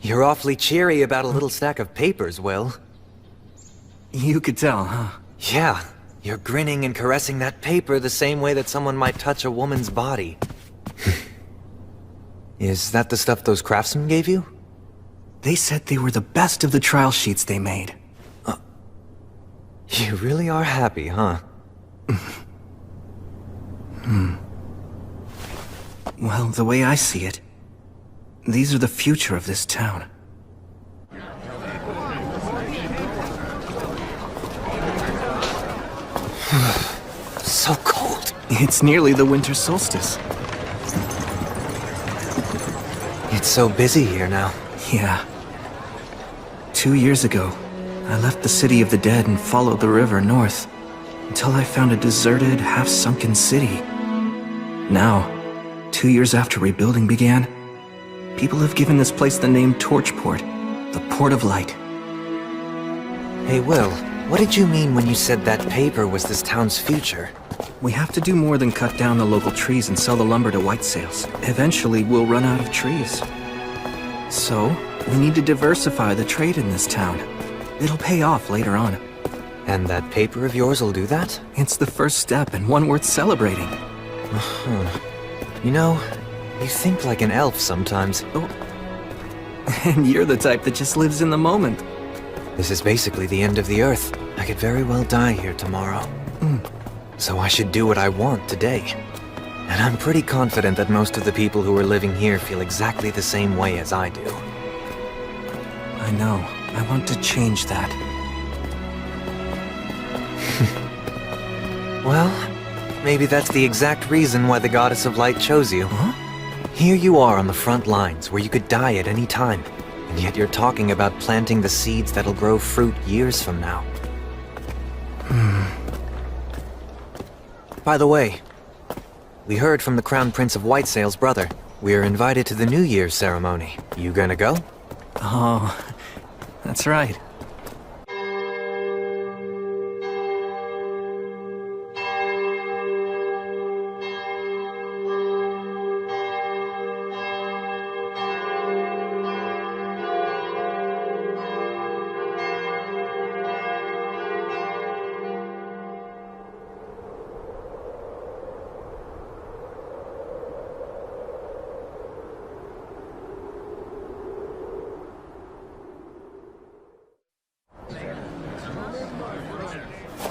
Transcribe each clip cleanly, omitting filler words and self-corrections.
You're awfully cheery about a little stack of papers, Will. You could tell, huh? Yeah, you're grinning and caressing that paper the same way that someone might touch a woman's body. Is that the stuff those craftsmen gave you? They said they were the best of the trial sheets they made. You really are happy, huh? Well, the way I see it, these are the future of this town. So cold. It's nearly the winter solstice. It's so busy here now. Yeah. 2 years ago, I left the city of the dead and followed the river north, until I found a deserted, half-sunken city. Now, 2 years after rebuilding began, people have given this place the name Torchport, the Port of Light. Hey, Will, what did you mean when you said that paper was this town's future? We have to do more than cut down the local trees and sell the lumber to white sales. Eventually, we'll run out of trees. So, we need to diversify the trade in this town. It'll pay off later on. And that paper of yours will do that? It's the first step and one worth celebrating. You know, you think like an elf sometimes. Oh. And you're the type that just lives in the moment. This is basically the end of the Earth. I could very well die here tomorrow. So I should do what I want today. And I'm pretty confident that most of the people who are living here feel exactly the same way as I do. I know. I want to change that. Well, maybe that's the exact reason why the Goddess of Light chose you. Huh? Here you are on the front lines, where you could die at any time. And yet you're talking about planting the seeds that'll grow fruit years from now. By the way, we heard from the Crown Prince of Whitesail's brother. We're invited to the New Year's ceremony. You gonna go? Oh, that's right.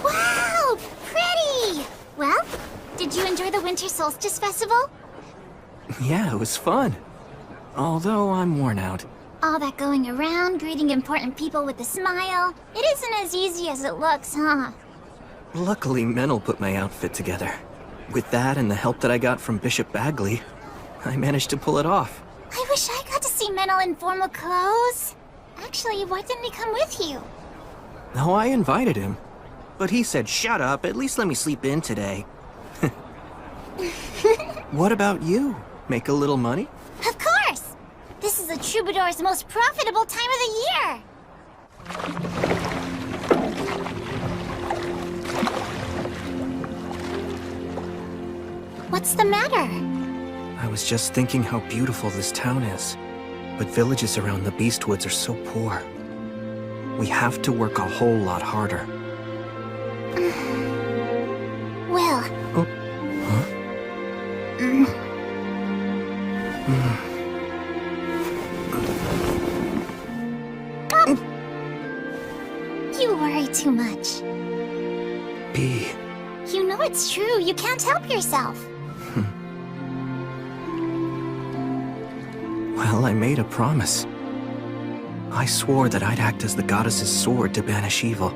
Wow! Pretty! Well, did you enjoy the Winter Solstice Festival? Yeah, it was fun. Although I'm worn out. All that going around, greeting important people with a smile. It isn't as easy as it looks, huh? Luckily, Menel put my outfit together. With that and the help that I got from Bishop Bagley, I managed to pull it off. I wish I got to see Menel in formal clothes. Actually, why didn't he come with you? No, I invited him. But he said, shut up, at least let me sleep in today. What about you? Make a little money? Of course! This is the Troubadour's most profitable time of the year! What's the matter? I was just thinking how beautiful this town is. But villages around the Beastwoods are so poor. We have to work a whole lot harder. Will. Oh. Huh? You worry too much. B. You know it's true. You can't help yourself. Well, I made a promise. I swore that I'd act as the goddess's sword to banish evil,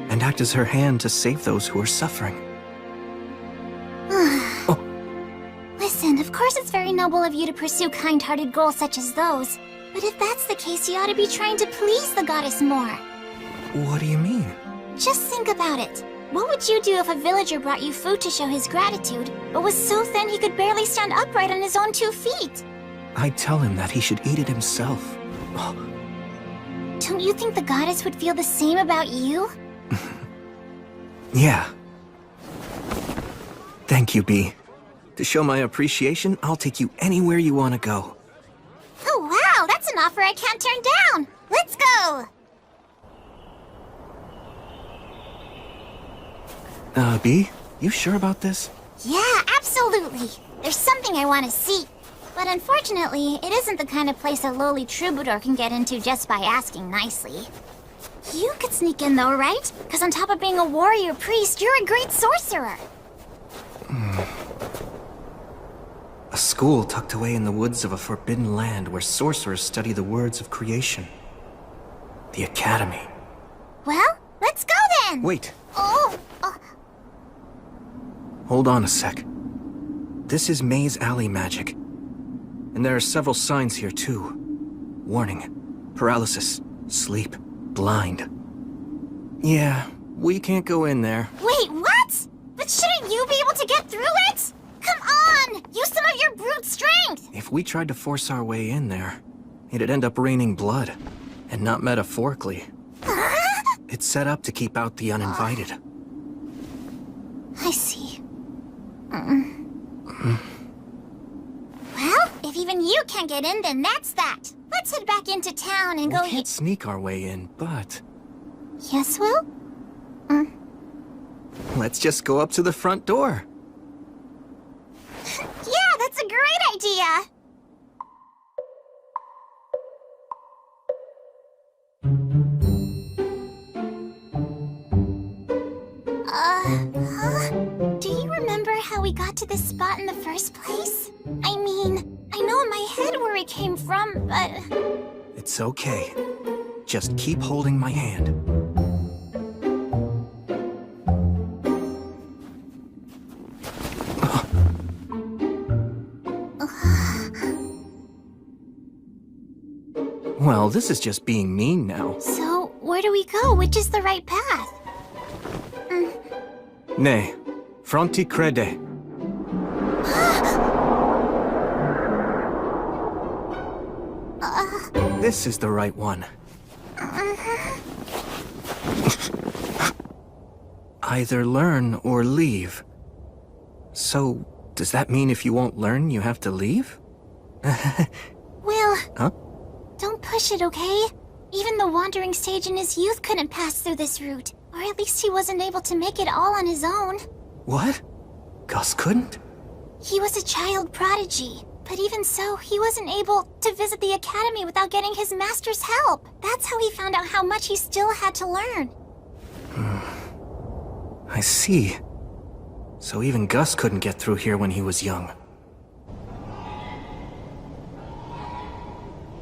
and act as her hand to save those who are suffering. Listen, of course it's very noble of you to pursue kind-hearted goals such as those. But if that's the case, you ought to be trying to please the goddess more. What do you mean? Just think about it. What would you do if a villager brought you food to show his gratitude, but was so thin he could barely stand upright on his own 2 feet? I'd tell him that he should eat it himself. Don't you think the goddess would feel the same about you? Yeah. Thank you, B. To show my appreciation, I'll take you anywhere you want to go. Oh wow, that's an an offer I can't turn down. Let's go! B, you sure about this? Yeah, absolutely. There's something I want to see. But unfortunately, it isn't the kind of place a lowly troubadour can get into just by asking nicely. You could sneak in though, right? Because on top of being a warrior priest, you're a great sorcerer. A school tucked away in the woods of a forbidden land where sorcerers study the words of creation. The Academy. Well, let's go then! Wait, Oh, hold on a sec. This is Maze Alley magic. And there are several signs here too. Warning, paralysis, sleep, blind. Yeah, we can't go in there. wait, what? But shouldn't you be able to get through it? Come on! Use some of your brute strength! If we tried to force our way in there, it'd end up raining blood. And not metaphorically. It's set up to keep out the uninvited. I see. Well, if even you can't get in, then that's that. Let's head back into town and go. We can't sneak our way in, but Yes, Will? let's just go up to the front door. Yeah, that's a great idea. Huh? Do you remember how we got to this spot in the first place? I mean, I know in my head where it came from, but... It's okay. Just keep holding my hand. Well, this is just being mean now. So, where do we go? Which is the right path? Ne, fronti crede. This is the right one. Either learn or leave. So, does that mean if you won't learn, you have to leave? Will, Huh? don't push it, okay? Even the wandering sage in his youth couldn't pass through this route. Or at least he wasn't able to make it all on his own. What? Gus couldn't? He was a child prodigy. But even so, he wasn't able to visit the academy without getting his master's help. That's how he found out how much he still had to learn. I see. So even Gus couldn't get through here when he was young.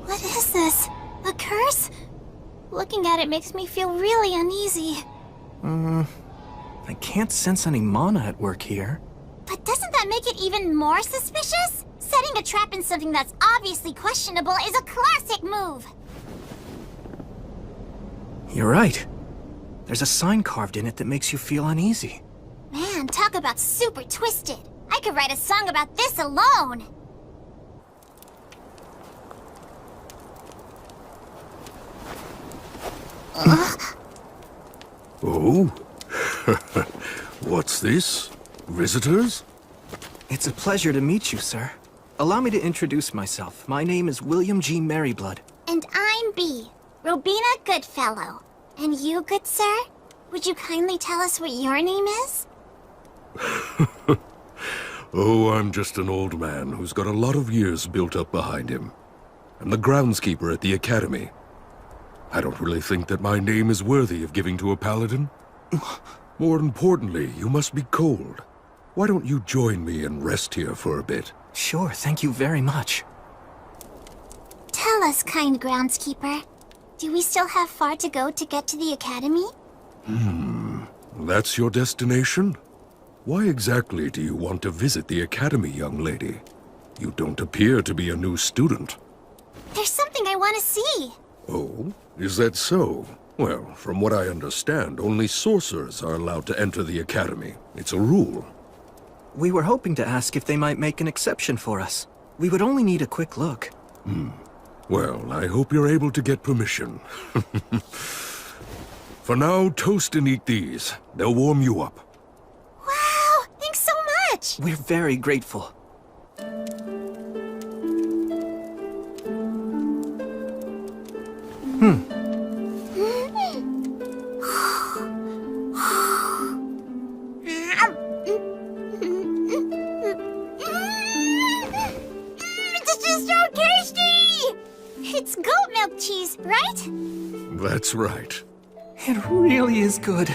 What is this? A curse? Looking at it makes me feel really uneasy. I can't sense any mana at work here. But doesn't that make it even more suspicious? Setting a trap in something that's obviously questionable is a classic move. You're right. There's a sign carved in it that makes you feel uneasy. Man, talk about super twisted. I could write a song about this alone. Oh? What's this? Visitors? It's a pleasure to meet you, sir. Allow me to introduce myself. My name is William G. Merryblood. And I'm B, Robina Goodfellow. And you, good sir? Would you kindly tell us what your name is? Oh, I'm just an old man who's got a lot of years built up behind him. I'm the groundskeeper at the academy. I don't really think that my name is worthy of giving to a paladin. More importantly, you must be cold. Why don't you join me and rest here for a bit? Sure, thank you very much. Tell us, kind groundskeeper. Do we still have far to go to get to the academy? That's your destination? Why exactly do you want to visit the academy, young lady? You don't appear to be a new student. There's something I want to see. Oh, is that so? Well, from what I understand, only sorcerers are allowed to enter the academy. It's a rule. We were hoping to ask if they might make an exception for us. We would only need a quick look. Well, I hope you're able to get permission. For now, toast and eat these. They'll warm you up. Wow, thanks so much. We're very grateful. This is so tasty! It's goat milk cheese, right? That's right. It really is good.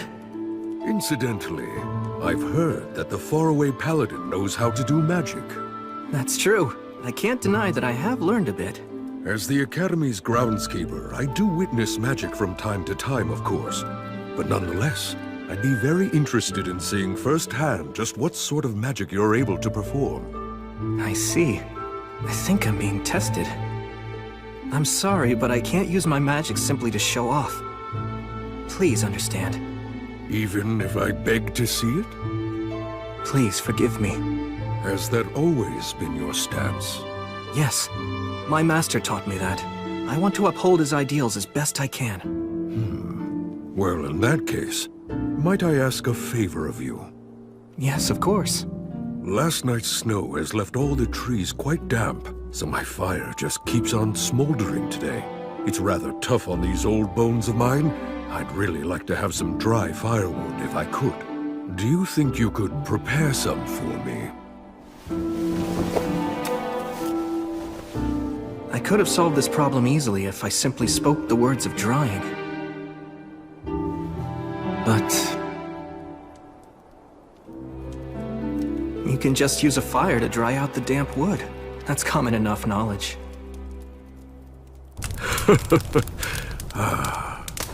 Incidentally, I've heard that the faraway paladin knows how to do magic. That's true. I can't deny that I have learned a bit. As the Academy's groundskeeper, I do witness magic from time to time, of course. But nonetheless, I'd be very interested in seeing firsthand just what sort of magic you're able to perform. I see. I think I'm being tested. I'm sorry, but I can't use my magic simply to show off. Please understand. Even if I beg to see it? Please forgive me. Has that always been your stance? Yes, my master taught me that. I want to uphold his ideals as best I can. Well, in that case, might I ask a favor of you? Yes, of course. Last night's snow has left all the trees quite damp, so my fire just keeps on smoldering today. It's rather tough on these old bones of mine. I'd really like to have some dry firewood if I could. Do you think you could prepare some for me? I could have solved this problem easily if I simply spoke the words of drying. But you can just use a fire to dry out the damp wood. That's common enough knowledge.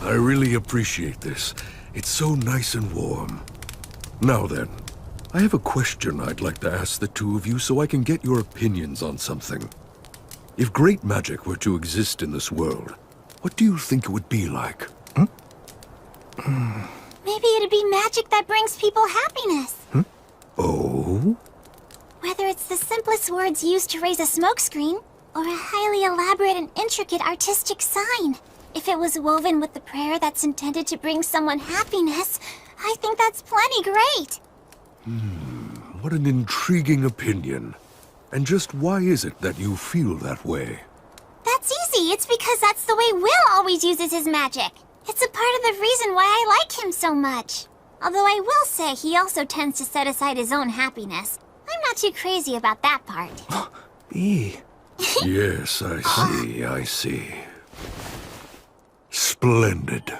I really appreciate this. It's so nice and warm. Now then, I have a question I'd like to ask the two of you so I can get your opinions on something. If great magic were to exist in this world, what do you think it would be like? Maybe it'd be magic that brings people happiness. Oh? Whether it's the simplest words used to raise a smokescreen, or a highly elaborate and intricate artistic sign. If it was woven with the prayer that's intended to bring someone happiness, I think that's plenty great. What an intriguing opinion. And just why is it that you feel that way? That's easy. It's because that's the way Will always uses his magic. It's a part of the reason why I like him so much. Although I will say he also tends to set aside his own happiness. I'm not too crazy about that part. B. Yes, I see. Splendid.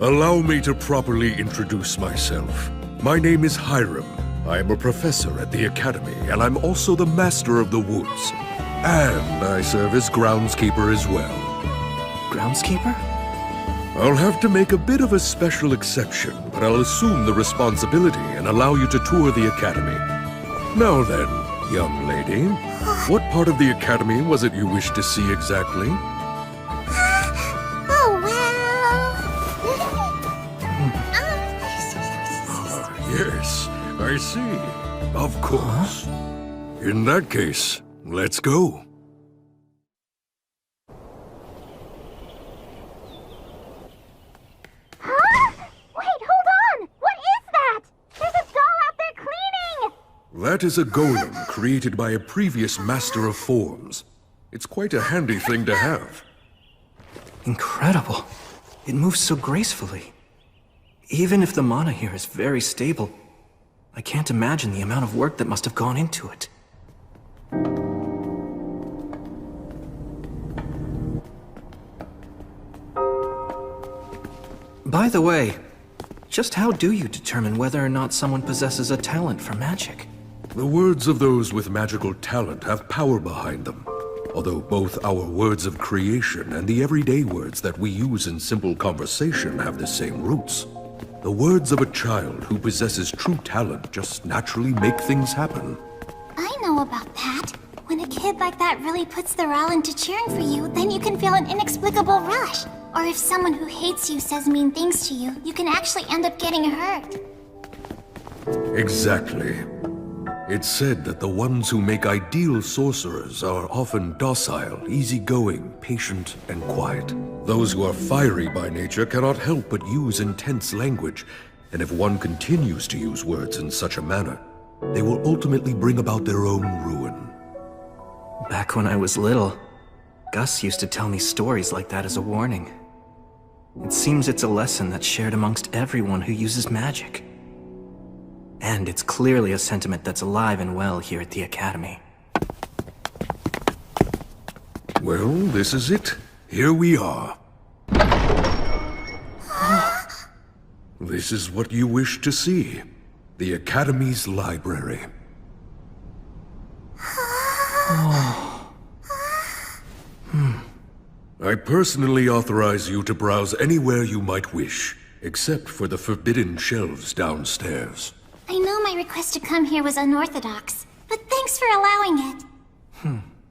Allow me to properly introduce myself. My name is Hiram. I am a professor at the Academy, and I'm also the Master of the Woods. And I serve as groundskeeper as well. Groundskeeper? I'll have to make a bit of a special exception, but I'll assume the responsibility and allow you to tour the Academy. Now then, young lady, what part of the Academy was it you wished to see exactly? Oh, well... Yes, I see. Of course. In that case, let's go. Huh? Wait, hold on! What is that? There's a doll out there cleaning! That is a golem created by a previous master of forms. It's quite a handy thing to have. Incredible. It moves so gracefully. Even if the mana here is very stable, I can't imagine the amount of work that must have gone into it. By the way, just how do you determine whether or not someone possesses a talent for magic? The words of those with magical talent have power behind them. Although both our words of creation and the everyday words that we use in simple conversation have the same roots. The words of a child who possesses true talent just naturally make things happen. I know about that. When a kid like that really puts their all into cheering for you, then you can feel an inexplicable rush. Or if someone who hates you says mean things to you, you can actually end up getting hurt. Exactly. It's said that the ones who make ideal sorcerers are often docile, easygoing, patient, and quiet. Those who are fiery by nature cannot help but use intense language, and if one continues to use words in such a manner, they will ultimately bring about their own ruin. Back when I was little, Gus used to tell me stories like that as a warning. It seems it's a lesson that's shared amongst everyone who uses magic. And it's clearly a sentiment that's alive and well here at the Academy. Well, this is it. Here we are. This is what you wish to see. The Academy's library. I personally authorize you to browse anywhere you might wish, except for the forbidden shelves downstairs. I know my request to come here was unorthodox, but thanks for allowing it.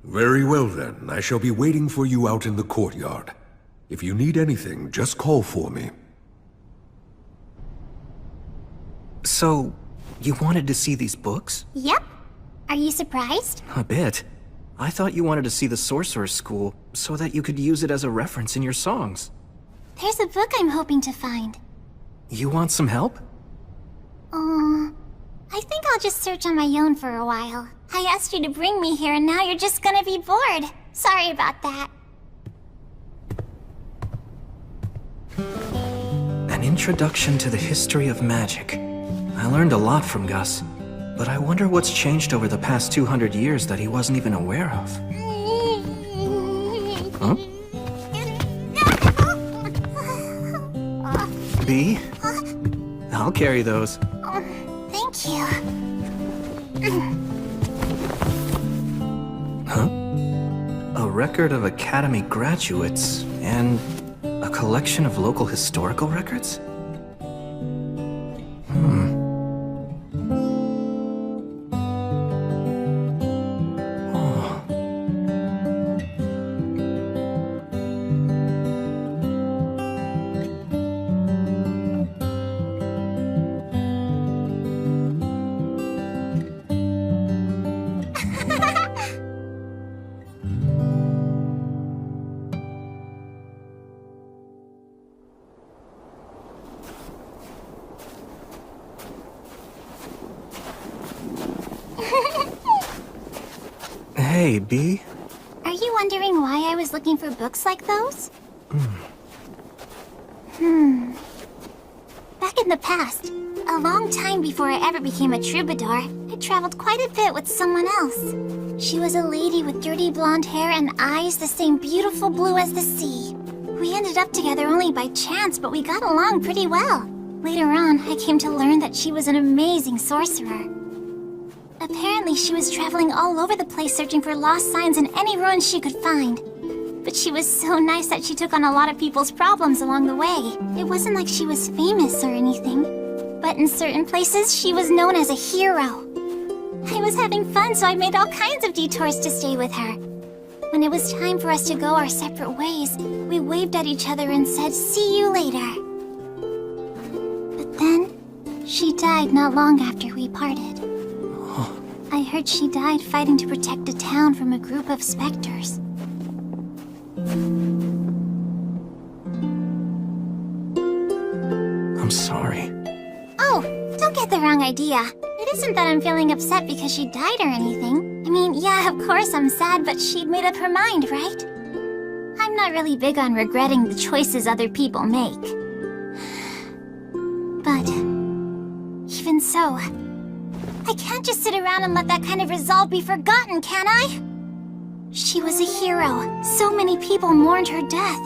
Very well then, I shall be waiting for you out in the courtyard. If you need anything, just call for me. So, you wanted to see these books? Yep. Are you surprised? A bit. I thought you wanted to see the Sorcerer's School so that you could use it as a reference in your songs. There's a book I'm hoping to find. You want some help? I think I'll just search on my own for a while. I asked you to bring me here and now you're just gonna be bored. Sorry about that. An introduction to the history of magic. I learned a lot from Gus, but I wonder what's changed over the past 200 years that he wasn't even aware of. Huh? B? I'll carry those. Thank you. Huh? A record of Academy graduates and a collection of local historical records? Hey, B. Are you wondering why I was looking for books like those? Back in the past, a long time before I ever became a troubadour, I traveled quite a bit with someone else. She was a lady with dirty blonde hair and eyes the same beautiful blue as the sea. We ended up together only by chance, but we got along pretty well. Later on, I came to learn that she was an amazing sorcerer. Apparently, she was traveling all over the place searching for lost signs in any ruins she could find. But she was so nice that she took on a lot of people's problems along the way. It wasn't like she was famous or anything. But in certain places, she was known as a hero. I was having fun, so I made all kinds of detours to stay with her. When it was time for us to go our separate ways, we waved at each other and said, "See you later." But then, she died not long after we parted. I heard she died fighting to protect a town from a group of specters. I'm sorry. Oh, don't get the wrong idea. It isn't that I'm feeling upset because she died or anything. I mean, yeah, of course I'm sad, but she'd made up her mind, right? I'm not really big on regretting the choices other people make. But even so, I can't just sit around and let that kind of resolve be forgotten, can I? She was a hero. So many people mourned her death.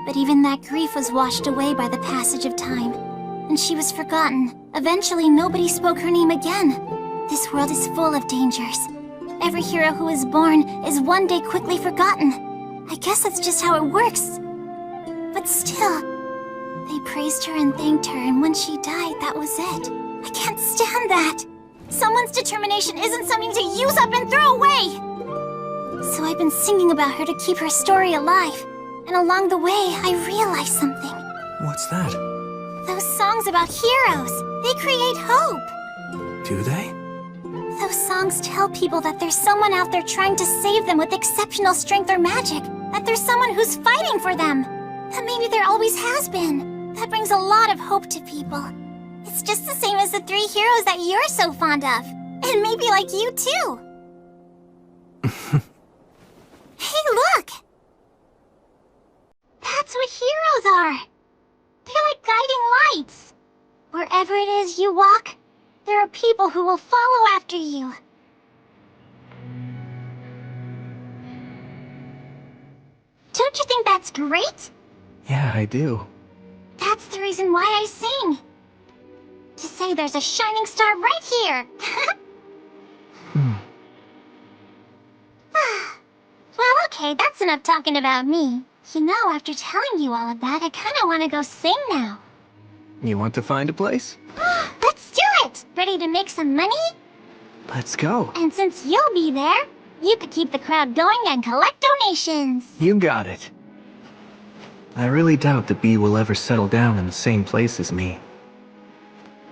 But even that grief was washed away by the passage of time. And she was forgotten. Eventually, nobody spoke her name again. This world is full of dangers. Every hero who is born is one day quickly forgotten. I guess that's just how it works. But still, they praised her and thanked her, and when she died, that was it. I can't stand that. Someone's determination isn't something to use up and throw away! So I've been singing about her to keep her story alive. And along the way, I realized something. What's that? Those songs about heroes, they create hope. Do they? Those songs tell people that there's someone out there trying to save them with exceptional strength or magic. That there's someone who's fighting for them. That maybe there always has been. That brings a lot of hope to people. It's just the same as the 3 heroes that you're so fond of. And maybe like you too. Hey, look! That's what heroes are. They're like guiding lights. Wherever it is you walk, there are people who will follow after you. Don't you think that's great? Yeah, I do. That's the reason why I sing. To say there's a shining star right here. Well, okay, that's enough talking about me. You know, after telling you all of that, I kinda wanna go sing now. You want to find a place? Let's do it! Ready to make some money? Let's go. And since you'll be there, you could keep the crowd going and collect donations. You got it. I really doubt that Bee will ever settle down in the same place as me.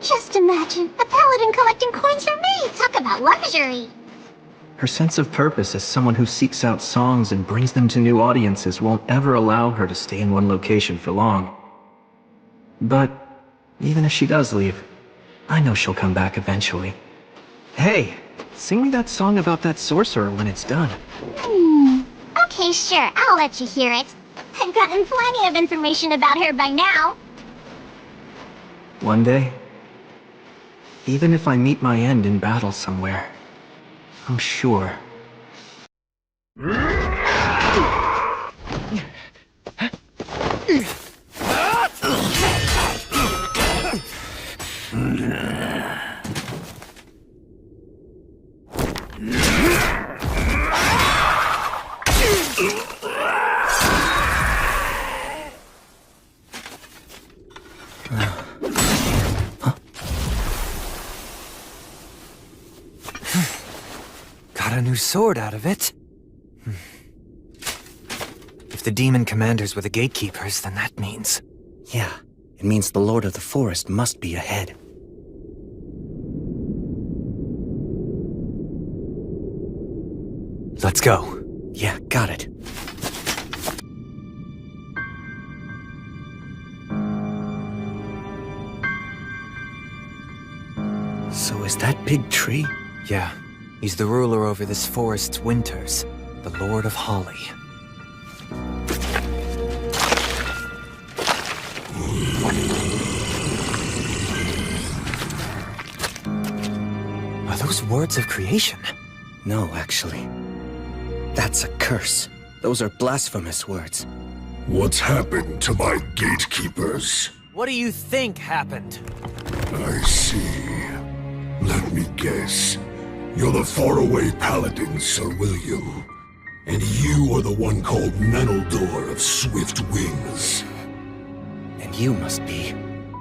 Just imagine, a paladin collecting coins for me! Talk about luxury! Her sense of purpose as someone who seeks out songs and brings them to new audiences won't ever allow her to stay in one location for long. But even if she does leave, I know she'll come back eventually. Hey, sing me that song about that sorcerer when it's done. Okay, sure, I'll let you hear it. I've gotten plenty of information about her by now. One day, even if I meet my end in battle somewhere, I'm sure. Got a new sword out of it. If the demon commanders were the gatekeepers, then that means... Yeah, it means the Lord of the Forest must be ahead. Let's go. Yeah, got it. So is that big tree? Yeah, he's the ruler over this forest's winters, the Lord of Holly. Are those words of creation? No, actually. That's a curse. Those are blasphemous words. What's happened to my gatekeepers? What do you think happened? I see. Let me guess. You're the faraway paladin, Sir William. And you are the one called Neneldor of Swift Wings. And you must be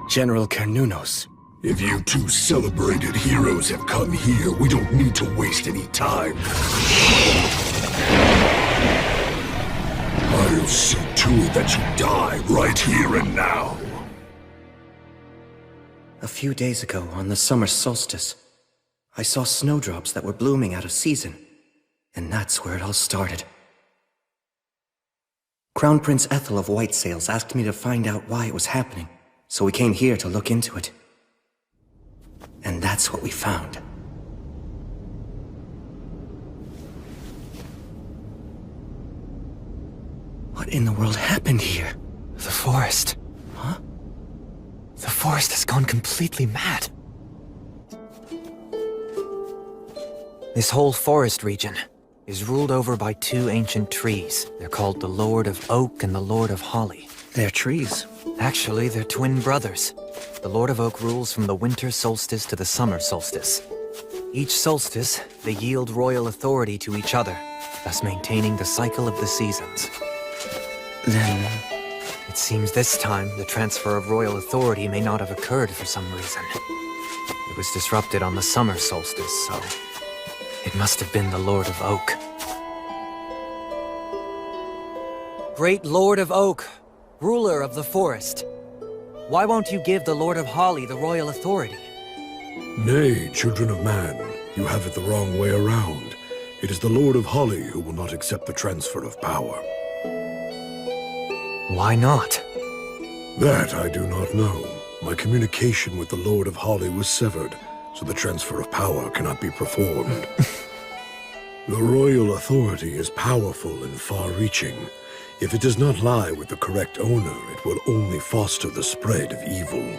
General Carnunos. If you two celebrated heroes have come here, we don't need to waste any time. I'll see to it that you die right here and now. A few days ago, on the summer solstice, I saw snowdrops that were blooming out of season. And that's where it all started. Crown Prince Ethel of White Sails asked me to find out why it was happening, so we came here to look into it. And that's what we found. What in the world happened here? The forest. Huh? The forest has gone completely mad. This whole forest region is ruled over by 2 ancient trees. They're called the Lord of Oak and the Lord of Holly. They're trees. Actually, they're twin brothers. The Lord of Oak rules from the winter solstice to the summer solstice. Each solstice, they yield royal authority to each other, thus maintaining the cycle of the seasons. Then... It seems this time, the transfer of royal authority may not have occurred for some reason. It was disrupted on the summer solstice, so... it must have been the Lord of Oak. Great Lord of Oak, ruler of the forest. Why won't you give the Lord of Holly the royal authority? Nay, children of man. You have it the wrong way around. It is the Lord of Holly who will not accept the transfer of power. Why not? That I do not know. My communication with the Lord of Holly was severed, so the transfer of power cannot be performed. The royal authority is powerful and far-reaching. If it does not lie with the correct owner, it will only foster the spread of evil.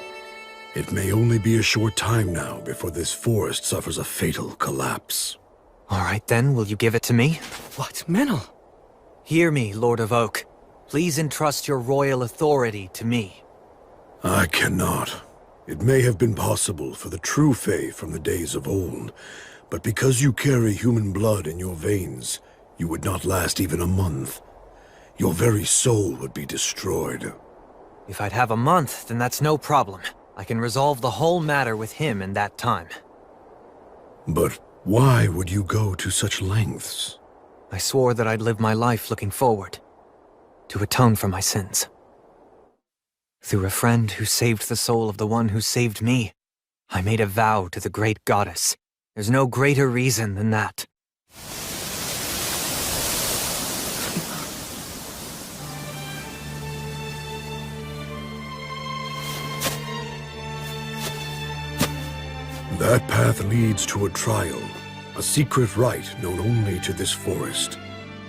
It may only be a short time now before this forest suffers a fatal collapse. All right then, will you give it to me? What, Menel? Hear me, Lord of Oak. Please entrust your royal authority to me. I cannot. It may have been possible for the true Fae from the days of old, but because you carry human blood in your veins, you would not last even a month. Your very soul would be destroyed. If I'd have a month, then that's no problem. I can resolve the whole matter with him in that time. But why would you go to such lengths? I swore that I'd live my life looking forward, to atone for my sins. Through a friend who saved the soul of the one who saved me, I made a vow to the great goddess. There's no greater reason than that. That path leads to a trial, a secret rite known only to this forest.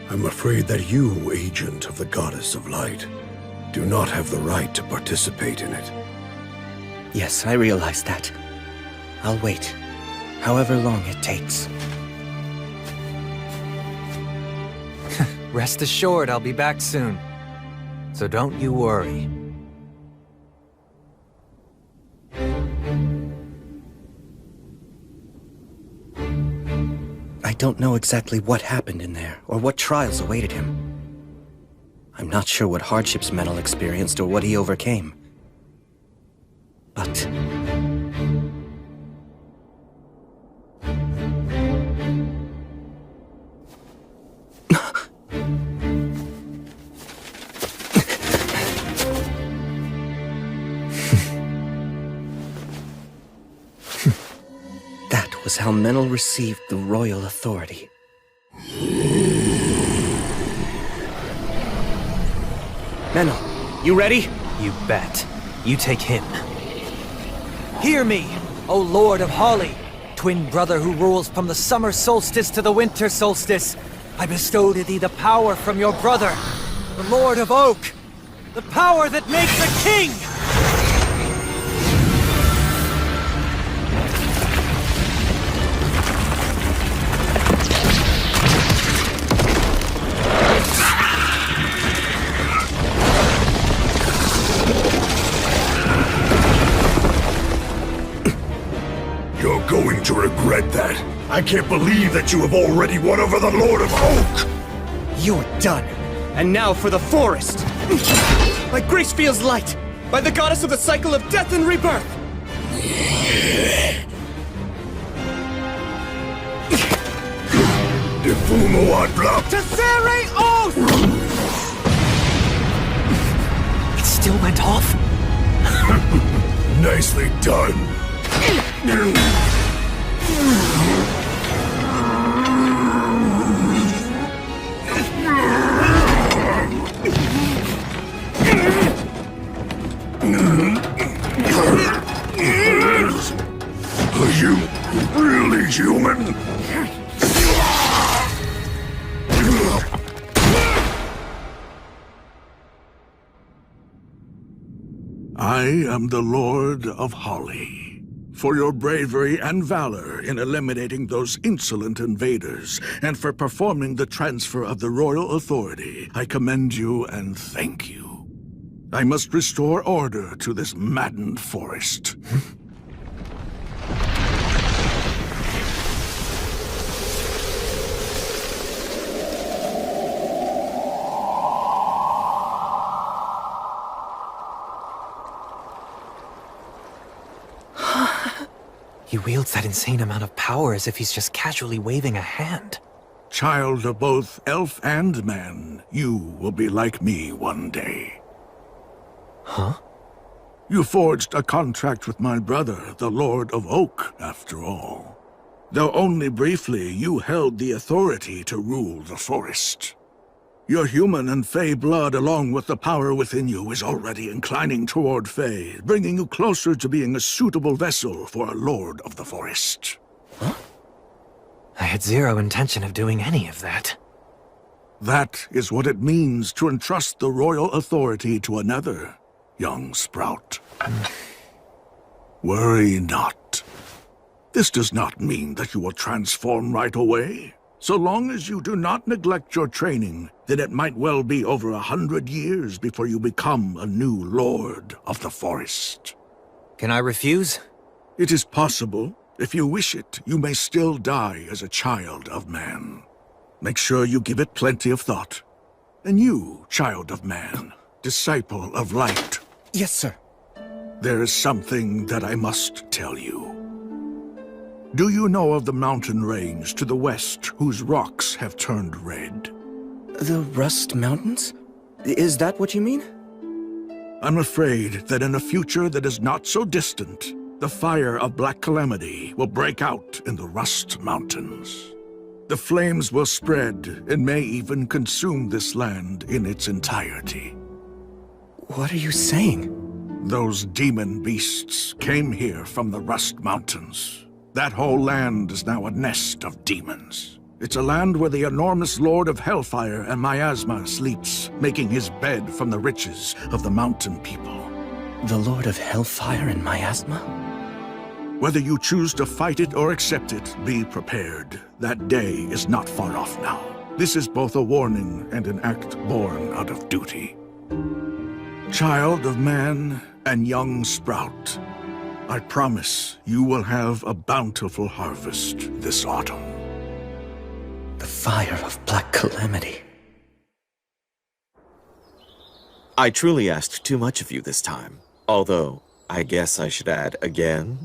I'm afraid that you, agent of the Goddess of Light, do not have the right to participate in it. Yes, I realize that. I'll wait, however long it takes. Rest assured I'll be back soon. So don't you worry. I don't know exactly what happened in there, or what trials awaited him. I'm not sure what hardships Menel experienced or what he overcame. But... that was how Menel received the royal authority. Menel, you ready? You bet. You take him. Hear me, O Lord of Holly, twin brother who rules from the summer solstice to the winter solstice. I bestow to thee the power from your brother, the Lord of Oak, the power that makes a king! You're going to regret that. I can't believe that you have already won over the Lord of Oak! You're done. And now for the forest. By Gracefiel's light, by the goddess of the cycle of death and rebirth. Defumo Adblap! Tessere Oath! It still went off? Nicely done. Are you really human? I am the Lord of Holly. For your bravery and valor in eliminating those insolent invaders, and for performing the transfer of the royal authority, I commend you and thank you. I must restore order to this maddened forest. He wields that insane amount of power as if he's just casually waving a hand. Child of both elf and man, you will be like me one day. Huh? You forged a contract with my brother, the Lord of Oak, after all. Though only briefly, you held the authority to rule the forest. Your human and Fey blood, along with the power within you, is already inclining toward Fey, bringing you closer to being a suitable vessel for a Lord of the Forest. I had zero intention of doing any of that. That is what it means to entrust the royal authority to another, young Sprout. Worry not. This does not mean that you will transform right away. So long as you do not neglect your training, then it might well be over 100 years before you become a new Lord of the Forest. Can I refuse? It is possible. If you wish it, you may still die as a child of man. Make sure you give it plenty of thought. And you, child of man, disciple of light. Yes, sir. There is something that I must tell you. Do you know of the mountain range to the west whose rocks have turned red? The Rust Mountains? Is that what you mean? I'm afraid that in a future that is not so distant, the fire of Black Calamity will break out in the Rust Mountains. The flames will spread and may even consume this land in its entirety. What are you saying? Those demon beasts came here from the Rust Mountains. That whole land is now a nest of demons. It's a land where the enormous Lord of Hellfire and Miasma sleeps, making his bed from the riches of the mountain people. The Lord of Hellfire and Miasma? Whether you choose to fight it or accept it, be prepared. That day is not far off now. This is both a warning and an act born out of duty. Child of man and young Sprout, I promise you will have a bountiful harvest this autumn. The fire of Black Calamity. I truly asked too much of you this time. Although, I guess I should add again.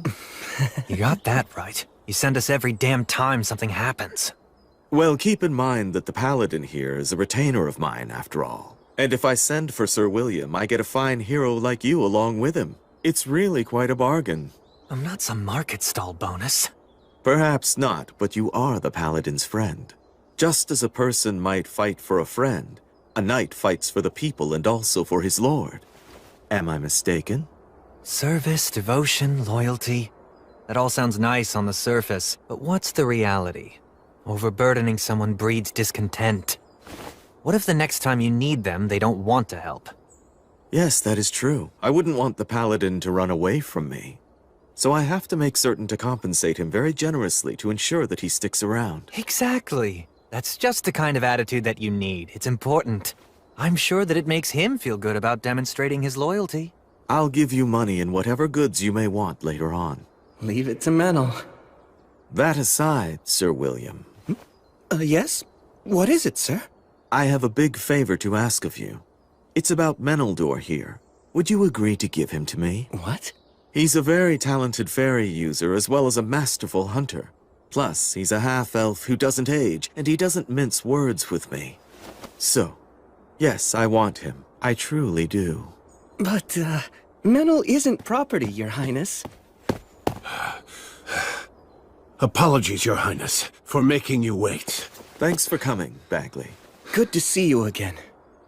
You got that right. You send us every damn time something happens. Well, keep in mind that the Paladin here is a retainer of mine, after all. And if I send for Sir William, I get a fine hero like you along with him. It's really quite a bargain. I'm not some market stall bonus. Perhaps not, but you are the Paladin's friend. Just as a person might fight for a friend, a knight fights for the people and also for his lord. Am I mistaken? Service, devotion, loyalty. That all sounds nice on the surface, but what's the reality? Overburdening someone breeds discontent. What if the next time you need them, they don't want to help? Yes, that is true. I wouldn't want the Paladin to run away from me. So I have to make certain to compensate him very generously to ensure that he sticks around. Exactly. That's just the kind of attitude that you need. It's important. I'm sure that it makes him feel good about demonstrating his loyalty. I'll give you money and whatever goods you may want later on. Leave it to Menel. That aside, Sir William. Yes? What is it, sir? I have a big favor to ask of you. It's about Meneldor here. Would you agree to give him to me? What? He's a very talented fairy user as well as a masterful hunter. Plus, he's a half-elf who doesn't age, and he doesn't mince words with me. So, yes, I want him. I truly do. But, Menel isn't property, Your Highness. Apologies, Your Highness, for making you wait. Thanks for coming, Bagley. Good to see you again,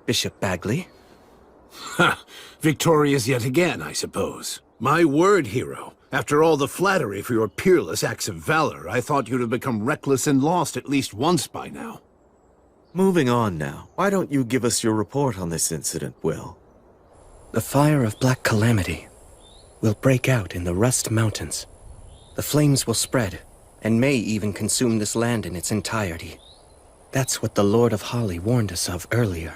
Bishop Bagley. Ha! Victorious yet again, I suppose. My word, hero. After all the flattery for your peerless acts of valor, I thought you'd have become reckless and lost at least once by now. Moving on now. Why don't you give us your report on this incident, Will? The fire of Black Calamity will break out in the Rust Mountains. The flames will spread, and may even consume this land in its entirety. That's what the Lord of Holly warned us of earlier.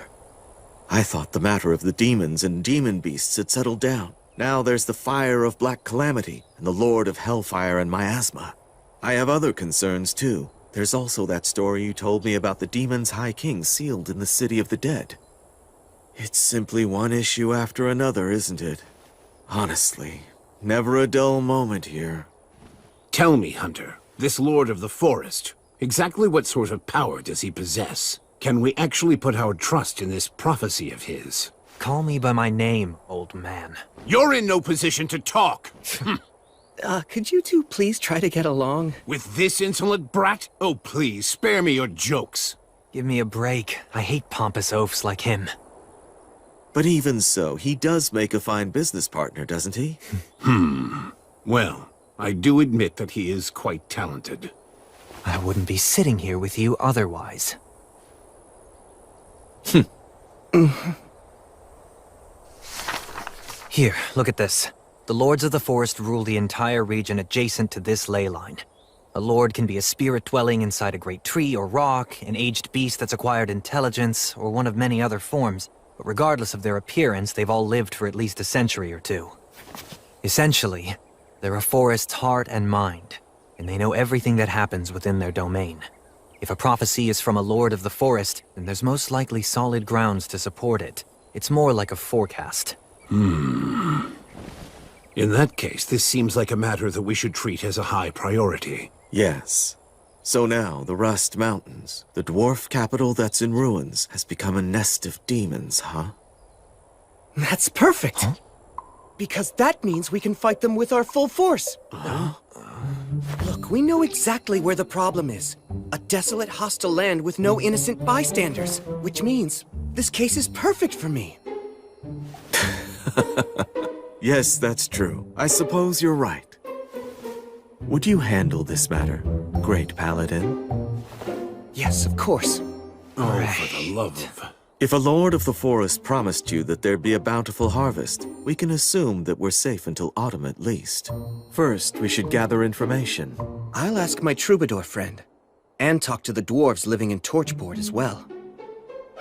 I thought the matter of the demons and demon beasts had settled down. Now there's the fire of Black Calamity, and the Lord of Hellfire and Miasma. I have other concerns, too. There's also that story you told me about the demon's High King sealed in the City of the Dead. It's simply one issue after another, isn't it? Honestly, never a dull moment here. Tell me, Hunter, this Lord of the Forest, exactly what sort of power does he possess? Can we actually put our trust in this prophecy of his? Call me by my name, old man. You're in no position to talk! Could you two please try to get along? With this insolent brat? Oh, please, spare me your jokes. Give me a break. I hate pompous oafs like him. But even so, he does make a fine business partner, doesn't he? Well, I do admit that he is quite talented. I wouldn't be sitting here with you otherwise. Here, look at this. The Lords of the Forest rule the entire region adjacent to this ley line. A lord can be a spirit dwelling inside a great tree or rock, an aged beast that's acquired intelligence, or one of many other forms. But regardless of their appearance, they've all lived for at least a century or two. Essentially, they're a forest's heart and mind, and they know everything that happens within their domain. If a prophecy is from a lord of the forest, then there's most likely solid grounds to support it. It's more like a forecast. In that case, this seems like a matter that we should treat as a high priority. Yes. So now, the Rust Mountains, the dwarf capital that's in ruins, has become a nest of demons, huh? That's perfect! Huh? Because that means we can fight them with our full force! Look, we know exactly where the problem is. A desolate, hostile land with no innocent bystanders. Which means, this case is perfect for me. Yes, that's true. I suppose you're right. Would you handle this matter, Great Paladin? Yes, of course. Oh, for the love of... If a lord of the forest promised you that there'd be a bountiful harvest, we can assume that we're safe until autumn at least. First, we should gather information. I'll ask my troubadour friend, and talk to the dwarves living in Torchport as well.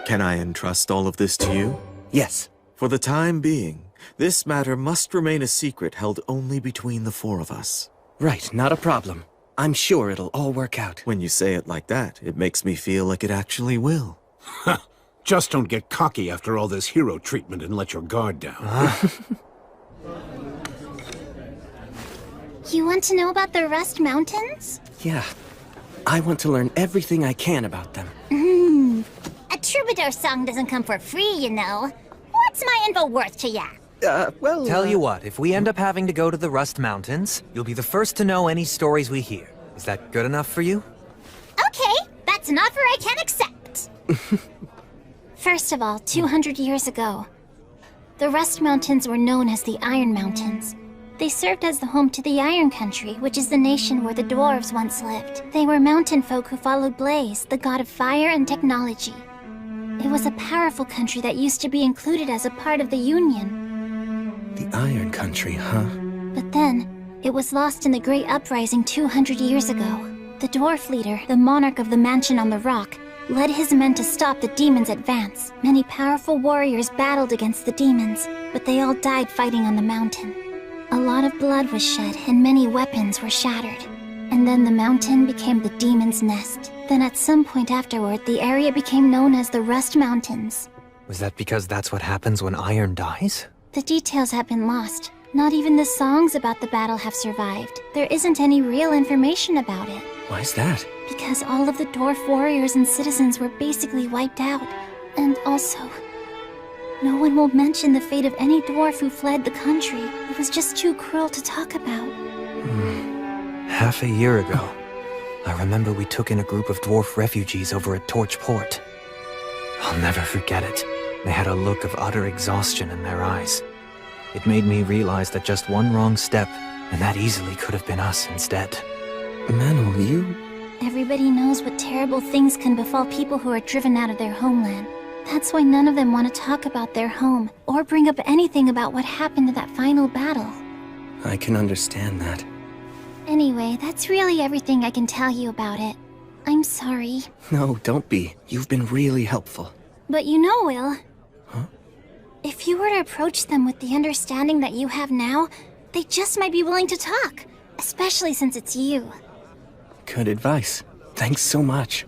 Can I entrust all of this to you? Yes. For the time being, this matter must remain a secret held only between the four of us. Right, not a problem. I'm sure it'll all work out. When you say it like that, it makes me feel like it actually will. Just don't get cocky after all this hero treatment and let your guard down. You want to know about the Rust Mountains? Yeah. I want to learn everything I can about them. A troubadour song doesn't come for free, you know. What's my info worth to ya? Tell you what, if we end up having to go to the Rust Mountains, you'll be the first to know any stories we hear. Is that good enough for you? Okay, that's an offer I can accept. First of all, 200 years ago, the Rust Mountains were known as the Iron Mountains. They served as the home to the Iron Country, which is the nation where the dwarves once lived. They were mountain folk who followed Blaze, the god of fire and technology. It was a powerful country that used to be included as a part of the Union. The Iron Country, huh? But then, it was lost in the Great Uprising 200 years ago. The dwarf leader, the monarch of the mansion on the rock, led his men to stop the demons' advance. Many powerful warriors battled against the demons, but they all died fighting on the mountain. A lot of blood was shed, and many weapons were shattered. And then the mountain became the demon's nest. Then at some point afterward, the area became known as the Rust Mountains. Was that because that's what happens when iron dies? The details have been lost. Not even the songs about the battle have survived. There isn't any real information about it. Why's that? Because all of the dwarf warriors and citizens were basically wiped out. And also, no one will mention the fate of any dwarf who fled the country. It was just too cruel to talk about. Half a year ago, I remember we took in a group of dwarf refugees over at Torchport. I'll never forget it. They had a look of utter exhaustion in their eyes. It made me realize that just one wrong step, and that easily could have been us instead. Manuel, you... Everybody knows what terrible things can befall people who are driven out of their homeland. That's why none of them want to talk about their home, or bring up anything about what happened in that final battle. I can understand that. Anyway, that's really everything I can tell you about it. I'm sorry. No, don't be. You've been really helpful. But you know, Will... Huh? If you were to approach them with the understanding that you have now, they just might be willing to talk. Especially since it's you. Good advice. Thanks so much.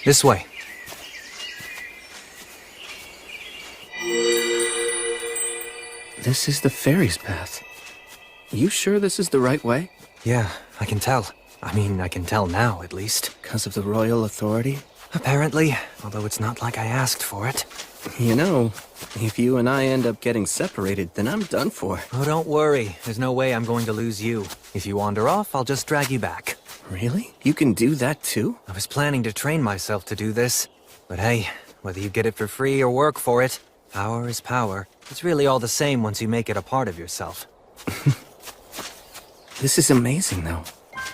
This way. This is the fairy's path. You sure this is the right way? Yeah, I can tell. I mean, I can tell now, at least. Because of the royal authority? Apparently, although it's not like I asked for it. You know, if you and I end up getting separated, then I'm done for. Oh, don't worry. There's no way I'm going to lose you. If you wander off, I'll just drag you back. Really? You can do that too? I was planning to train myself to do this. But hey, whether you get it for free or work for it, power is power. It's really all the same once you make it a part of yourself. This is amazing, though.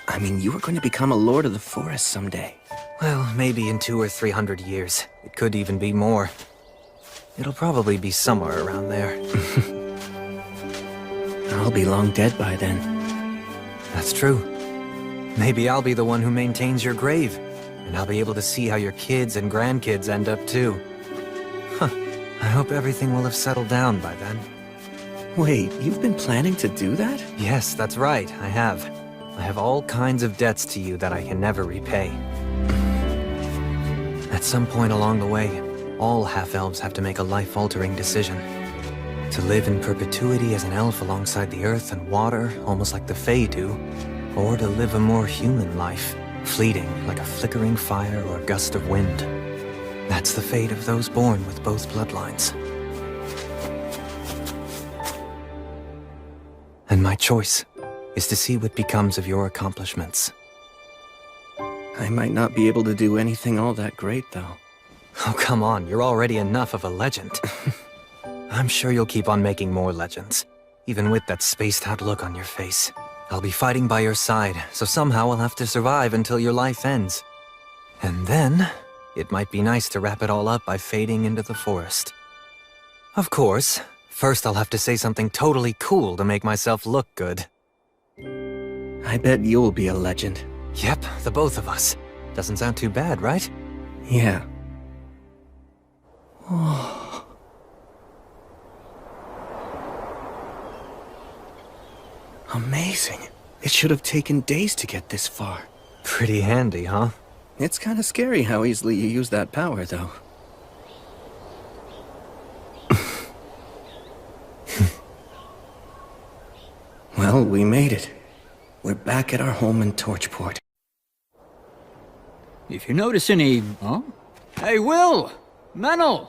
I mean, you are going to become a Lord of the Forest someday. Well, maybe in 200 or 300 years. It could even be more. It'll probably be somewhere around there. I'll be long dead by then. That's true. Maybe I'll be the one who maintains your grave. And I'll be able to see how your kids and grandkids end up too. Huh. I hope everything will have settled down by then. Wait, you've been planning to do that? Yes, that's right, I have. I have all kinds of debts to you that I can never repay. At some point along the way, all half-elves have to make a life-altering decision. To live in perpetuity as an elf alongside the earth and water, almost like the Fae do, or to live a more human life, fleeting like a flickering fire or a gust of wind. That's the fate of those born with both bloodlines. And my choice is to see what becomes of your accomplishments. I might not be able to do anything all that great, though. Oh, come on, you're already enough of a legend. I'm sure you'll keep on making more legends, even with that spaced-out look on your face. I'll be fighting by your side, so somehow I'll have to survive until your life ends. And then, it might be nice to wrap it all up by fading into the forest. Of course, first I'll have to say something totally cool to make myself look good. I bet you'll be a legend. Yep, the both of us. Doesn't sound too bad, right? Yeah. Amazing. It should have taken days to get this far. Pretty handy, huh? It's kind of scary how easily you use that power, though. Well, we made it. We're back at our home in Torchport. If you notice any... Huh? Hey, Will! Menel!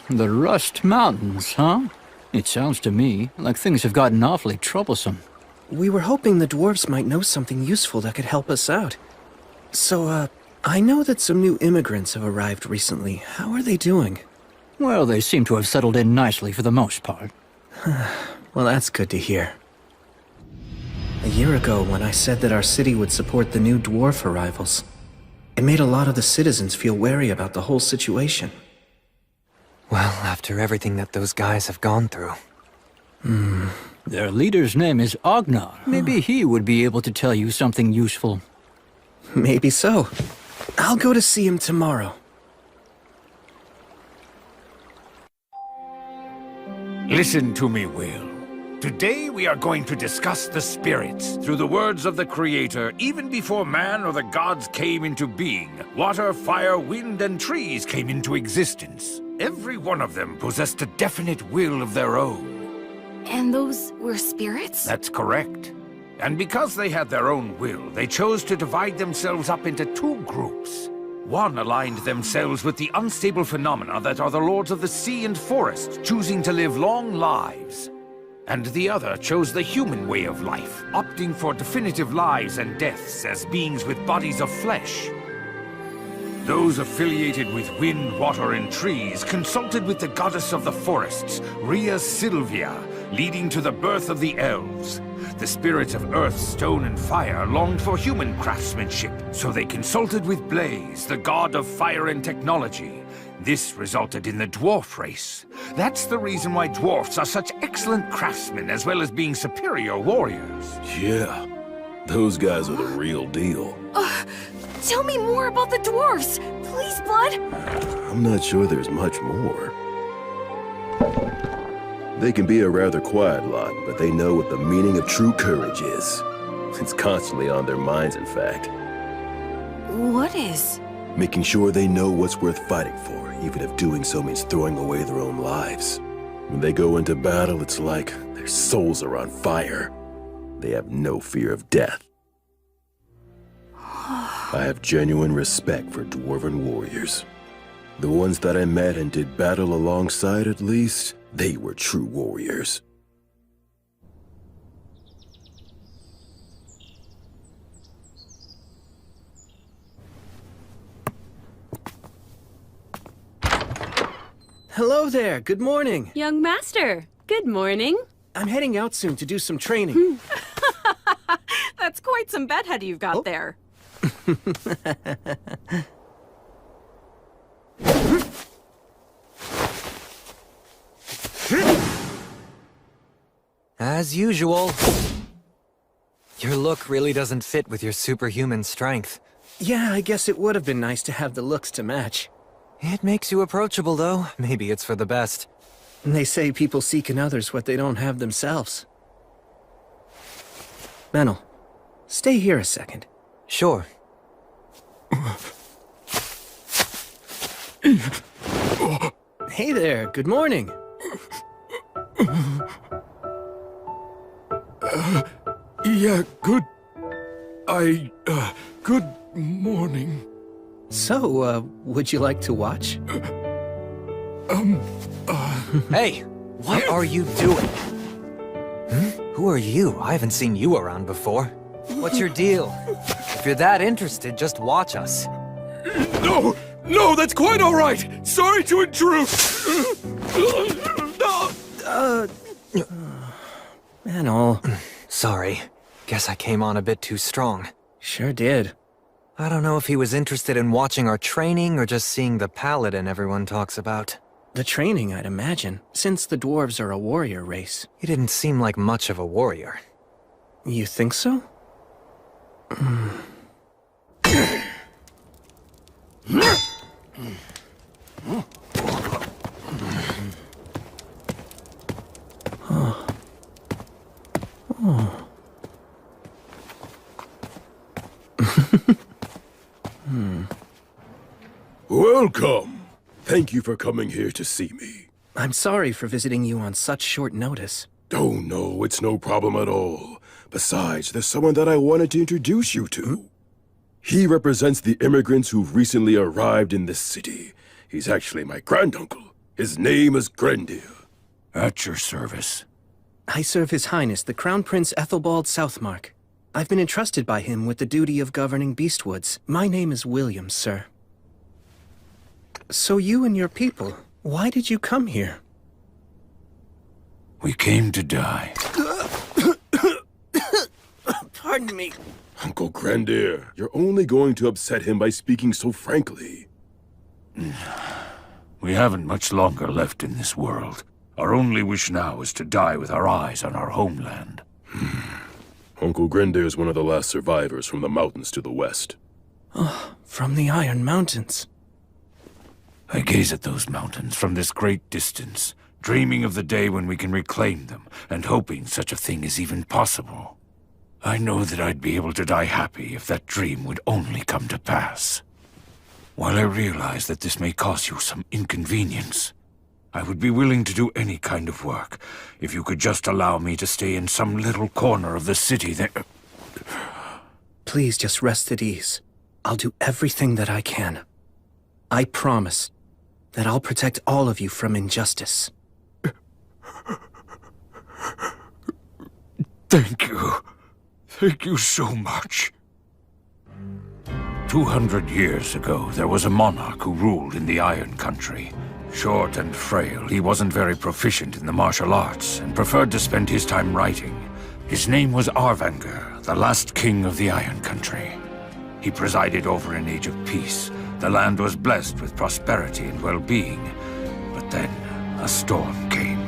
The Rust Mountains, huh? It sounds to me like things have gotten awfully troublesome. We were hoping the dwarves might know something useful that could help us out. So, I know that some new immigrants have arrived recently. How are they doing? Well, they seem to have settled in nicely for the most part. Well, that's good to hear. A year ago, when I said that our city would support the new dwarf arrivals, it made a lot of the citizens feel wary about the whole situation. Well, after everything that those guys have gone through. Their leader's name is Ognar. Maybe he would be able to tell you something useful. Maybe so. I'll go to see him tomorrow. Listen to me, Will. Today we are going to discuss the spirits. Through the words of the Creator, even before man or the gods came into being, water, fire, wind, and trees came into existence. Every one of them possessed a definite will of their own. And those were spirits? That's correct. And because they had their own will, they chose to divide themselves up into two groups. One aligned themselves with the unstable phenomena that are the lords of the sea and forest, choosing to live long lives. And the other chose the human way of life, opting for definitive lives and deaths as beings with bodies of flesh. Those affiliated with wind, water, and trees consulted with the goddess of the forests, Rhea Sylvia, leading to the birth of the elves. The spirits of earth, stone, and fire longed for human craftsmanship, so they consulted with Blaze, the god of fire and technology. This resulted in the dwarf race. That's the reason why dwarfs are such excellent craftsmen as well as being superior warriors. Yeah, those guys are the real deal. Tell me more about the dwarves! Please, Blood! I'm not sure there's much more. They can be a rather quiet lot, but they know what the meaning of true courage is. It's constantly on their minds, in fact. What is? Making sure they know what's worth fighting for, even if doing so means throwing away their own lives. When they go into battle, it's like their souls are on fire. They have no fear of death. I have genuine respect for dwarven warriors. The ones that I met and did battle alongside, at least, they were true warriors. Hello there, good morning. Young master, good morning. I'm heading out soon to do some training. That's quite some bedhead you've got there. As usual. Your look really doesn't fit with your superhuman strength. Yeah, I guess it would have been nice to have the looks to match. It makes you approachable, though. Maybe it's for the best. And they say people seek in others what they don't have themselves. Menel, stay here a second. Sure. Hey there, good morning. Yeah, good morning. So, would you like to watch? Hey, what are you doing? Who are you? I haven't seen you around before. What's your deal? If you're that interested, just watch us. No, that's quite all right. Sorry to intrude. Menel. Sorry. Guess I came on a bit too strong. Sure did. I don't know if he was interested in watching our training or just seeing the paladin everyone talks about. The training, I'd imagine, since the dwarves are a warrior race. He didn't seem like much of a warrior. You think so? Welcome! Thank you for coming here to see me. I'm sorry for visiting you on such short notice. Oh no, it's no problem at all. Besides, there's someone that I wanted to introduce you to. He represents the immigrants who've recently arrived in this city. He's actually my granduncle. His name is Grendir. At your service. I serve His Highness, the Crown Prince Ethelbald Southmark. I've been entrusted by him with the duty of governing Beastwoods. My name is William, sir. So you and your people, why did you come here? We came to die. Pardon me. Uncle Grendir, you're only going to upset him by speaking so frankly. We haven't much longer left in this world. Our only wish now is to die with our eyes on our homeland. Uncle Grendir is one of the last survivors from the mountains to the west. Oh, from the Iron Mountains. I gaze at those mountains from this great distance, dreaming of the day when we can reclaim them, and hoping such a thing is even possible. I know that I'd be able to die happy if that dream would only come to pass. While I realize that this may cause you some inconvenience, I would be willing to do any kind of work if you could just allow me to stay in some little corner of the city that... Please just rest at ease. I'll do everything that I can. I promise that I'll protect all of you from injustice. Thank you. Thank you so much. 200 years ago, there was a monarch who ruled in the Iron Country. Short and frail, he wasn't very proficient in the martial arts and preferred to spend his time writing. His name was Arvanger, the last king of the Iron Country. He presided over an age of peace. The land was blessed with prosperity and well-being. But then, a storm came.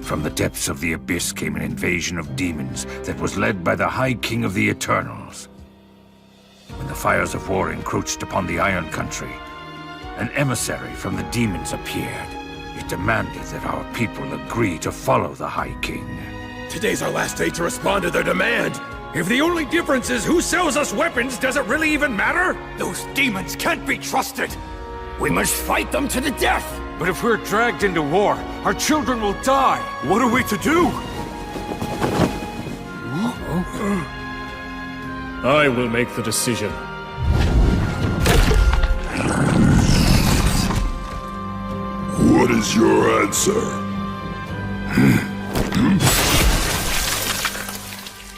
From the depths of the abyss came an invasion of demons that was led by the High King of the Eternals. When the fires of war encroached upon the Iron Country, an emissary from the demons appeared. It demanded that our people agree to follow the High King. Today's our last day to respond to their demand. If the only difference is who sells us weapons, does it really even matter? Those demons can't be trusted! We must fight them to the death! But if we're dragged into war, our children will die. What are we to do? I will make the decision. What is your answer?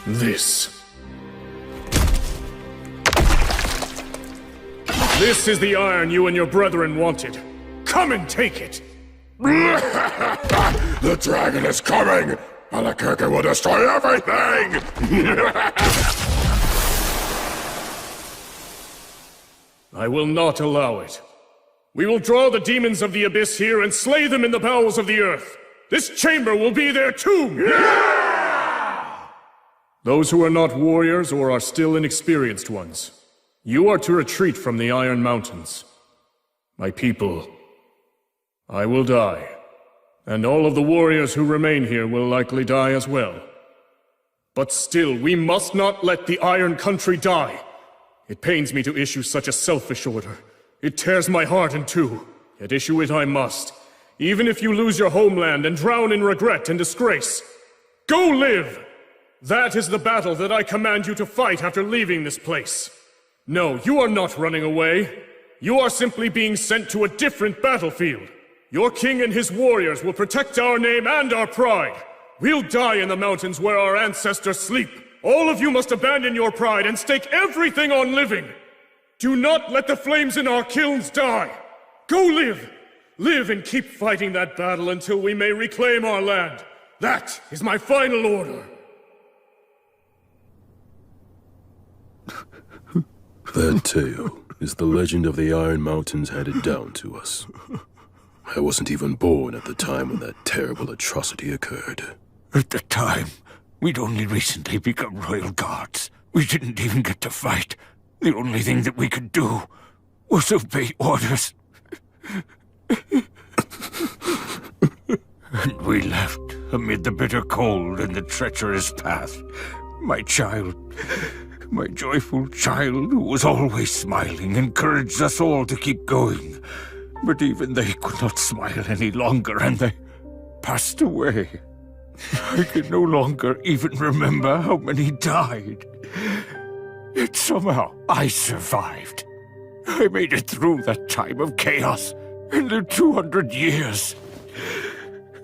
This. This is the iron you and your brethren wanted. Come and take it! The dragon is coming! Alakirka will destroy everything! I will not allow it. We will draw the demons of the abyss here and slay them in the bowels of the earth. This chamber will be their tomb! Those who are not warriors or are still inexperienced ones, you are to retreat from the Iron Mountains. My people, I will die, and all of the warriors who remain here will likely die as well. But still, we must not let the Iron Country die. It pains me to issue such a selfish order. It tears my heart in two, yet issue it I must, even if you lose your homeland and drown in regret and disgrace. Go live! That is the battle that I command you to fight after leaving this place. No, you are not running away. You are simply being sent to a different battlefield. Your king and his warriors will protect our name and our pride. We'll die in the mountains where our ancestors sleep. All of you must abandon your pride and stake everything on living. Do not let the flames in our kilns die. Go live. Live and keep fighting that battle until we may reclaim our land. That is my final order. That tale is the legend of the Iron Mountains handed down to us. I wasn't even born at the time when that terrible atrocity occurred. At the time, we'd only recently become royal guards. We didn't even get to fight. The only thing that we could do was obey orders. And we left amid the bitter cold and the treacherous path. My child, my joyful child, who was always smiling, encouraged us all to keep going. But even they could not smile any longer, and they passed away. I can no longer even remember how many died. Yet somehow I survived. I made it through that time of chaos and lived 200 years.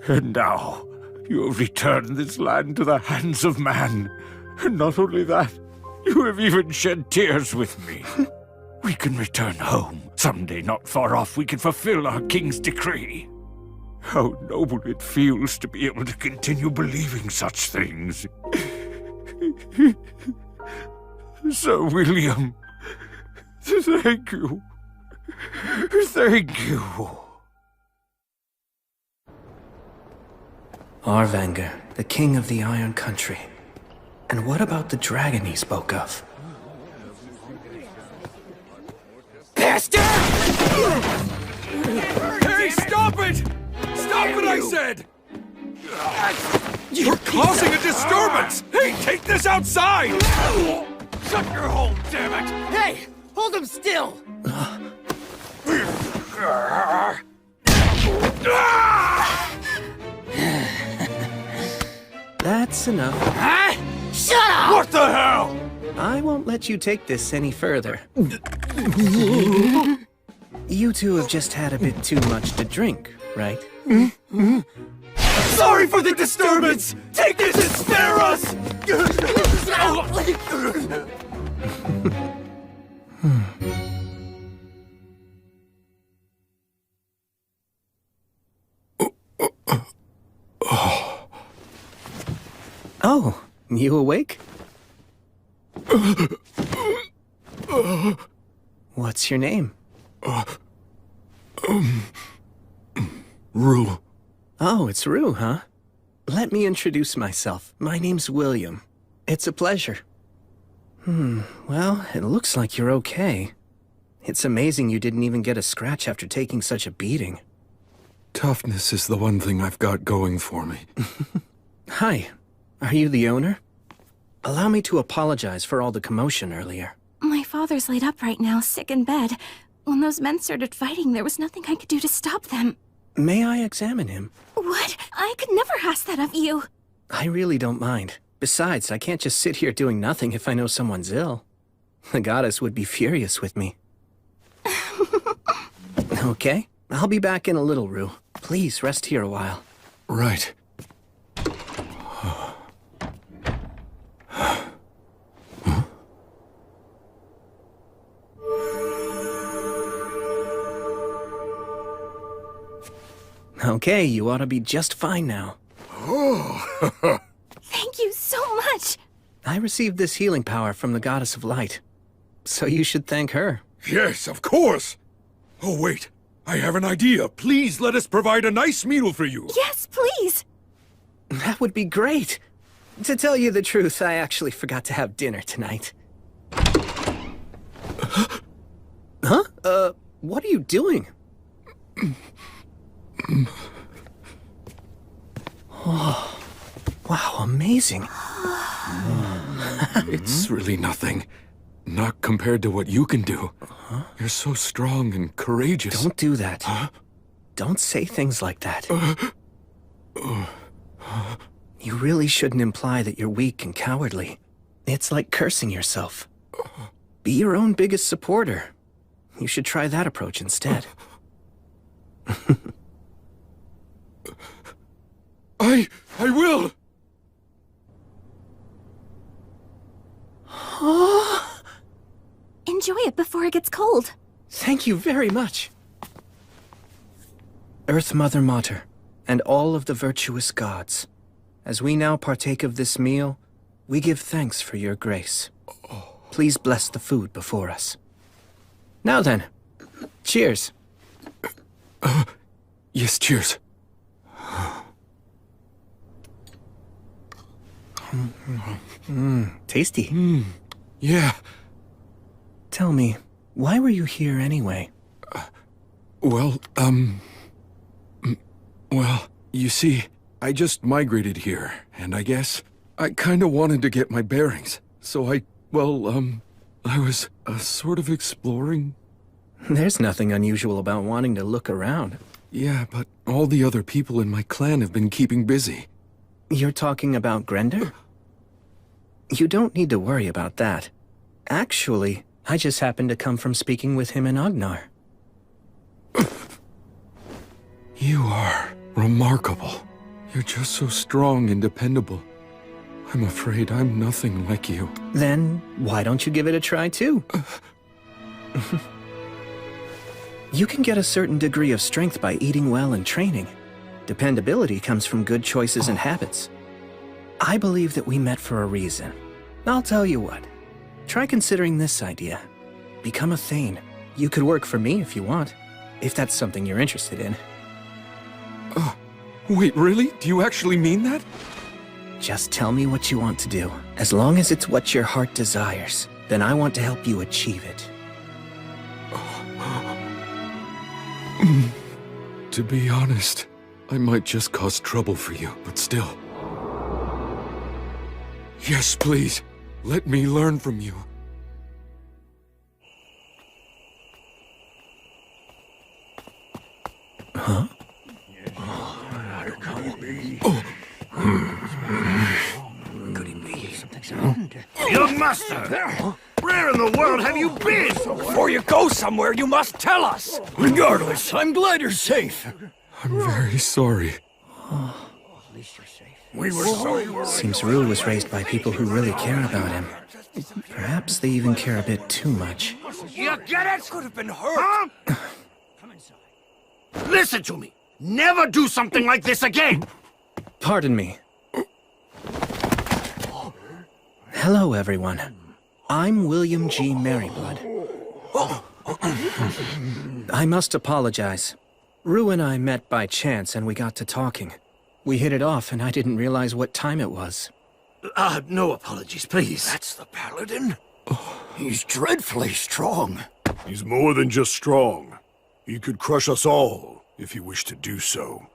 And now you have returned this land to the hands of man. And not only that, you have even shed tears with me. We can return home. Someday not far off we can fulfill our king's decree. How noble it feels to be able to continue believing such things. Sir William, thank you. Thank you. Arvanger, the king of the Iron Country. And what about the dragon he spoke of? Bastard! Hey, stop it! Stop it, I said! You're causing a disturbance! Hey, take this outside! Shut your hole, damn it! Hey! Hold him still! That's enough. Huh? Shut up! What the hell? I won't let you take this any further. You two have just had a bit too much to drink, right? Sorry for the disturbance! Take this and spare us! Oh, you awake? What's your name? Rue. Oh, it's Rue, huh? Let me introduce myself. My name's William. It's a pleasure. Well, it looks like you're okay. It's amazing you didn't even get a scratch after taking such a beating. Toughness is the one thing I've got going for me. Hi. Are you the owner? Allow me to apologize for all the commotion earlier. My father's laid up right now, sick in bed. When those men started fighting, there was nothing I could do to stop them. May I examine him? What? I could never ask that of you. I really don't mind. Besides, I can't just sit here doing nothing if I know someone's ill. The goddess would be furious with me. Okay, I'll be back in a little, Rue. Please rest here a while. Right. Okay, you ought to be just fine now. Thank you so much! I received this healing power from the goddess of light, so you should thank her. Yes, of course! Oh, wait. I have an idea. Please let us provide a nice meal for you. Yes, please! That would be great! To tell you the truth, I actually forgot to have dinner tonight. Huh? What are you doing? Oh, wow, amazing. It's really nothing. Not compared to what you can do. You're so strong and courageous. Don't do that. Don't say things like that. You really shouldn't imply that you're weak and cowardly. It's like cursing yourself. Be your own biggest supporter. You should try that approach instead. I will! Enjoy it before it gets cold. Thank you very much. Earth Mother Mater, and all of the virtuous gods, as we now partake of this meal, we give thanks for your grace. Please bless the food before us. Now then, cheers. Yes, cheers. Tasty. Yeah. Tell me, why were you here anyway? Well, you see, I just migrated here, and I guess I kinda wanted to get my bearings. So I was sort of exploring. There's nothing unusual about wanting to look around. Yeah, but all the other people in my clan have been keeping busy. You're talking about Grender? You don't need to worry about that. Actually, I just happened to come from speaking with him in Agnar. You are remarkable. You're just so strong and dependable. I'm afraid I'm nothing like you. Then, why don't you give it a try too? You can get a certain degree of strength by eating well and training. Dependability comes from good choices and habits. I believe that we met for a reason. I'll tell you what. Try considering this idea. Become a Thane. You could work for me if you want, if that's something you're interested in. Wait, really? Do you actually mean that? Just tell me what you want to do. As long as it's what your heart desires, then I want to help you achieve it. To be honest, I might just cause trouble for you, but still. Yes, please. Let me learn from you. Huh? Young master! Where in the world have you been? Before you go somewhere, you must tell us! Regardless, I'm glad you're safe. I'm very sorry. We were so... Seems Rue was raised by people who really care about him. Perhaps they even care a bit too much. You get it? Could have been hurt. Huh? Come inside. Listen to me. Never do something like this again. Pardon me. Hello, everyone. I'm William G. Merryblood. I must apologize. Rue and I met by chance and we got to talking. We hit it off and I didn't realize what time it was. No apologies, please. That's the paladin? He's dreadfully strong. He's more than just strong. He could crush us all, if he wished to do so.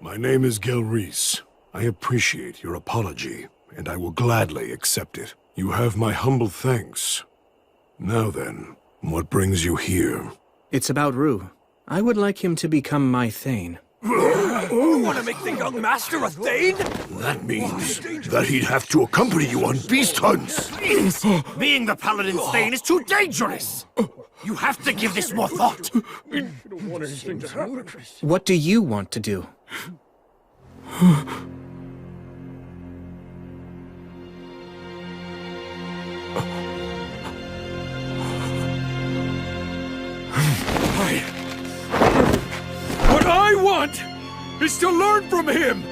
My name is Gez5. I appreciate your apology, and I will gladly accept it. You have my humble thanks. Now then, what brings you here? It's about Rue. I would like him to become my Thane. You want to make the young master a Thane? That means that he'd have to accompany you on beast hunts. Please! Being the Paladin's Thane is too dangerous! You have to give this more thought! What do you want to do? What I want is to learn from him!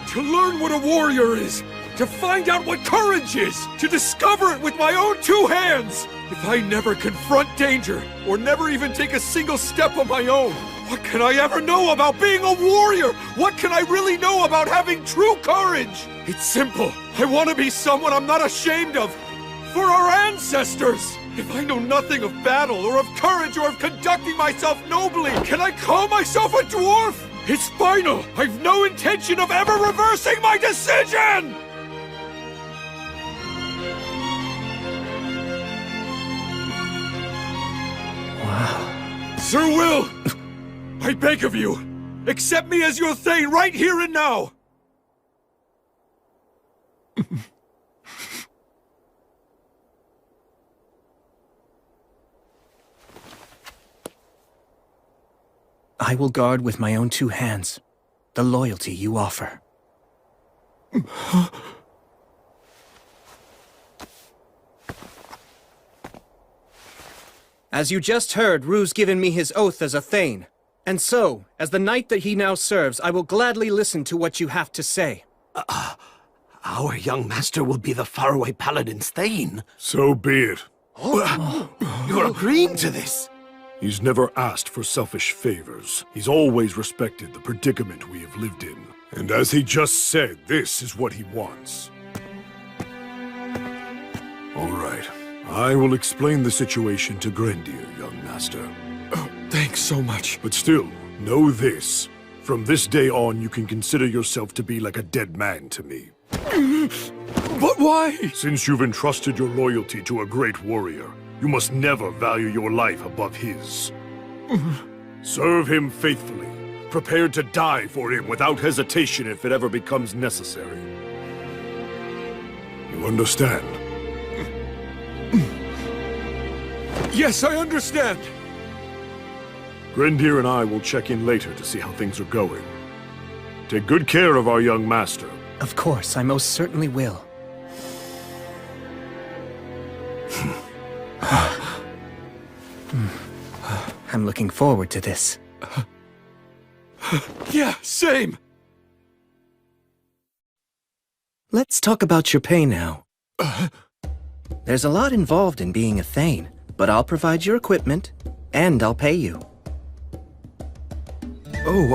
To learn what a warrior is! To find out what courage is! To discover it with my own two hands! If I never confront danger, or never even take a single step on my own, what can I ever know about being a warrior? What can I really know about having true courage? It's simple. I want to be someone I'm not ashamed of. For our ancestors! If I know nothing of battle, or of courage, or of conducting myself nobly, can I call myself a dwarf? It's final! I've no intention of ever reversing my decision! Wow. Sir Will! I beg of you, accept me as your Thane right here and now! I will guard with my own two hands the loyalty you offer. As you just heard, Rue's given me his oath as a Thane. And so, as the knight that he now serves, I will gladly listen to what you have to say. Our young master will be the faraway Paladin's Thane. So be it. You're agreeing to this? He's never asked for selfish favors. He's always respected the predicament we have lived in. And as he just said, this is what he wants. All right. I will explain the situation to Grendir, young master. Oh, thanks so much. But still, know this. From this day on, you can consider yourself to be like a dead man to me. But why? Since you've entrusted your loyalty to a great warrior, you must never value your life above his. Serve him faithfully, prepared to die for him without hesitation if it ever becomes necessary. You understand? Yes, I understand. Grendir and I will check in later to see how things are going. Take good care of our young master. Of course, I most certainly will. I'm looking forward to this. Yeah, same! Let's talk about your pay now. There's a lot involved in being a Thane, but I'll provide your equipment, and I'll pay you. Oh,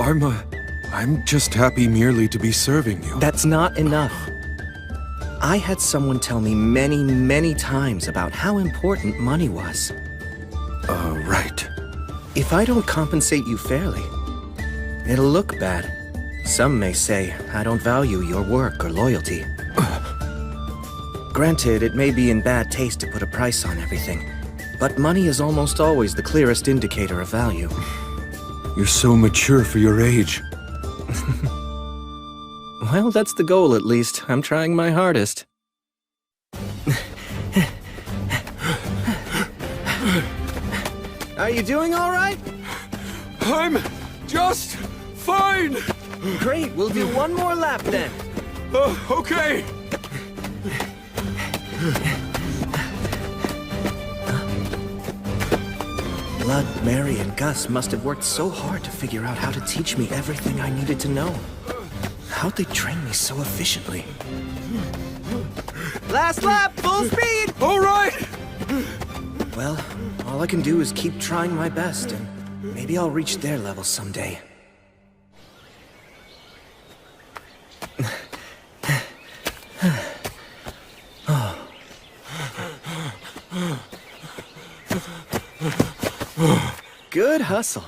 I'm just happy merely to be serving you. That's not enough. I had someone tell me many, many times about how important money was. Right. If I don't compensate you fairly, it'll look bad. Some may say I don't value your work or loyalty. Granted, it may be in bad taste to put a price on everything, but money is almost always the clearest indicator of value. You're so mature for your age. Well, that's the goal at least. I'm trying my hardest. Are you doing all right? I'm just fine! Great, we'll do one more lap then. Okay. Blood, Mary, and Gus must have worked so hard to figure out how to teach me everything I needed to know. How'd they train me so efficiently? Last lap, full speed! All right! Well, all I can do is keep trying my best, and maybe I'll reach their level someday. Good hustle.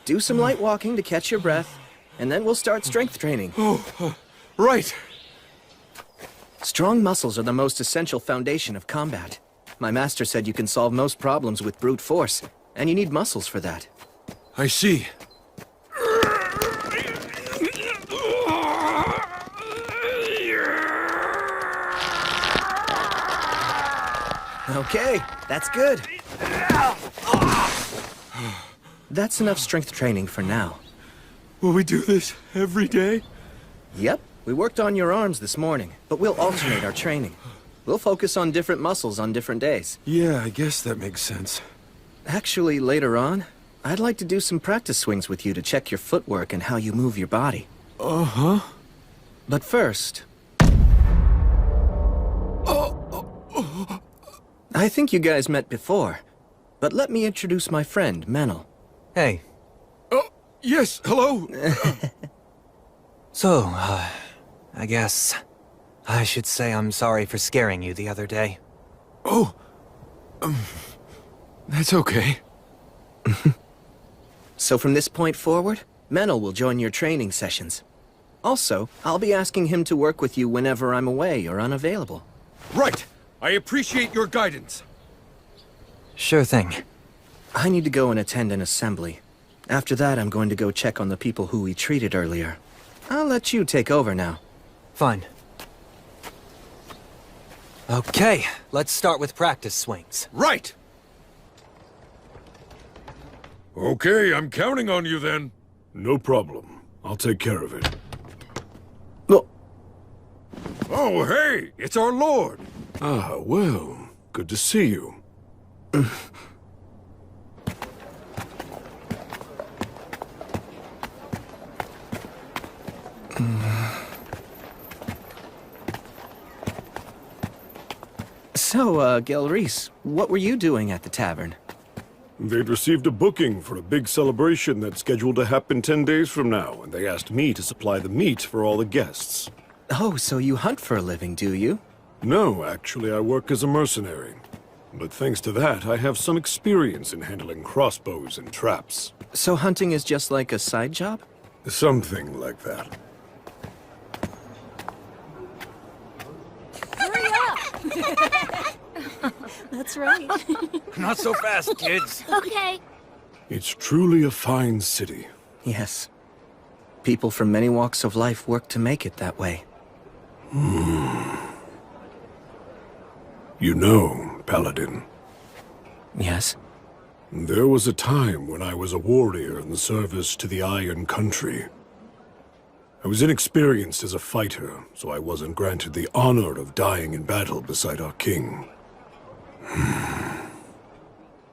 Do some light walking to catch your breath, and then we'll start strength training. Right. Strong muscles are the most essential foundation of combat. My master said you can solve most problems with brute force, and you need muscles for that. I see. Okay, that's good. That's enough strength training for now. Will we do this every day? Yep, we worked on your arms this morning, but we'll alternate our training. We'll focus on different muscles on different days. Yeah, I guess that makes sense. Actually, later on, I'd like to do some practice swings with you to check your footwork and how you move your body. Uh-huh. But first... I think you guys met before, but let me introduce my friend, Menel. Hey. Oh, yes, hello. So, I guess I should say I'm sorry for scaring you the other day. Oh, that's okay. So from this point forward, Menel will join your training sessions. Also, I'll be asking him to work with you whenever I'm away or unavailable. Right. I appreciate your guidance. Sure thing. I need to go and attend an assembly. After that, I'm going to go check on the people who we treated earlier. I'll let you take over now. Fine. Okay, let's start with practice swings. Right! Okay, I'm counting on you then. No problem. I'll take care of it. Well... Oh, hey! It's our lord! Ah, well, good to see you. So, Gez5, what were you doing at the tavern? They'd received a booking for a big celebration that's scheduled to happen 10 days from now, and they asked me to supply the meat for all the guests. Oh, so you hunt for a living, do you? No, actually, I work as a mercenary. But thanks to that, I have some experience in handling crossbows and traps. So hunting is just like a side job? Something like that. Hurry up! That's right. Not so fast, kids. Okay. It's truly a fine city. Yes. People from many walks of life work to make it that way. You know, Paladin. Yes? There was a time when I was a warrior in the service to the Iron Country. I was inexperienced as a fighter, so I wasn't granted the honor of dying in battle beside our king.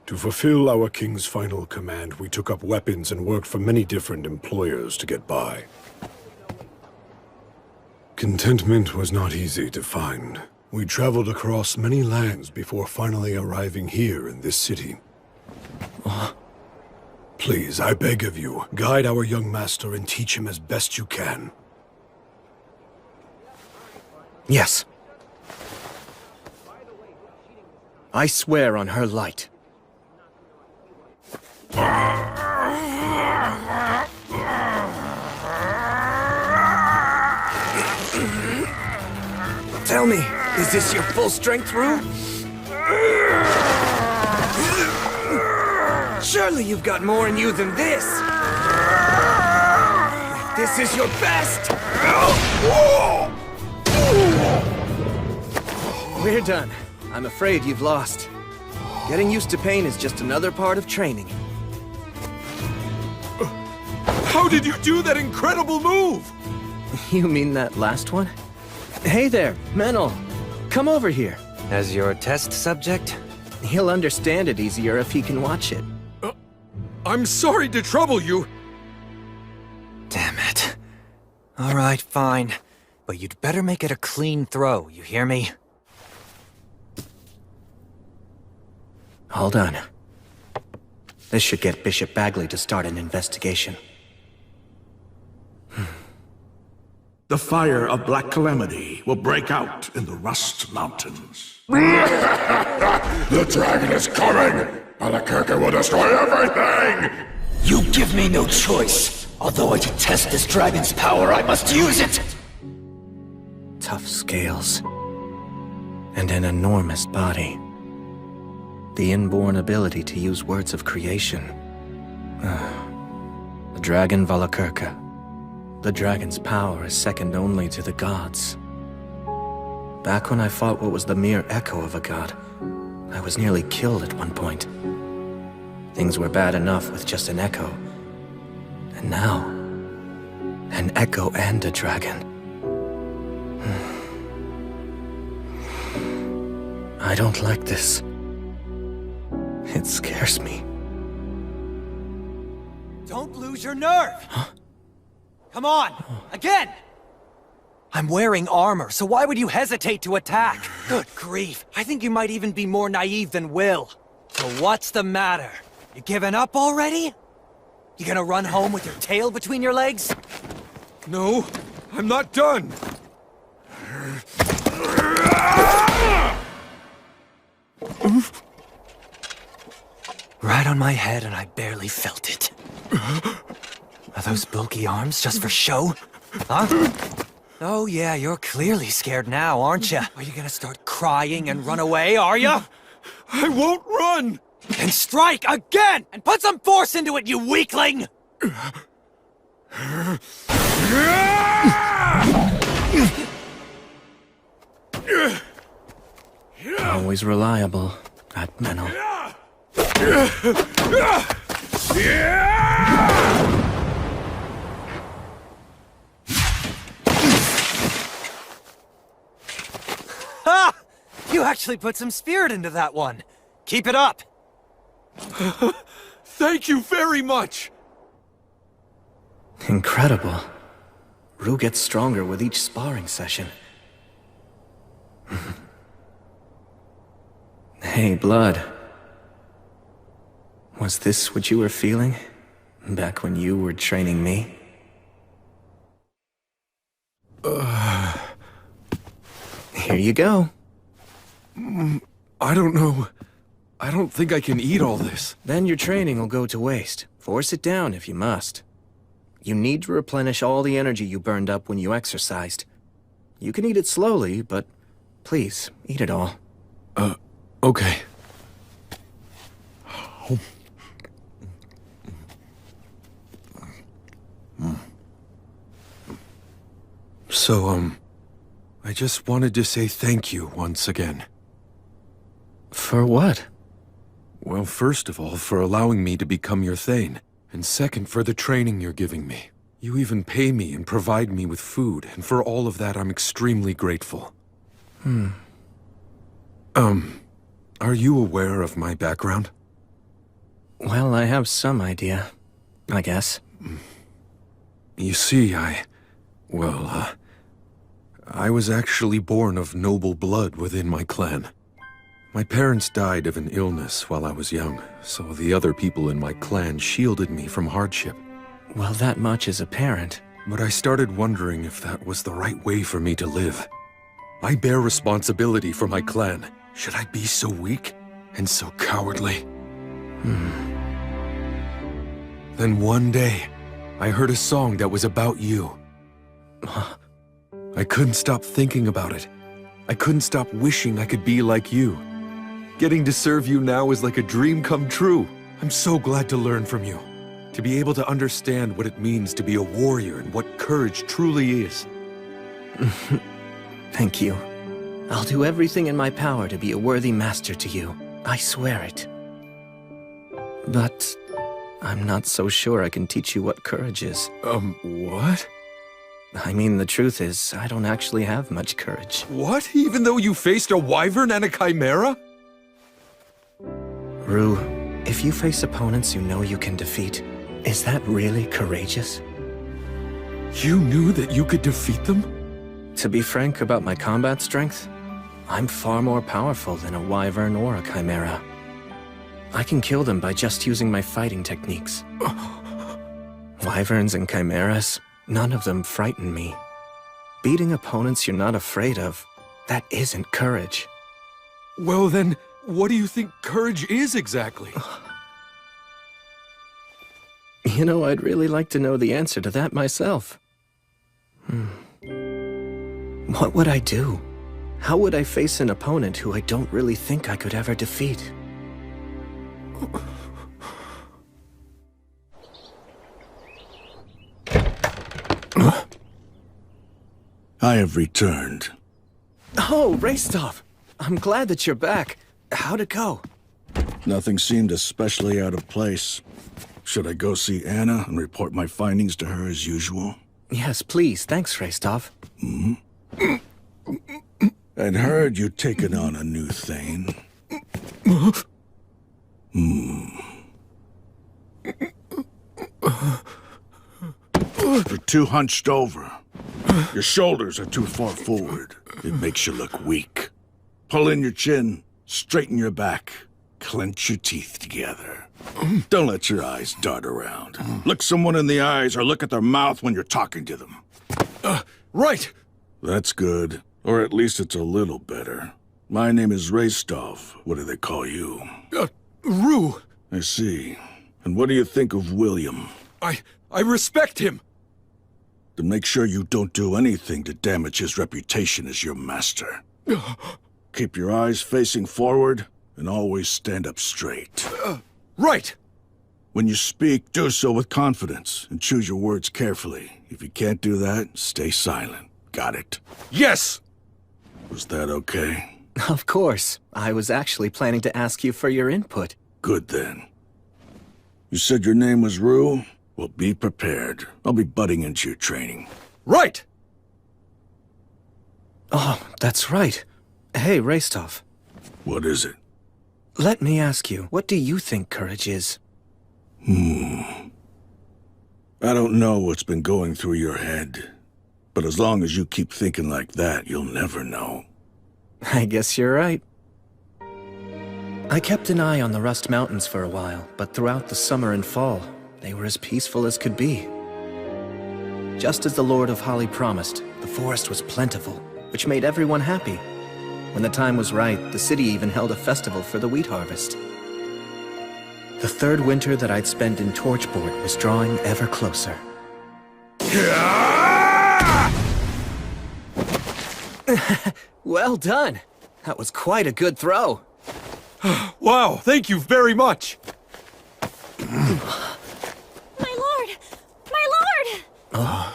To fulfill our king's final command, we took up weapons and worked for many different employers to get by. Contentment was not easy to find. We traveled across many lands before finally arriving here in this city. Please, I beg of you, guide our young master and teach him as best you can. Yes. I swear on her light. Tell me, is this your full strength room? Surely you've got more in you than this! This is your best! We're done. I'm afraid you've lost. Getting used to pain is just another part of training. How did you do that incredible move? You mean that last one? Hey there, Menel. Come over here. As your test subject? He'll understand it easier if he can watch it. I'm sorry to trouble you. Damn it. Alright, fine. But you'd better make it a clean throw, you hear me? Hold on. This should get Bishop Bagley to start an investigation. The fire of Black Calamity will break out in the Rust Mountains. The dragon is coming! Albuquerque will destroy everything! You give me no choice. Although I detest this dragon's power, I must use it! Tough scales. And an enormous body. The inborn ability to use words of creation. The dragon Valakirka. The dragon's power is second only to the gods. Back when I fought what was the mere echo of a god, I was nearly killed at one point. Things were bad enough with just an echo. And now, an echo and a dragon. I don't like this. It scares me. Don't lose your nerve! Huh? Come on! Again! I'm wearing armor, so why would you hesitate to attack? Good grief, I think you might even be more naive than Will. So what's the matter? You giving up already? You gonna run home with your tail between your legs? No, I'm not done! Right on my head and I barely felt it. Are those bulky arms just for show? Huh? Oh yeah, you're clearly scared now, aren't you? Are you gonna start crying and run away, are you? I won't run! Then strike again! And put some force into it, you weakling! Always reliable, that Menno. Ha! You actually put some spirit into that one. Keep it up. Thank you very much! Incredible. Rue gets stronger with each sparring session. Hey, Blood. Was this what you were feeling back when you were training me? Here you go. I don't know. I don't think I can eat all this. Then your training will go to waste. Force it down if you must. You need to replenish all the energy you burned up when you exercised. You can eat it slowly, but please, eat it all. Okay. So, I just wanted to say thank you once again. For what? Well, first of all, for allowing me to become your Thane, and second, for the training you're giving me. You even pay me and provide me with food, and for all of that, I'm extremely grateful. Are you aware of my background? Well, I have some idea, I guess. You see, I was actually born of noble blood within my clan. My parents died of an illness while I was young, so the other people in my clan shielded me from hardship. Well, that much is apparent. But I started wondering if that was the right way for me to live. I bear responsibility for my clan. Should I be so weak and so cowardly? Then one day, I heard a song that was about you. I couldn't stop thinking about it. I couldn't stop wishing I could be like you. Getting to serve you now is like a dream come true. I'm so glad to learn from you. To be able to understand what it means to be a warrior and what courage truly is. Thank you. I'll do everything in my power to be a worthy master to you. I swear it. But I'm not so sure I can teach you what courage is. What? I mean, the truth is, I don't actually have much courage. What? Even though you faced a wyvern and a chimera? Rue, if you face opponents you know you can defeat, is that really courageous? You knew that you could defeat them? To be frank about my combat strength, I'm far more powerful than a wyvern or a chimera. I can kill them by just using my fighting techniques. Wyverns and chimeras, none of them frighten me. Beating opponents you're not afraid of, that isn't courage. Well then, what do you think courage is exactly? You know, I'd really like to know the answer to that myself. What would I do? How would I face an opponent who I don't really think I could ever defeat? I have returned. Oh, Raistov! I'm glad that you're back. How'd it go? Nothing seemed especially out of place. Should I go see Anna and report my findings to her as usual? Yes, please. Thanks, Rastov. I'd heard you'd taken on a new thing. You're too hunched over. Your shoulders are too far forward. It makes you look weak. Pull in your chin, straighten your back, clench your teeth together. Don't let your eyes dart around. Look someone in the eyes or look at their mouth when you're talking to them. Right! That's good. Or at least it's a little better. My name is Rastov. What do they call you? Rue! I see. And what do you think of William? I respect him! Then make sure you don't do anything to damage his reputation as your master. Keep your eyes facing forward, and always stand up straight. Right! When you speak, do so with confidence, and choose your words carefully. If you can't do that, stay silent. Got it? Yes! Was that okay? Of course. I was actually planning to ask you for your input. Good then. You said your name was Rue? Well, be prepared. I'll be butting into your training. Right! Oh, that's right. Hey, Rastov. What is it? Let me ask you, what do you think courage is? I don't know what's been going through your head. But as long as you keep thinking like that, you'll never know. I guess you're right. I kept an eye on the Rust Mountains for a while, but throughout the summer and fall, they were as peaceful as could be. Just as the Lord of Holly promised, the forest was plentiful, which made everyone happy. When the time was right, the city even held a festival for the wheat harvest. The third winter that I'd spent in Torchboard was drawing ever closer. Well done! That was quite a good throw. Wow, thank you very much! My lord! My lord!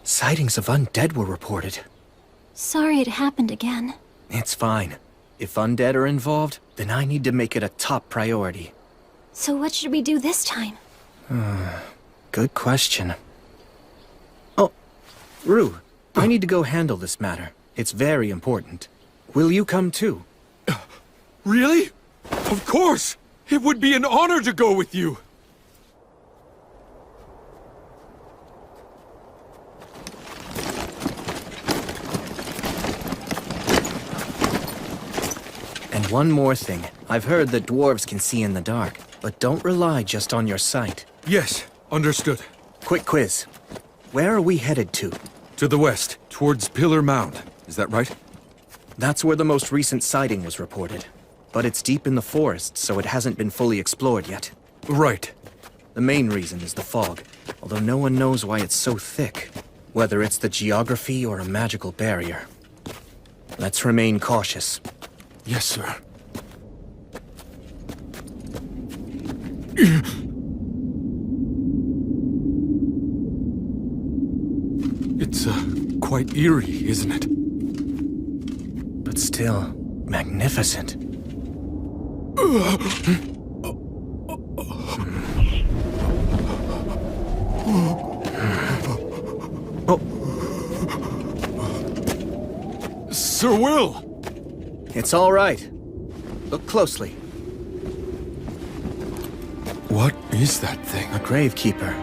Sightings of undead were reported. Sorry it happened again. It's fine. If undead are involved, then I need to make it a top priority. So what should we do this time? Good question. Oh, Rue, I need to go handle this matter. It's very important. Will you come too? Really? Of course! It would be an honor to go with you! And one more thing. I've heard that dwarves can see in the dark, but don't rely just on your sight. Yes, understood. Quick quiz. Where are we headed to? To the west, towards Pillar Mound. Is that right? That's where the most recent sighting was reported. But it's deep in the forest, so it hasn't been fully explored yet. Right. The main reason is the fog, although no one knows why it's so thick. Whether it's the geography or a magical barrier. Let's remain cautious. Yes, sir. It's, quite eerie, isn't it? But still, magnificent. Sir Will! It's all right. Look closely. What is that thing? A gravekeeper,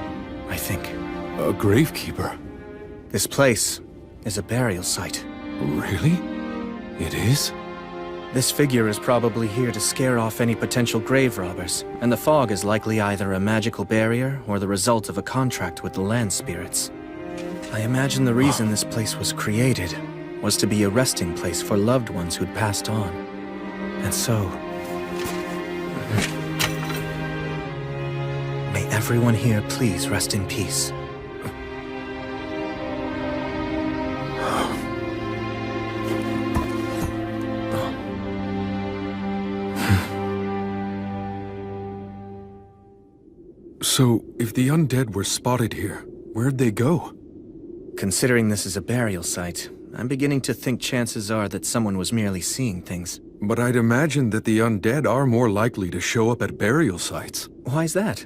I think. A gravekeeper? This place is a burial site. Really? It is? This figure is probably here to scare off any potential grave robbers, and the fog is likely either a magical barrier or the result of a contract with the land spirits. I imagine the reason this place was created was to be a resting place for loved ones who'd passed on. And so, may everyone here please rest in peace. So, if the undead were spotted here, where'd they go? Considering this is a burial site, I'm beginning to think chances are that someone was merely seeing things. But I'd imagine that the undead are more likely to show up at burial sites. Why's that?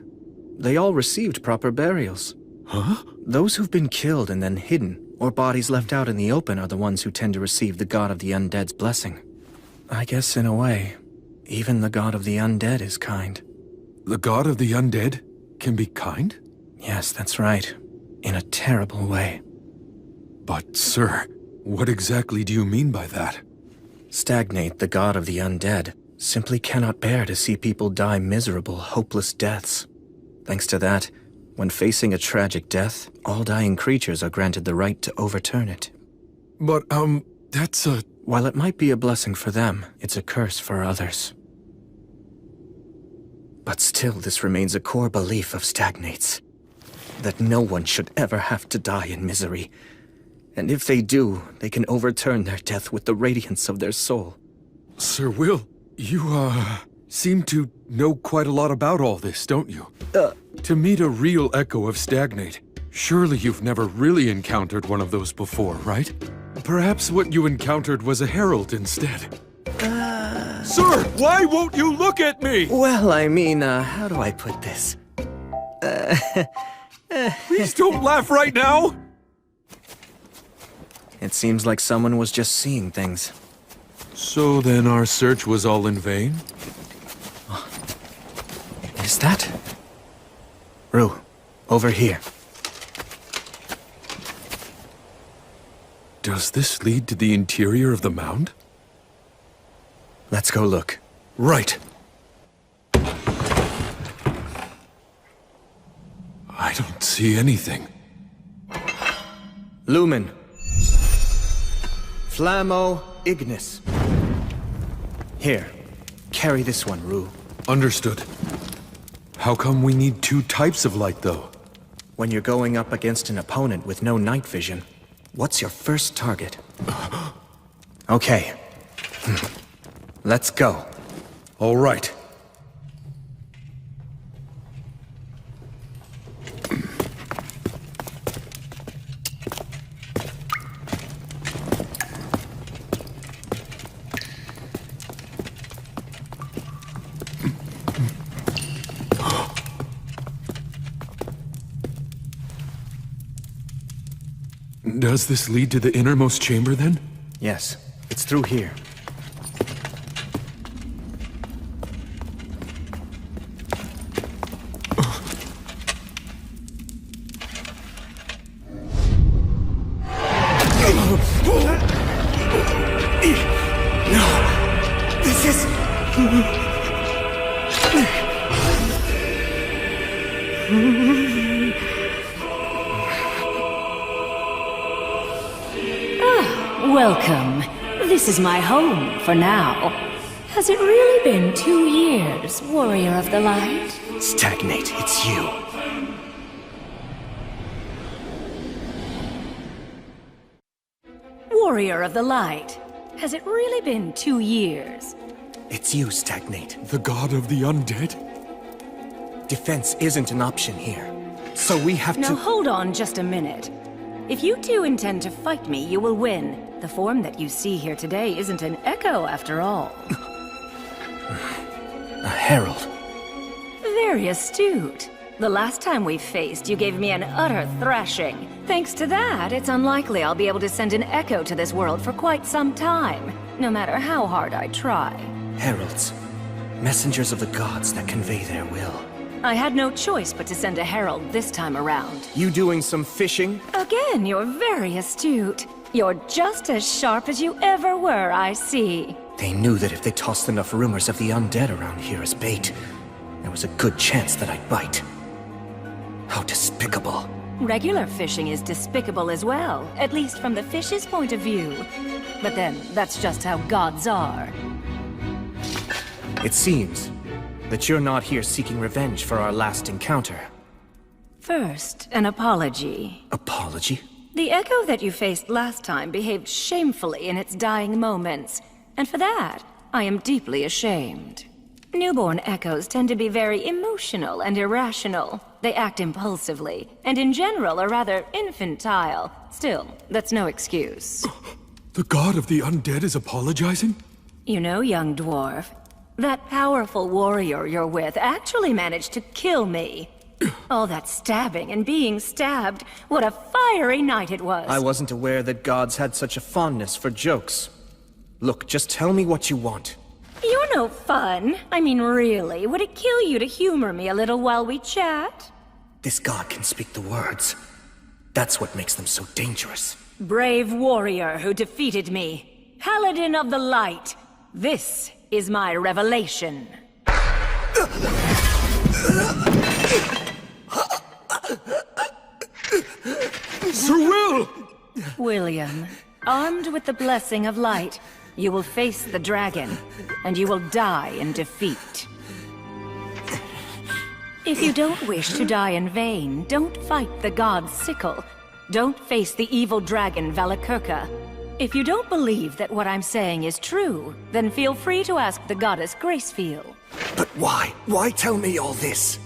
They all received proper burials. Huh? Those who've been killed and then hidden, or bodies left out in the open, are the ones who tend to receive the god of the undead's blessing. I guess in a way, even the god of the undead is kind. The god of the undead can be kind? Yes, that's right. In a terrible way. But, sir, what exactly do you mean by that? Stagnate, the god of the undead, simply cannot bear to see people die miserable, hopeless deaths. Thanks to that, when facing a tragic death, all dying creatures are granted the right to overturn it. But, that's a... While it might be a blessing for them, it's a curse for others. But still, this remains a core belief of Stagnate's. That no one should ever have to die in misery. And if they do, they can overturn their death with the radiance of their soul. Sir Will, you, seem to know quite a lot about all this, don't you? To meet a real echo of Stagnate, surely you've never really encountered one of those before, right? Perhaps what you encountered was a herald instead. Sir, why won't you look at me? Well, I mean, how do I put this? Please don't laugh right now! It seems like someone was just seeing things. So then our search was all in vain? Is that? Rue, over here. Does this lead to the interior of the mound? Let's go look. Right. I don't see anything. Lumen. Flammo Ignis. Here, carry this one, Rue. Understood. How come we need two types of light, though? When you're going up against an opponent with no night vision, what's your first target? Okay. Let's go. All right. Does this lead to the innermost chamber, then? Yes, it's through here. No! This is... Welcome. This is my home for now. Has it really been 2 years, Warrior of the Light? Stagnate, it's you. Warrior of the Light. Has it really been 2 years? It's you, Stagnate. The god of the undead? Defense isn't an option here. So we have to... Now hold on just a minute. If you two intend to fight me, you will win. The form that you see here today isn't an echo, after all. A herald. Very astute. The last time we faced, you gave me an utter thrashing. Thanks to that, it's unlikely I'll be able to send an echo to this world for quite some time, no matter how hard I try. Heralds. Messengers of the gods that convey their will. I had no choice but to send a herald this time around. You doing some fishing? Again, you're very astute. You're just as sharp as you ever were, I see. They knew that if they tossed enough rumors of the undead around here as bait, there was a good chance that I'd bite. How despicable. Regular fishing is despicable as well, at least from the fish's point of view. But then, that's just how gods are. It seems that you're not here seeking revenge for our last encounter. First, an apology. Apology? The echo that you faced last time behaved shamefully in its dying moments, and for that, I am deeply ashamed. Newborn echoes tend to be very emotional and irrational. They act impulsively, and in general are rather infantile. Still, that's no excuse. The god of the undead is apologizing? You know, young dwarf, that powerful warrior you're with actually managed to kill me. All that stabbing and being stabbed, what a fiery night it was. I wasn't aware that gods had such a fondness for jokes. Look, just tell me what you want. You're no fun. I mean, really, would it kill you to humor me a little while we chat? This god can speak the words. That's what makes them so dangerous. Brave warrior who defeated me. Paladin of the Light. This is my revelation. Sir Will! William, armed with the blessing of light, you will face the dragon, and you will die in defeat. If you don't wish to die in vain, don't fight the god's sickle. Don't face the evil dragon Valakirka. If you don't believe that what I'm saying is true, then feel free to ask the goddess Gracefield. But why? Why tell me all this?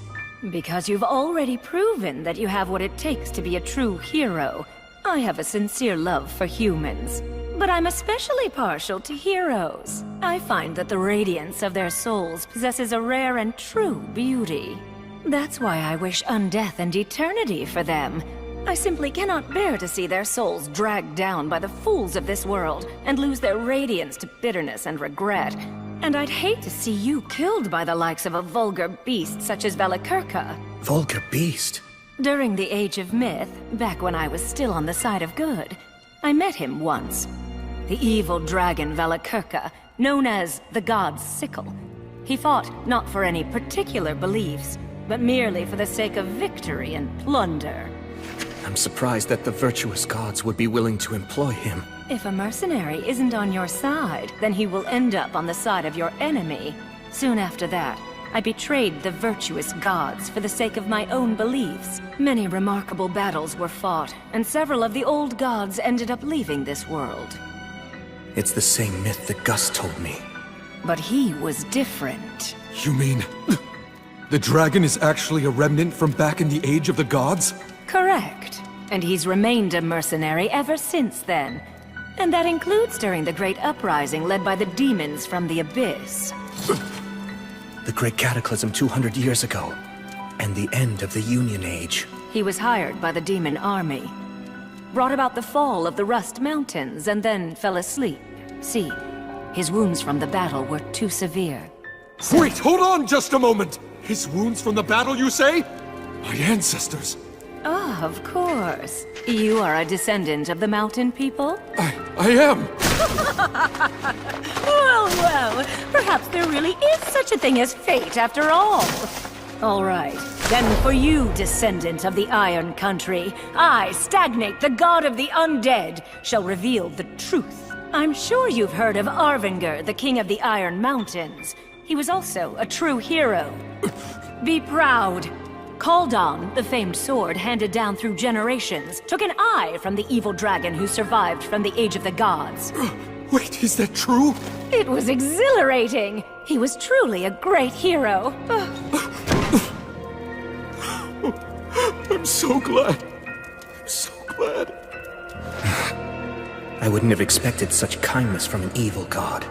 Because you've already proven that you have what it takes to be a true hero. I have a sincere love for humans, but I'm especially partial to heroes. I find that the radiance of their souls possesses a rare and true beauty. That's why I wish undeath and eternity for them. I simply cannot bear to see their souls dragged down by the fools of this world and lose their radiance to bitterness and regret. And I'd hate to see you killed by the likes of a vulgar beast such as Valakirka. Vulgar beast? During the Age of Myth, back when I was still on the side of good, I met him once. The evil dragon Valakirka, known as the God's Sickle. He fought not for any particular beliefs, but merely for the sake of victory and plunder. I'm surprised that the virtuous gods would be willing to employ him. If a mercenary isn't on your side, then he will end up on the side of your enemy. Soon after that, I betrayed the virtuous gods for the sake of my own beliefs. Many remarkable battles were fought, and several of the old gods ended up leaving this world. It's the same myth that Gus told me. But he was different. You mean... the dragon is actually a remnant from back in the Age of the Gods? Correct. And he's remained a mercenary ever since then. And that includes during the Great Uprising led by the demons from the Abyss. The Great Cataclysm 200 years ago, and the end of the Union Age. He was hired by the demon army, brought about the fall of the Rust Mountains, and then fell asleep. See, his wounds from the battle were too severe. Wait, hold on just a moment! His wounds from the battle, you say? My ancestors. Ah, of course. You are a descendant of the mountain people? I am! Well, perhaps there really is such a thing as fate after all. All right, then for you, descendant of the Iron Country, I, Stagnate, the god of the undead, shall reveal the truth. I'm sure you've heard of Arvengr, the king of the Iron Mountains. He was also a true hero. Be proud. Kaldon, the famed sword handed down through generations, took an eye from the evil dragon who survived from the Age of the Gods. Wait, is that true? It was exhilarating. He was truly a great hero. I'm so glad. I'm so glad. I wouldn't have expected such kindness from an evil god.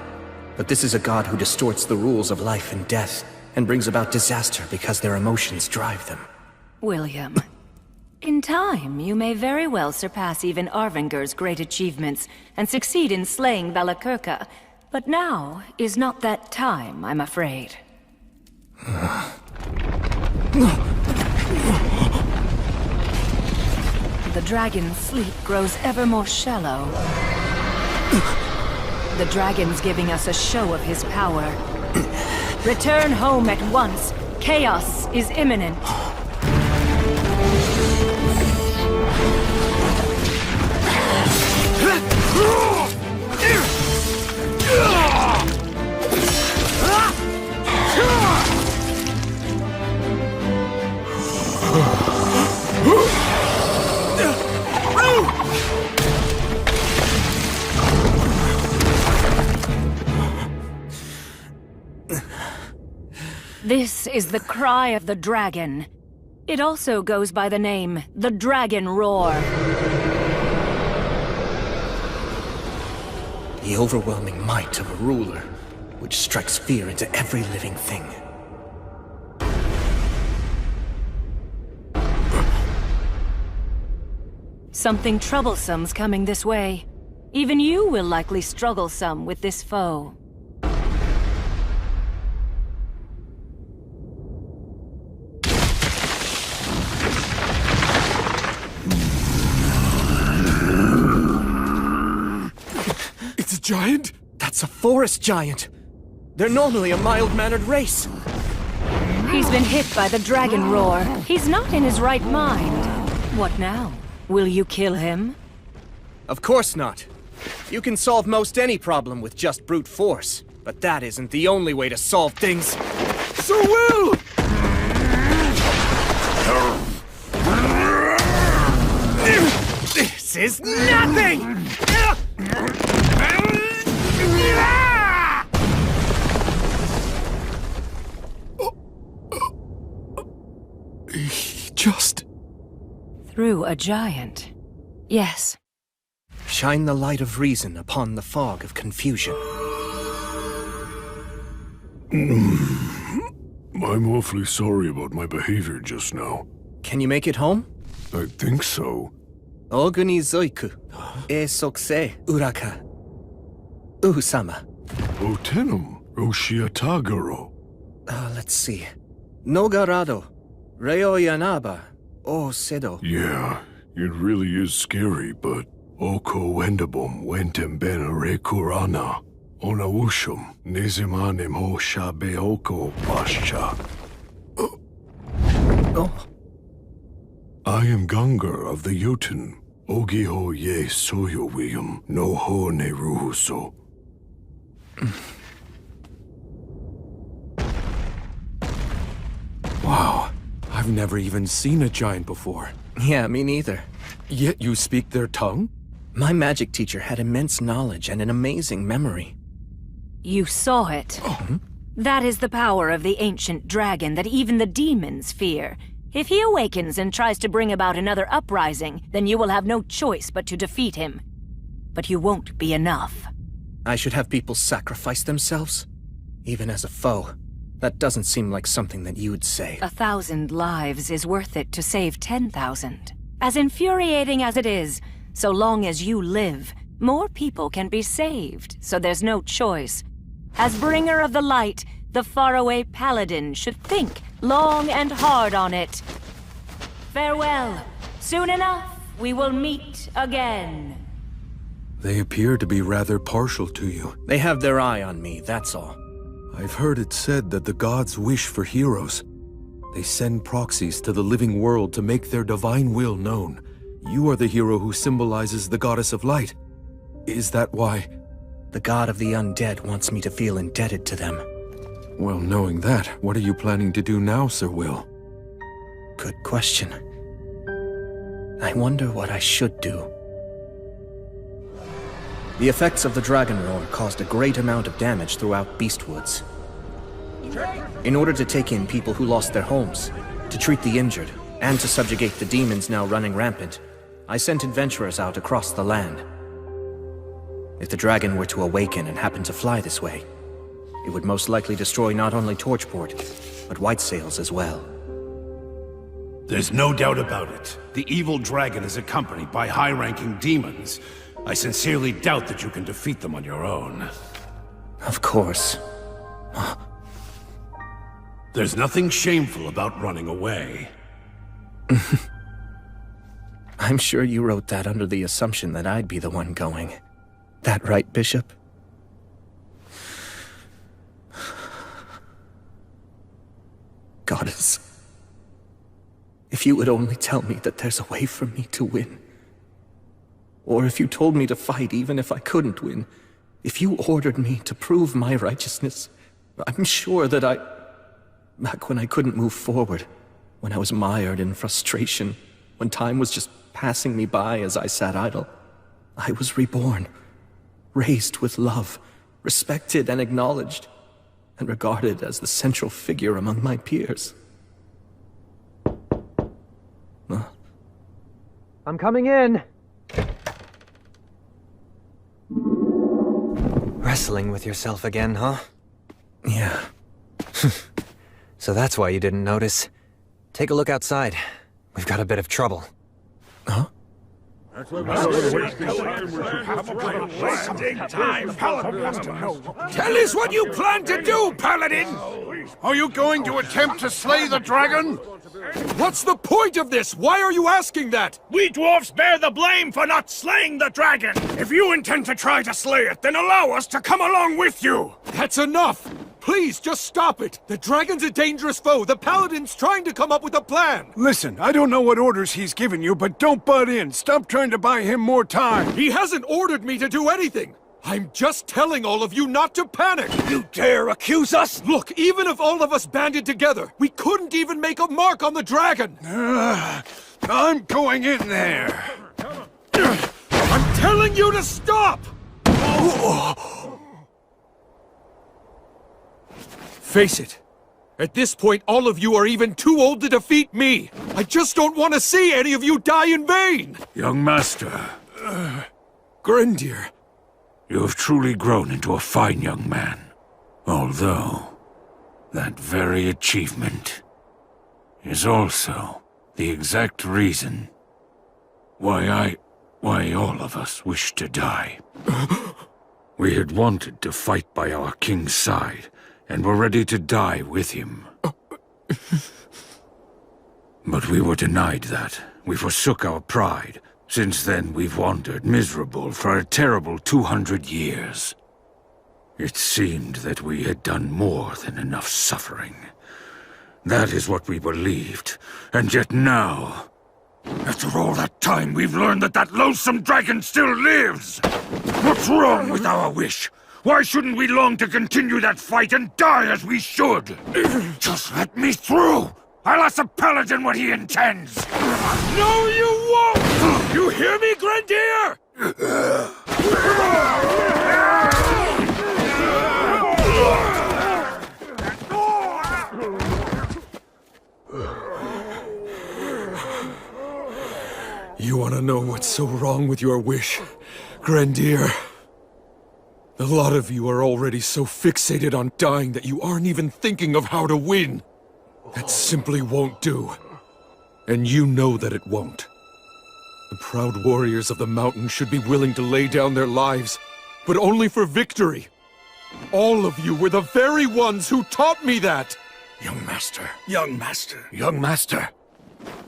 But this is a god who distorts the rules of life and death, and brings about disaster because their emotions drive them. William, in time, you may very well surpass even Arvengr's great achievements and succeed in slaying Valakirka. But now is not that time, I'm afraid. The dragon's sleep grows ever more shallow. The dragon's giving us a show of his power. Return home at once. Chaos is imminent. This is the cry of the dragon. It also goes by the name, the Dragon Roar. The overwhelming might of a ruler, which strikes fear into every living thing. Something troublesome's coming this way. Even you will likely struggle some with this foe. It's a giant? That's a forest giant. They're normally a mild-mannered race. He's been hit by the dragon roar. He's not in his right mind. What now? Will you kill him? Of course not. You can solve most any problem with just brute force, but that isn't the only way to solve things. Sir Will! This is nothing! He just... Through a giant. Yes. Shine the light of reason upon the fog of confusion. I'm awfully sorry about my behavior just now. Can you make it home? I think so. Oguni zoiku, e sokse uraka. Uhusama. Otenum, Roshiatagaro. Let's see. Nogarado, Reo Yanaba, O Sedo. Yeah, it really is scary, but Oko Wendabum wentem benere kurana. Onawushum, Nizimanim ho shabe oko pascha. Oh. I am Gangar of the Jotun. Ogiho ye soyo wium, no ho ne ruhuso. Wow, I've never even seen a giant before. Yeah, me neither. Yet you speak their tongue? My magic teacher had immense knowledge and an amazing memory. You saw it. Oh. That is the power of the ancient dragon that even the demons fear. If he awakens and tries to bring about another uprising, then you will have no choice but to defeat him. But you won't be enough. I should have people sacrifice themselves? Even as a foe. That doesn't seem like something that you'd say. 1,000 lives is worth it to save 10,000. As infuriating as it is, so long as you live, more people can be saved, so there's no choice. As bringer of the light, the faraway paladin should think long and hard on it. Farewell. Soon enough, we will meet again. They appear to be rather partial to you. They have their eye on me, that's all. I've heard it said that the gods wish for heroes. They send proxies to the living world to make their divine will known. You are the hero who symbolizes the goddess of light. Is that why? The god of the undead wants me to feel indebted to them. Well, knowing that, what are you planning to do now, Sir Will? Good question. I wonder what I should do. The effects of the dragon roar caused a great amount of damage throughout Beastwoods. In order to take in people who lost their homes, to treat the injured, and to subjugate the demons now running rampant, I sent adventurers out across the land. If the dragon were to awaken and happen to fly this way, it would most likely destroy not only Torchport, but White Sails as well. There's no doubt about it. The evil dragon is accompanied by high-ranking demons. I sincerely doubt that you can defeat them on your own. Of course. There's nothing shameful about running away. I'm sure you wrote that under the assumption that I'd be the one going. That right, Bishop? Goddess, if you would only tell me that there's a way for me to win. Or if you told me to fight even if I couldn't win. If you ordered me to prove my righteousness, I'm sure that back when I couldn't move forward, when I was mired in frustration, when time was just passing me by as I sat idle, I was reborn, raised with love, respected and acknowledged, and regarded as the central figure among my peers. I'm coming in. wrestling with yourself again, huh? Yeah. So that's why you didn't notice. Take a look outside. We've got a bit of trouble. Huh? Tell us what you plan to do, Paladin! Are you going to attempt to slay the dragon? What's the point of this? Why are you asking that? We dwarfs bear the blame for not slaying the dragon! If you intend to try to slay it, then allow us to come along with you! That's enough! Please, just stop it! The dragon's a dangerous foe! The paladin's trying to come up with a plan! Listen, I don't know what orders he's given you, but don't butt in. Stop trying to buy him more time. He hasn't ordered me to do anything! I'm just telling all of you not to panic! You dare accuse us? Look, even if all of us banded together, we couldn't even make a mark on the dragon! I'm going in there. I'm telling you to stop! Face it. At this point, all of you are even too old to defeat me! I just don't want to see any of you die in vain! Young master, Grendir, you have truly grown into a fine young man. Although, that very achievement is also the exact reason why all of us wish to die. We had wanted to fight by our king's side, and were ready to die with him. But we were denied that. We forsook our pride. Since then, we've wandered miserable for a terrible 200 years. It seemed that we had done more than enough suffering. That is what we believed, and yet now, after all that time, we've learned that that loathsome dragon still lives! What's wrong with our wish? Why shouldn't we long to continue that fight and die as we should? Just let me through! I'll ask the paladin what he intends! No, you won't! You hear me, Grendir? You want to know what's so wrong with your wish, Grendir? A lot of you are already so fixated on dying that you aren't even thinking of how to win. That simply won't do. And you know that it won't. The proud warriors of the mountain should be willing to lay down their lives, but only for victory. All of you were the very ones who taught me that! Young master, young master, young master.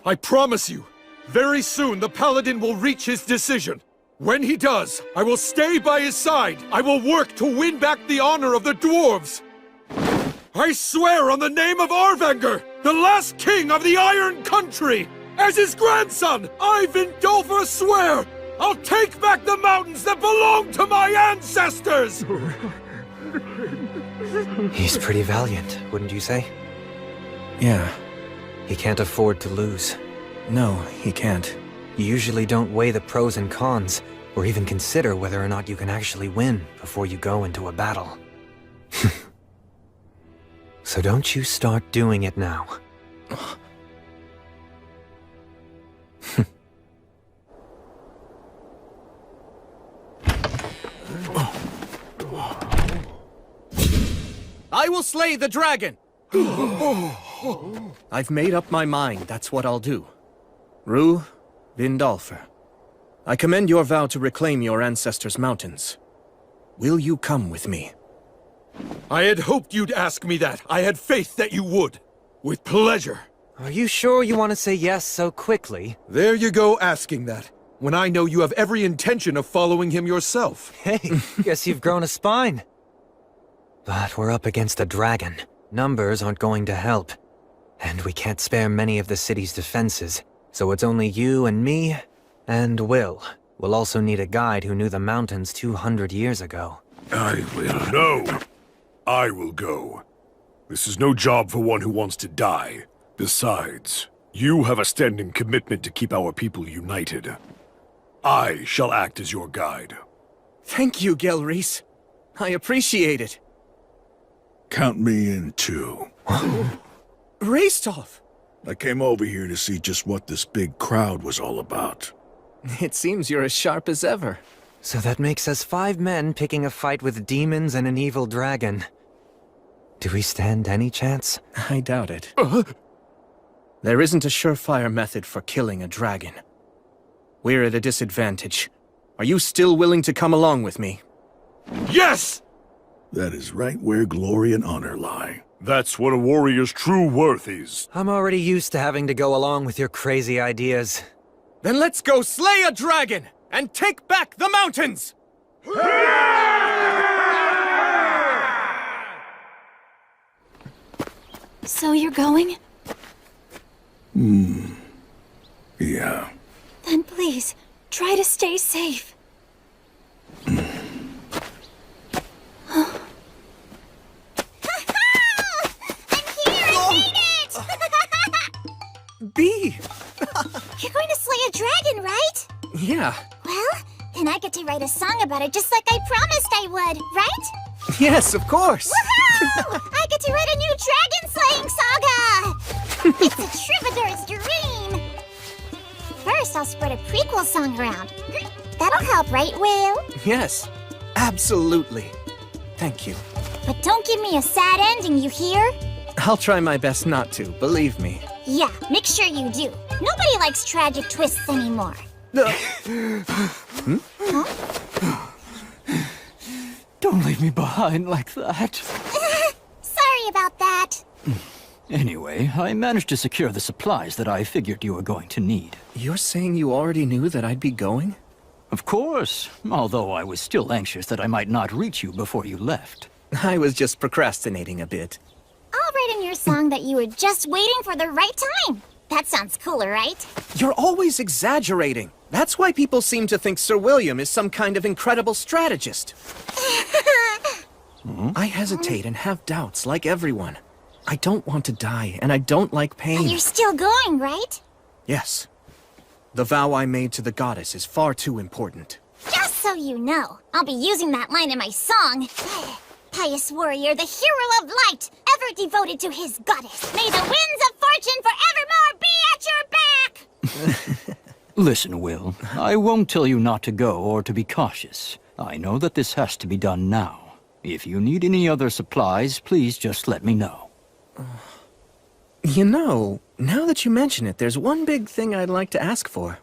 I promise you, very soon the paladin will reach his decision. When he does, I will stay by his side. I will work to win back the honor of the dwarves. I swear on the name of Arvanger, the last king of the Iron Country, as his grandson, I, Vindolfur, swear, I'll take back the mountains that belong to my ancestors! He's pretty valiant, wouldn't you say? Yeah. He can't afford to lose. No, he can't. You usually don't weigh the pros and cons, or even consider whether or not you can actually win before you go into a battle. So don't you start doing it now. I will slay the dragon! I've made up my mind, that's what I'll do. Rue, Vindolfur, I commend your vow to reclaim your ancestors' mountains. Will you come with me? I had hoped you'd ask me that. I had faith that you would. With pleasure. Are you sure you want to say yes so quickly? There you go asking that, when I know you have every intention of following him yourself. Hey, guess you've grown a spine. But we're up against a dragon. Numbers aren't going to help. And we can't spare many of the city's defenses, so it's only you and me, and Will. We'll also need a guide who knew the mountains 200 years ago. I will. No! I will go. This is no job for one who wants to die. Besides, you have a standing commitment to keep our people united. I shall act as your guide. Thank you, Gez5. I appreciate it. Count me in, too. Rastov! I came over here to see just what this big crowd was all about. It seems you're as sharp as ever. So that makes us 5 men picking a fight with demons and an evil dragon. Do we stand any chance? I doubt it. There isn't a surefire method for killing a dragon. We're at a disadvantage. Are you still willing to come along with me? Yes! That is right where glory and honor lie. That's what a warrior's true worth is. I'm already used to having to go along with your crazy ideas. Then let's go slay a dragon and take back the mountains! So you're going? Yeah. Then please, try to stay safe. Bee! You're going to slay a dragon, right? Yeah. Well, then I get to write a song about it just like I promised I would, right? Yes, of course! Woohoo! I get to write a new dragon-slaying saga! It's a troubadour's dream! First, I'll spread a prequel song around. That'll help, right, Will? Yes, absolutely. Thank you. But don't give me a sad ending, you hear? I'll try my best not to, believe me. Yeah, make sure you do. Nobody likes tragic twists anymore. Don't leave me behind like that. Sorry about that. Anyway, I managed to secure the supplies that I figured you were going to need. You're saying you already knew that I'd be going? Of course, although I was still anxious that I might not reach you before you left. I was just procrastinating a bit. I'll write in your song that you were just waiting for the right time. That sounds cooler, right? You're always exaggerating. That's why people seem to think Sir William is some kind of incredible strategist. I hesitate and have doubts, like everyone. I don't want to die, and I don't like pain. And you're still going, right? Yes. The vow I made to the goddess is far too important. Just so you know, I'll be using that line in my song. Pious warrior, the hero of light, ever devoted to his goddess. May the winds of fortune forevermore be at your back! Listen, Will, I won't tell you not to go or to be cautious. I know that this has to be done now. If you need any other supplies, please just let me know. You know, now that you mention it, there's one big thing I'd like to ask for.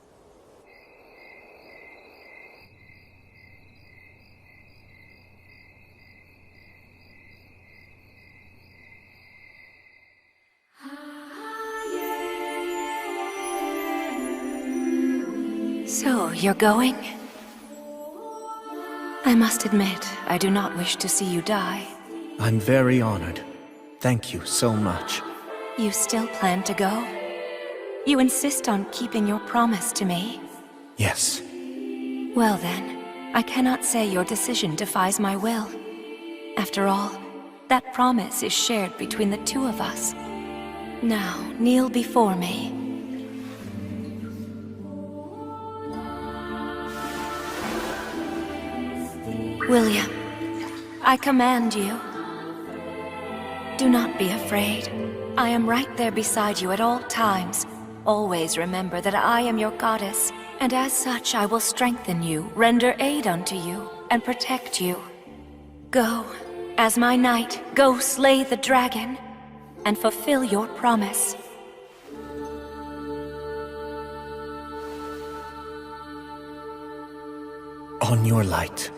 So, you're going? I must admit, I do not wish to see you die. I'm very honored. Thank you so much. You still plan to go? You insist on keeping your promise to me? Yes. Well then, I cannot say your decision defies my will. After all, that promise is shared between the two of us. Now, kneel before me. William, I command you. Do not be afraid. I am right there beside you at all times. Always remember that I am your goddess, and as such I will strengthen you, render aid unto you, and protect you. Go, as my knight, go slay the dragon, and fulfill your promise. On your light.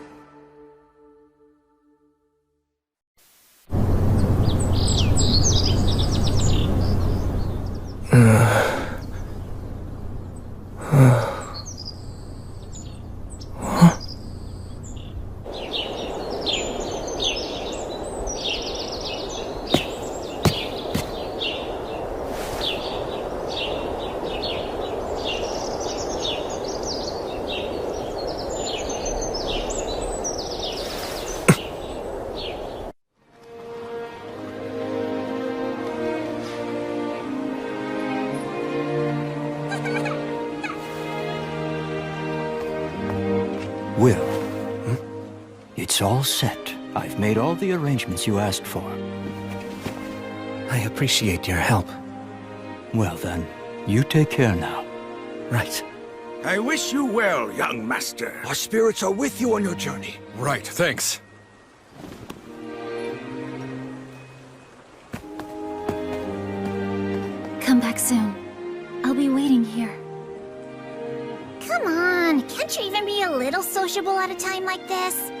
Will, it's all set. I've made all the arrangements you asked for. I appreciate your help. Well then, you take care now. Right. I wish you well, young master. Our spirits are with you on your journey. Right, thanks. Come back soon. I'll be waiting here. Come on, can't you even be a little sociable at a time like this?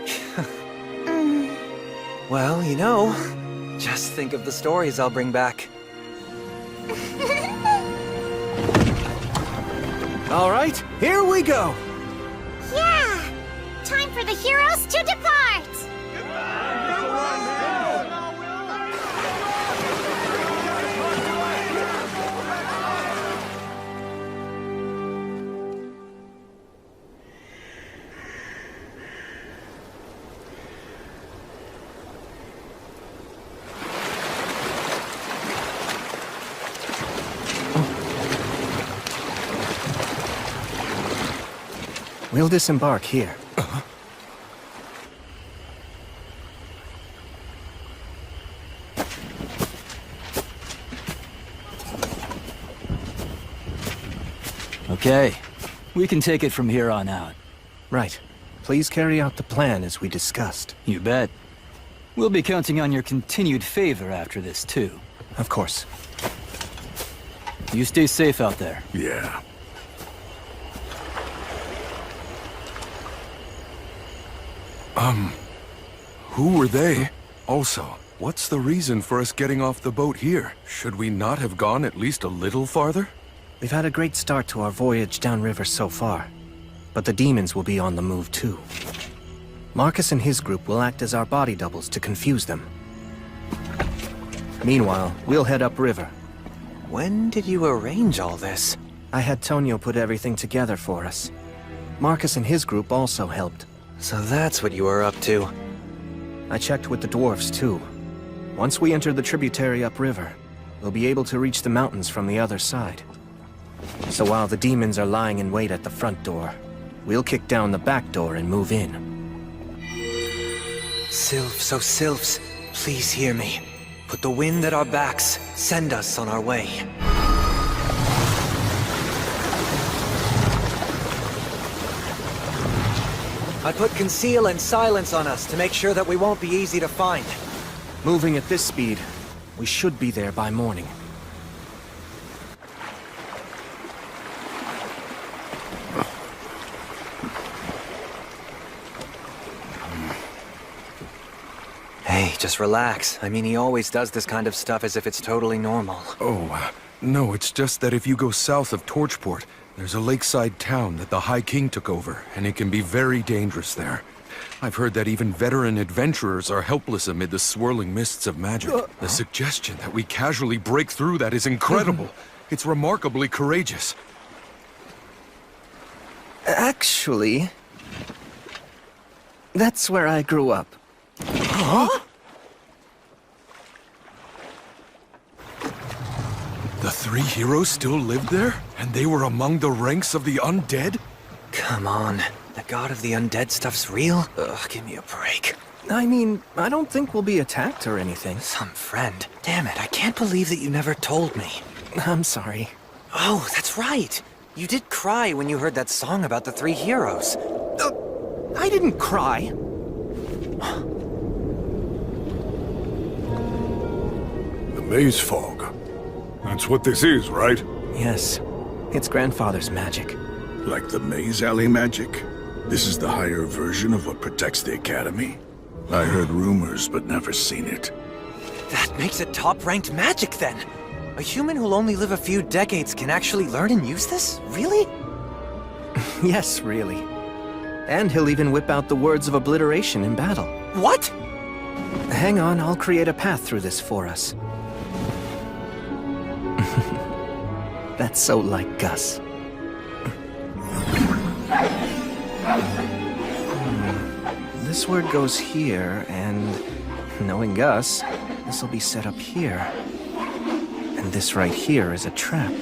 Well, you know, just think of the stories I'll bring back. All right, here we go! Yeah! Time for the heroes to depart! We'll disembark here. Okay, we can take it from here on out. Right. Please carry out the plan as we discussed. You bet. We'll be counting on your continued favor after this, too. Of course. You stay safe out there. Yeah. Who were they? Also, what's the reason for us getting off the boat here? Should we not have gone at least a little farther? We've had a great start to our voyage downriver so far, but the demons will be on the move too. Marcus and his group will act as our body doubles to confuse them. Meanwhile, we'll head upriver. When did you arrange all this? I had Tonio put everything together for us. Marcus and his group also helped. So that's what you were up to. I checked with the dwarves too. Once we enter the tributary upriver, we'll be able to reach the mountains from the other side. So while the demons are lying in wait at the front door, we'll kick down the back door and move in. Sylphs, oh Sylphs, please hear me. Put the wind at our backs. Send us on our way. I put conceal and silence on us to make sure that we won't be easy to find. Moving at this speed, we should be there by morning. Hey, just relax. I mean, he always does this kind of stuff as if it's totally normal. Oh, no, it's just that if you go south of Torchport, there's a lakeside town that the High King took over, and it can be very dangerous there. I've heard that even veteran adventurers are helpless amid the swirling mists of magic. The suggestion that we casually break through that is incredible. It's remarkably courageous. Actually, that's where I grew up. Huh? The three heroes still lived there? And they were among the ranks of the undead? Come on. The god of the undead stuff's real? Ugh, give me a break. I mean, I don't think we'll be attacked or anything. Some friend. Damn it, I can't believe that you never told me. I'm sorry. Oh, that's right. You did cry when you heard that song about the three heroes. I didn't cry. The maze fog. That's what this is, right? Yes. It's grandfather's magic. Like the maze alley magic? This is the higher version of what protects the Academy? I heard rumors, but never seen it. That makes it top-ranked magic, then! A human who'll only live a few decades can actually learn and use this? Really? Yes, really. And he'll even whip out the words of obliteration in battle. What? Hang on, I'll create a path through this for us. That's so like Gus. This word goes here, and knowing Gus, this'll be set up here. And this right here is a trap.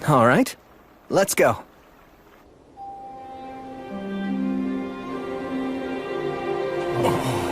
All right, let's go. Oh.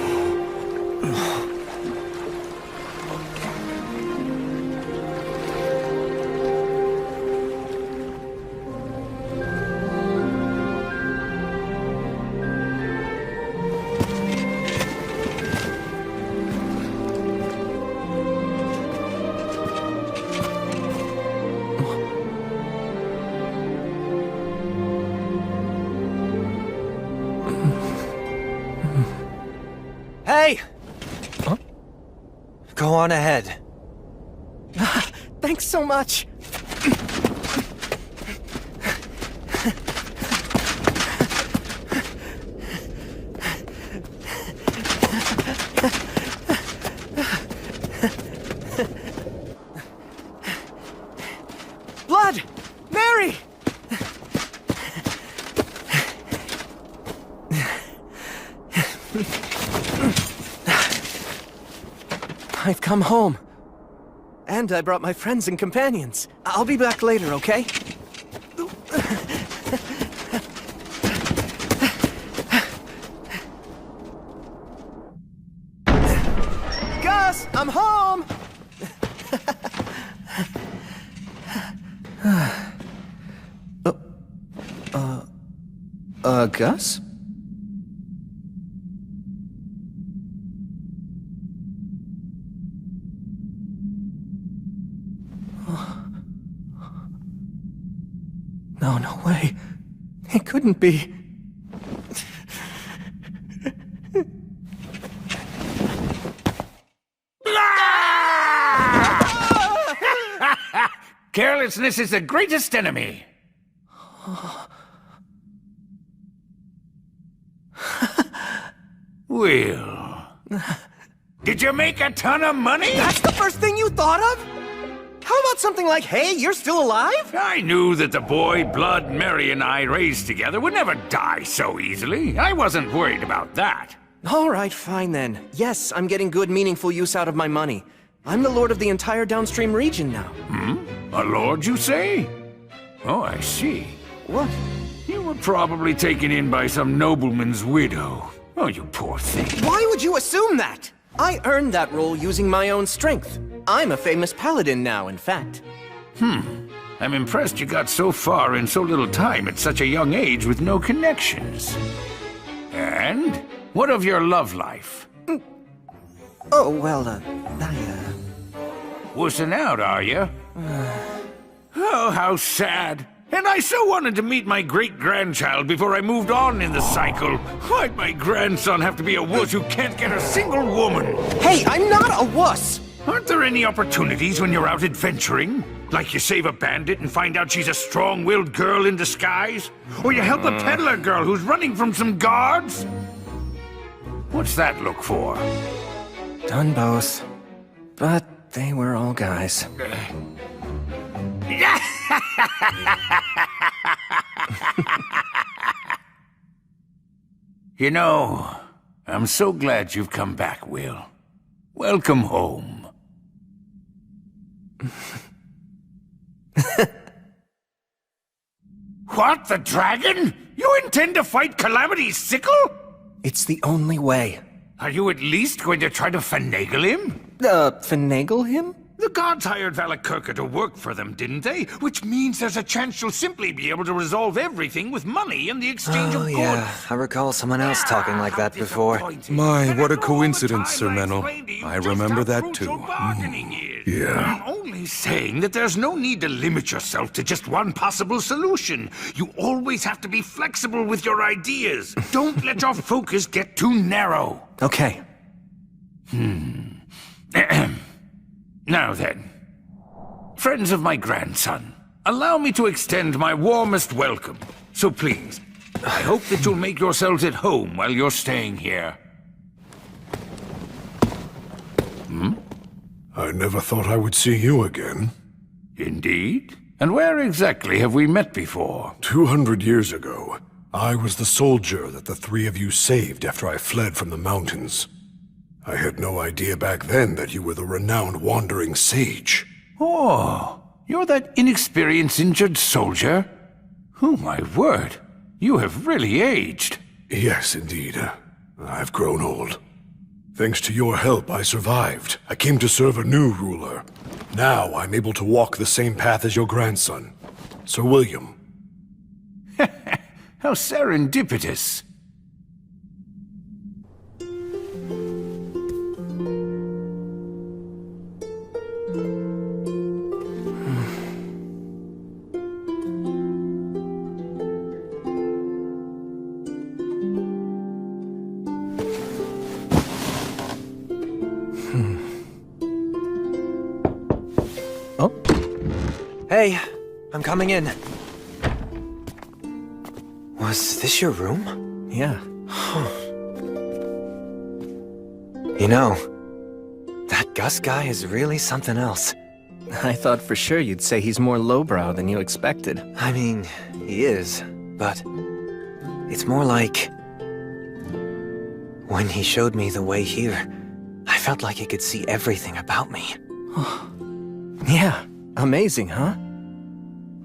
Hey! Huh? Go on ahead. Thanks so much. Blood! Mary! I've come home. And I brought my friends and companions. I'll be back later, okay? Gus, I'm home! Gus? No, no way. It couldn't be. Carelessness is the greatest enemy. Will, did you make a ton of money? That's the first thing you thought of? How about something like, hey, you're still alive? I knew that the boy Blood Mary and I raised together would never die so easily. I wasn't worried about that. All right, fine then. Yes, I'm getting good, meaningful use out of my money. I'm the lord of the entire downstream region now. A lord, you say? Oh, I see. What? You were probably taken in by some nobleman's widow. Oh, you poor thing. Why would you assume that? I earned that role using my own strength. I'm a famous paladin now, in fact. I'm impressed you got so far in so little time at such a young age with no connections. And? What of your love life? Oh, well, Wussing out, are you? Oh, how sad. And I so wanted to meet my great-grandchild before I moved on in the cycle. Why'd my grandson have to be a wuss who can't get a single woman? Hey, I'm not a wuss! Aren't there any opportunities when you're out adventuring? Like you save a bandit and find out she's a strong-willed girl in disguise? Or you help a peddler girl who's running from some guards? What's that look for? Done both. But they were all guys. You know, I'm so glad you've come back, Will. Welcome home. What, the dragon? You intend to fight Calamity's sickle? It's the only way. Are you at least going to try to finagle him? Finagle him? The gods hired Valakirka to work for them, didn't they? Which means there's a chance she'll simply be able to resolve everything with money in the exchange of goods. Yeah, I recall someone else talking like that before. My, what a coincidence, Sir Menno. I remember that too. I'm only saying that there's no need to limit yourself to just one possible solution. You always have to be flexible with your ideas. Don't let your focus get too narrow. Okay. Now then, friends of my grandson, allow me to extend my warmest welcome. So please, I hope that you'll make yourselves at home while you're staying here. I never thought I would see you again. Indeed? And where exactly have we met before? 200 years ago, I was the soldier that the three of you saved after I fled from the mountains. I had no idea back then that you were the renowned wandering sage. Oh, you're that inexperienced injured soldier? Oh, my word. You have really aged. Yes, indeed. I've grown old. Thanks to your help, I survived. I came to serve a new ruler. Now I'm able to walk the same path as your grandson, Sir William. How serendipitous. Hey, I'm coming in. Was this your room? Yeah. You know, that Gus guy is really something else. I thought for sure you'd say he's more lowbrow than you expected. I mean, he is, but it's more like... When he showed me the way here, I felt like he could see everything about me. Yeah, amazing, huh?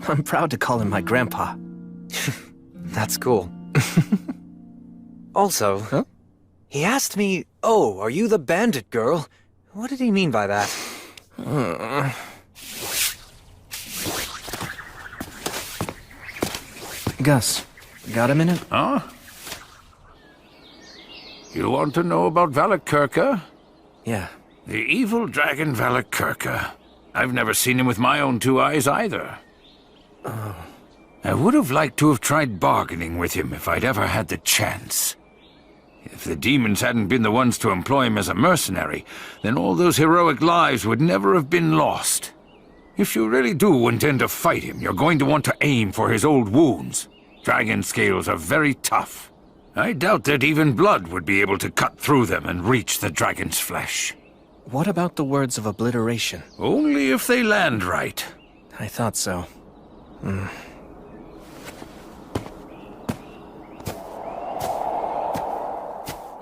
I'm proud to call him my grandpa. That's cool. Also, he asked me, "Oh, are you the bandit girl?" What did he mean by that? Gus, got a minute? Huh? You want to know about Valakirka? Yeah. The evil dragon Valakirka. I've never seen him with my own two eyes either. I would have liked to have tried bargaining with him if I'd ever had the chance. If the demons hadn't been the ones to employ him as a mercenary, then all those heroic lives would never have been lost. If you really do intend to fight him, you're going to want to aim for his old wounds. Dragon scales are very tough. I doubt that even blood would be able to cut through them and reach the dragon's flesh. What about the words of obliteration? Only if they land right. I thought so.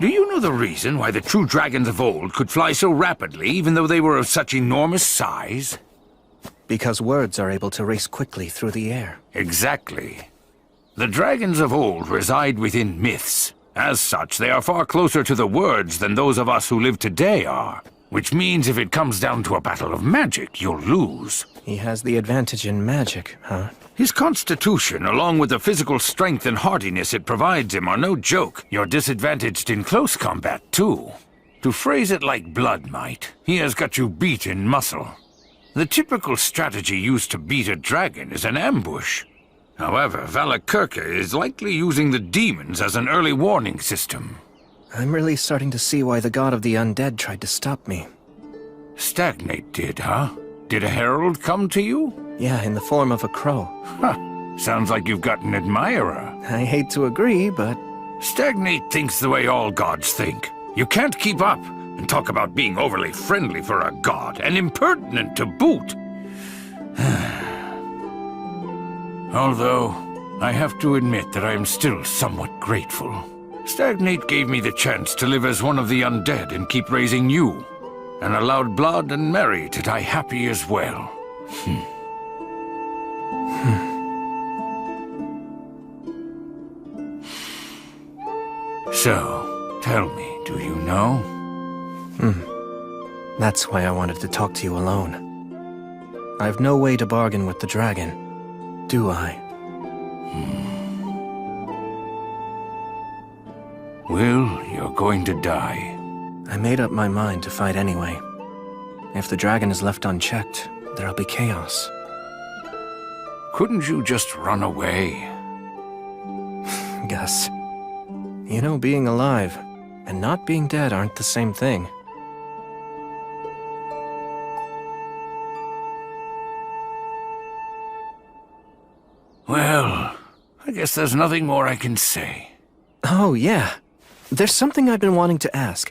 Do you know the reason why the true dragons of old could fly so rapidly, even though they were of such enormous size? Because words are able to race quickly through the air. Exactly. The dragons of old reside within myths. As such, they are far closer to the words than those of us who live today are. Which means if it comes down to a battle of magic, you'll lose. He has the advantage in magic, huh? His constitution, along with the physical strength and hardiness it provides him, are no joke. You're disadvantaged in close combat, too. To phrase it like blood might, he has got you beat in muscle. The typical strategy used to beat a dragon is an ambush. However, Valakirka is likely using the demons as an early warning system. I'm really starting to see why the god of the undead tried to stop me. Stagnate did, huh? Did a herald come to you? Yeah, in the form of a crow. Huh. Sounds like you've got an admirer. I hate to agree, but... Stagnate thinks the way all gods think. You can't keep up, and talk about being overly friendly for a god, and impertinent to boot. Although, I have to admit that I am still somewhat grateful. Stagnate gave me the chance to live as one of the undead and keep raising you, and allowed Blood and Mary to die happy as well. So, tell me, do you know? That's why I wanted to talk to you alone. I've no way to bargain with the dragon, do I? Will, you're going to die. I made up my mind to fight anyway. If the dragon is left unchecked, there'll be chaos. Couldn't you just run away? Gus, you know being alive and not being dead aren't the same thing. Well, I guess there's nothing more I can say. Oh, yeah. There's something I've been wanting to ask.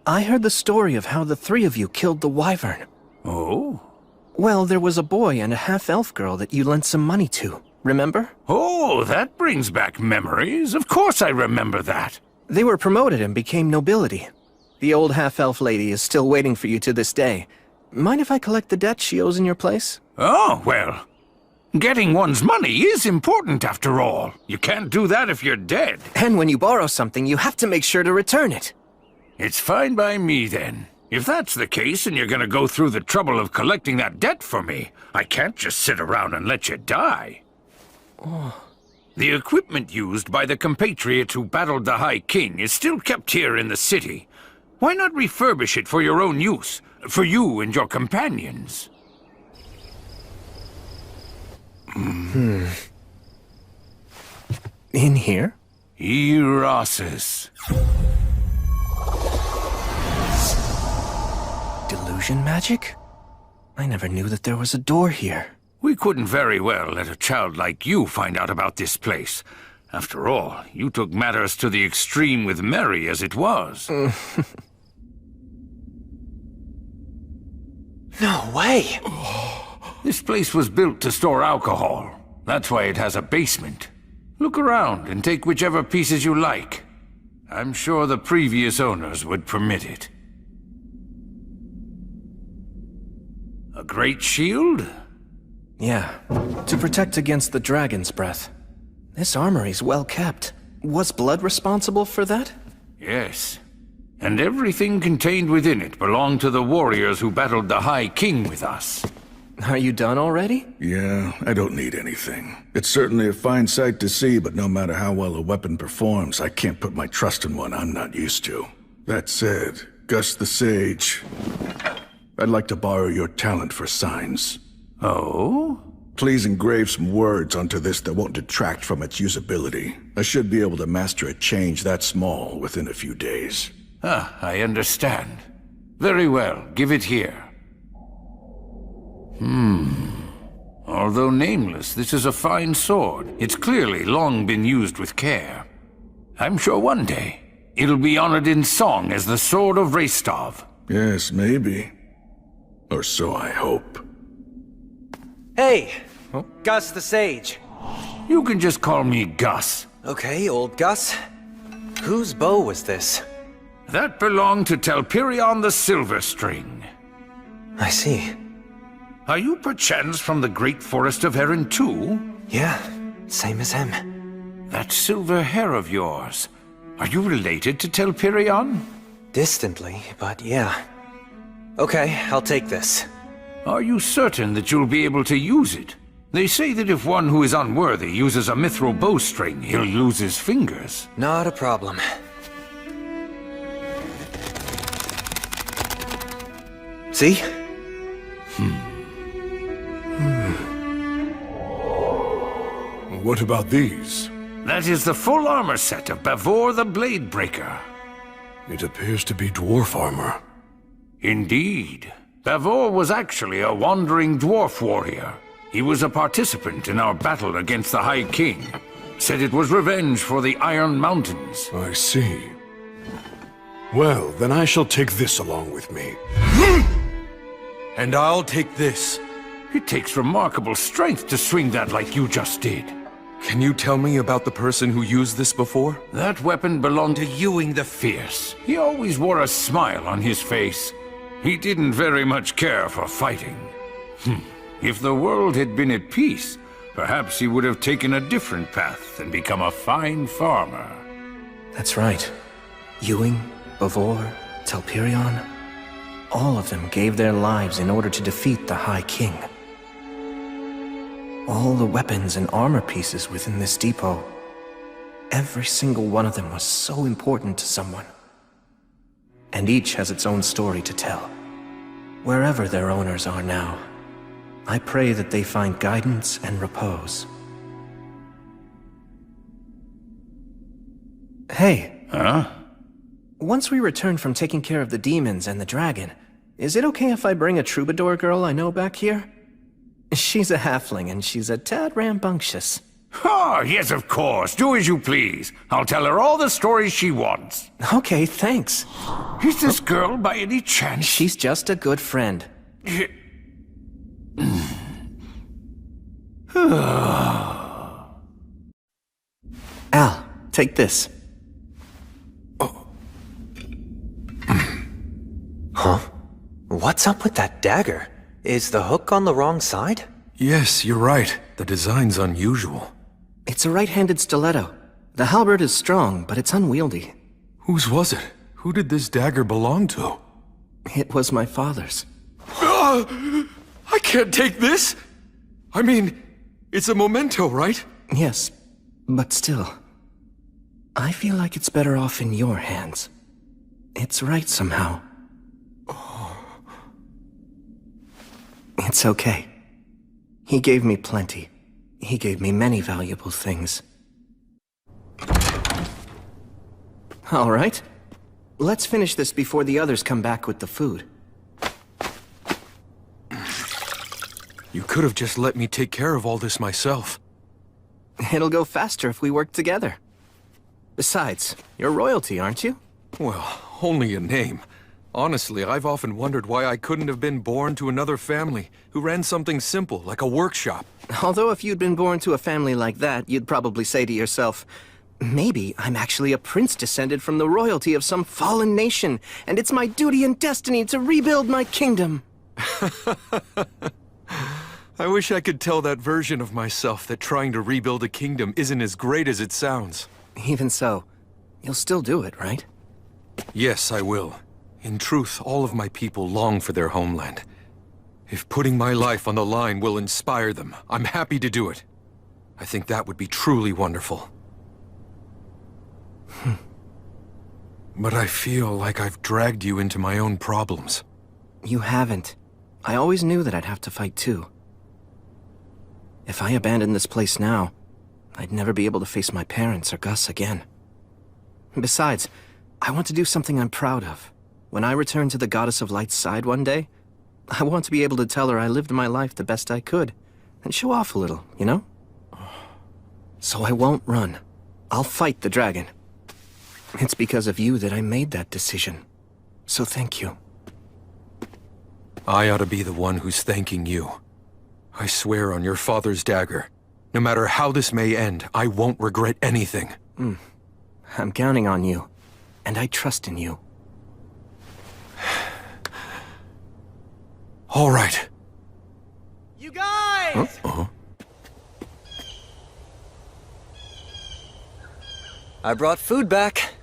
I heard the story of how the three of you killed the wyvern. Oh? Well, there was a boy and a half-elf girl that you lent some money to, remember? Oh, that brings back memories. Of course I remember that. They were promoted and became nobility. The old half-elf lady is still waiting for you to this day. Mind if I collect the debt she owes in your place? Oh, well, getting one's money is important after all. You can't do that if you're dead. And when you borrow something, you have to make sure to return it. It's fine by me, then. If that's the case and you're gonna go through the trouble of collecting that debt for me, I can't just sit around and let you die. Oh. The equipment used by the compatriots who battled the High King is still kept here in the city. Why not refurbish it for your own use? For you and your companions? In here? Erasis. Delusion magic? I never knew that there was a door here. We couldn't very well let a child like you find out about this place. After all, you took matters to the extreme with Mary as it was. No way! This place was built to store alcohol. That's why it has a basement. Look around and take whichever pieces you like. I'm sure the previous owners would permit it. A great shield? Yeah, to protect against the dragon's breath. This armory's well kept. Was blood responsible for that? Yes. And everything contained within it belonged to the warriors who battled the High King with us. Are you done already? Yeah, I don't need anything. It's certainly a fine sight to see, but no matter how well a weapon performs, I can't put my trust in one I'm not used to. That said, Gus the Sage, I'd like to borrow your talent for signs. Oh? Please engrave some words onto this that won't detract from its usability. I should be able to master a change that small within a few days. Ah, I understand. Very well, give it here. Although nameless, this is a fine sword. It's clearly long been used with care. I'm sure one day, it'll be honored in song as the Sword of Restov. Yes, maybe. Or so I hope. Hey! Gus the Sage. You can just call me Gus. Okay, old Gus. Whose bow was this? That belonged to Telperion the Silver String. I see. Are you perchance from the great forest of Erin too? Yeah, same as him. That silver hair of yours. Are you related to Telperion? Distantly, but yeah. Okay, I'll take this. Are you certain that you'll be able to use it? They say that if one who is unworthy uses a mithril bowstring, he'll lose his fingers. Not a problem. See? What about these? That is the full armor set of Bavor the Blade Breaker. It appears to be dwarf armor. Indeed. Bavor was actually a wandering dwarf warrior. He was a participant in our battle against the High King. Said it was revenge for the Iron Mountains. I see. Well, then I shall take this along with me. And I'll take this. It takes remarkable strength to swing that like you just did. Can you tell me about the person who used this before? That weapon belonged to Ewing the Fierce. He always wore a smile on his face. He didn't very much care for fighting. If the world had been at peace, perhaps he would have taken a different path and become a fine farmer. That's right. Ewing, Bavor, Telperion, all of them gave their lives in order to defeat the High King. All the weapons and armor pieces within this depot, every single one of them was so important to someone. And each has its own story to tell. Wherever their owners are now, I pray that they find guidance and repose. Hey. Huh? Once we return from taking care of the demons and the dragon, is it okay if I bring a troubadour girl I know back here? She's a halfling and she's a tad rambunctious. Oh, yes, of course. Do as you please. I'll tell her all the stories she wants. Okay, thanks. Is this girl by any chance? She's just a good friend. Al, take this. Huh? What's up with that dagger? Is the hook on the wrong side? Yes, you're right. The design's unusual. It's a right-handed stiletto. The halberd is strong, but it's unwieldy. Whose was it? Who did this dagger belong to? It was my father's. I can't take this! I mean, it's a memento, right? Yes, but still. I feel like it's better off in your hands. It's right somehow. It's okay. He gave me plenty. He gave me many valuable things. All right. Let's finish this before the others come back with the food. You could have just let me take care of all this myself. It'll go faster if we work together. Besides, you're royalty, aren't you? Well, only a name. Honestly, I've often wondered why I couldn't have been born to another family who ran something simple, like a workshop. Although if you'd been born to a family like that, you'd probably say to yourself, maybe I'm actually a prince descended from the royalty of some fallen nation, and it's my duty and destiny to rebuild my kingdom. I wish I could tell that version of myself that trying to rebuild a kingdom isn't as great as it sounds. Even so, you'll still do it, right? Yes, I will. In truth, all of my people long for their homeland. If putting my life on the line will inspire them, I'm happy to do it. I think that would be truly wonderful. But I feel like I've dragged you into my own problems. You haven't. I always knew that I'd have to fight too. If I abandoned this place now, I'd never be able to face my parents or Gus again. Besides, I want to do something I'm proud of. When I return to the Goddess of Light's side one day, I want to be able to tell her I lived my life the best I could, and show off a little, you know? So I won't run. I'll fight the dragon. It's because of you that I made that decision. So thank you. I ought to be the one who's thanking you. I swear on your father's dagger, no matter how this may end, I won't regret anything. I'm counting on you, and I trust in you. All right. You guys! I brought food back.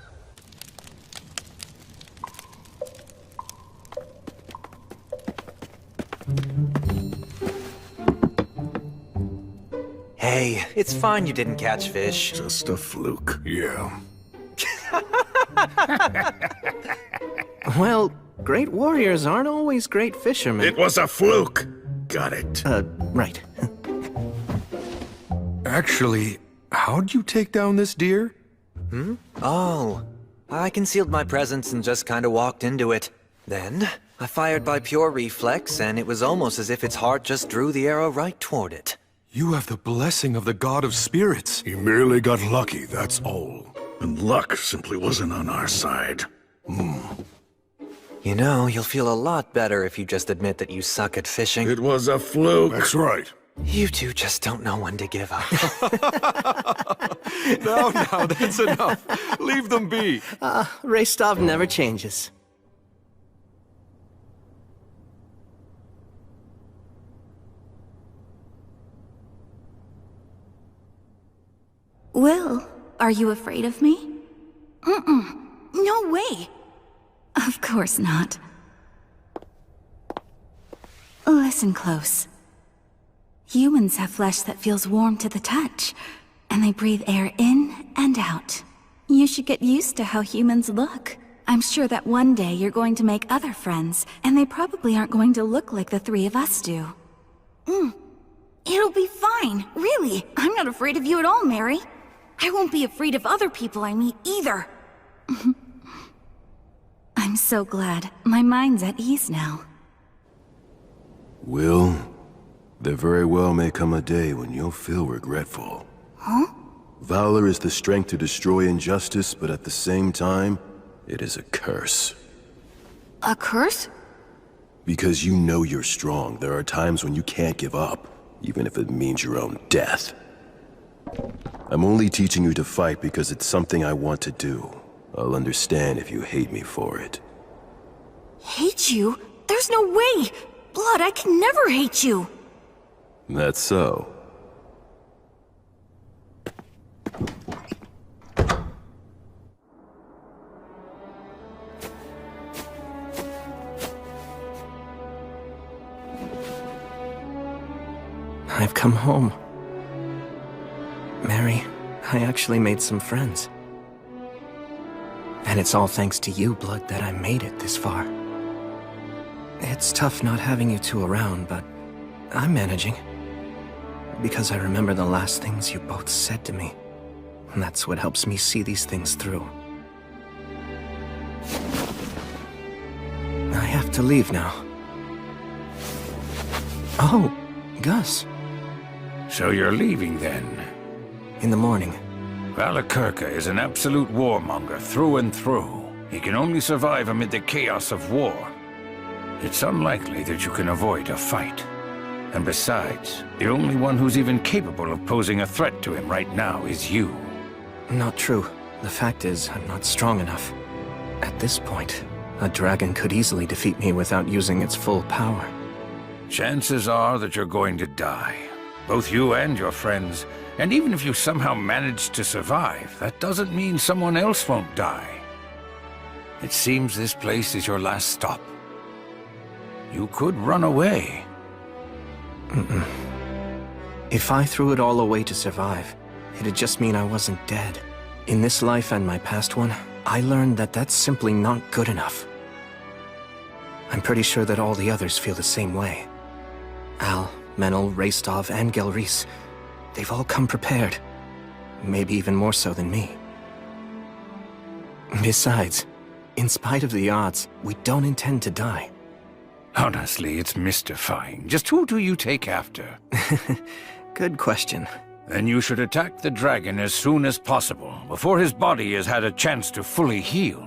Hey, it's fine you didn't catch fish. Just a fluke. Yeah. Well, great warriors aren't always great fishermen. It was a fluke. Got it. Right. Actually, how'd you take down this deer? Oh, I concealed my presence and just kind of walked into it. Then, I fired by pure reflex, and it was almost as if its heart just drew the arrow right toward it. You have the blessing of the God of Spirits. He merely got lucky, that's all. And luck simply wasn't on our side. You know, you'll feel a lot better if you just admit that you suck at fishing. It was a fluke. That's right. You two just don't know when to give up. Now, that's enough. Leave them be. Restov never changes. Will, are you afraid of me? No way. Of course not. Listen close. Humans have flesh that feels warm to the touch, and they breathe air in and out. You should get used to how humans look. I'm sure that one day you're going to make other friends, and they probably aren't going to look like the three of us do. It'll be fine, really. I'm not afraid of you at all, Mary. I won't be afraid of other people I meet either. I'm so glad. My mind's at ease now. Will, there very well may come a day when you'll feel regretful. Huh? Valor is the strength to destroy injustice, but at the same time, it is a curse. A curse? Because you know you're strong, there are times when you can't give up, even if it means your own death. I'm only teaching you to fight because it's something I want to do. I'll understand if you hate me for it. Hate you? There's no way! Blood, I can never hate you! That's so. I've come home. Mary, I actually made some friends. And it's all thanks to you, Blood, that I made it this far. It's tough not having you two around, but I'm managing. Because I remember the last things you both said to me. And that's what helps me see these things through. I have to leave now. Oh, Gus. So you're leaving then? In the morning. Valakirka is an absolute warmonger through and through. He can only survive amid the chaos of war. It's unlikely that you can avoid a fight. And besides, the only one who's even capable of posing a threat to him right now is you. Not true. The fact is, I'm not strong enough. At this point, a dragon could easily defeat me without using its full power. Chances are that you're going to die. Both you and your friends. And even if you somehow manage to survive, that doesn't mean someone else won't die. It seems this place is your last stop. You could run away. Mm-mm. If I threw it all away to survive, it'd just mean I wasn't dead. In this life and my past one, I learned that that's simply not good enough. I'm pretty sure that all the others feel the same way. Al, Menel, Rastov, and Gelreese, they've all come prepared. Maybe even more so than me. Besides, in spite of the odds, we don't intend to die. Honestly, it's mystifying. Just who do you take after? Good question. Then you should attack the dragon as soon as possible, before his body has had a chance to fully heal.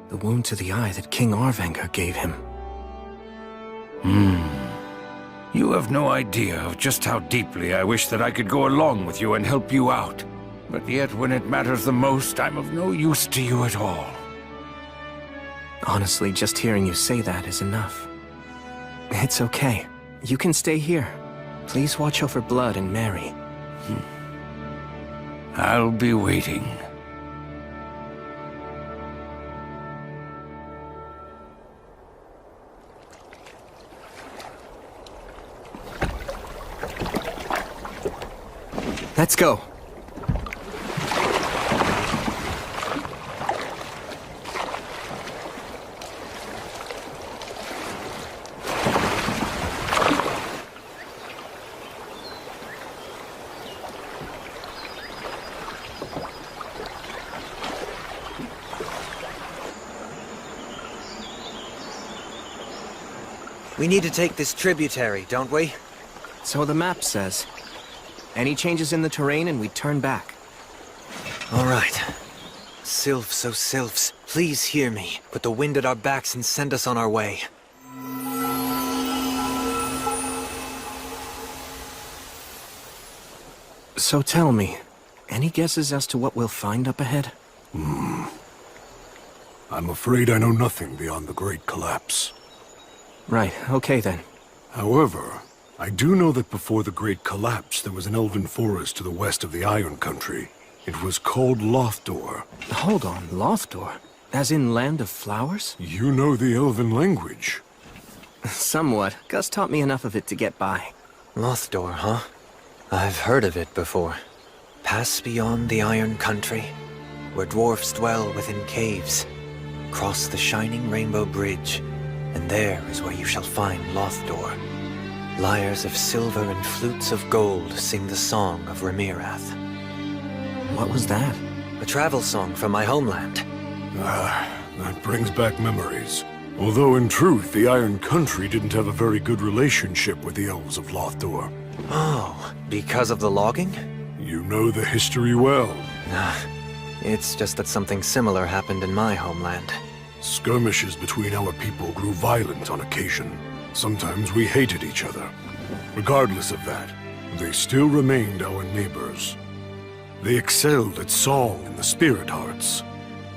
The wound to the eye that King Arvanger gave him. You have no idea of just how deeply I wish that I could go along with you and help you out. But yet, when it matters the most, I'm of no use to you at all. Honestly, just hearing you say that is enough. It's okay. You can stay here. Please watch over Blood and Mary. I'll be waiting. Let's go. We need to take this tributary, don't we? So the map says. Any changes in the terrain and we turn back. All right. Sylphs, oh sylphs, please hear me. Put the wind at our backs and send us on our way. So tell me, any guesses as to what we'll find up ahead? I'm afraid I know nothing beyond the Great Collapse. Right, okay then. However, I do know that before the Great Collapse, there was an elven forest to the west of the Iron Country. It was called Lothdor. Hold on, Lothdor? As in Land of Flowers? You know the elven language. Somewhat. Gus taught me enough of it to get by. Lothdor, huh? I've heard of it before. Pass beyond the Iron Country, where dwarfs dwell within caves. Cross the shining rainbow bridge, and there is where you shall find Lothdor. Lyres of silver and flutes of gold sing the song of Remirath. What was that? A travel song from my homeland. That brings back memories. Although in truth, the Iron Country didn't have a very good relationship with the elves of Lothdor. Oh, because of the logging? You know the history well. It's just that something similar happened in my homeland. Skirmishes between our people grew violent on occasion. Sometimes we hated each other. Regardless of that, they still remained our neighbors. They excelled at song and the spirit arts.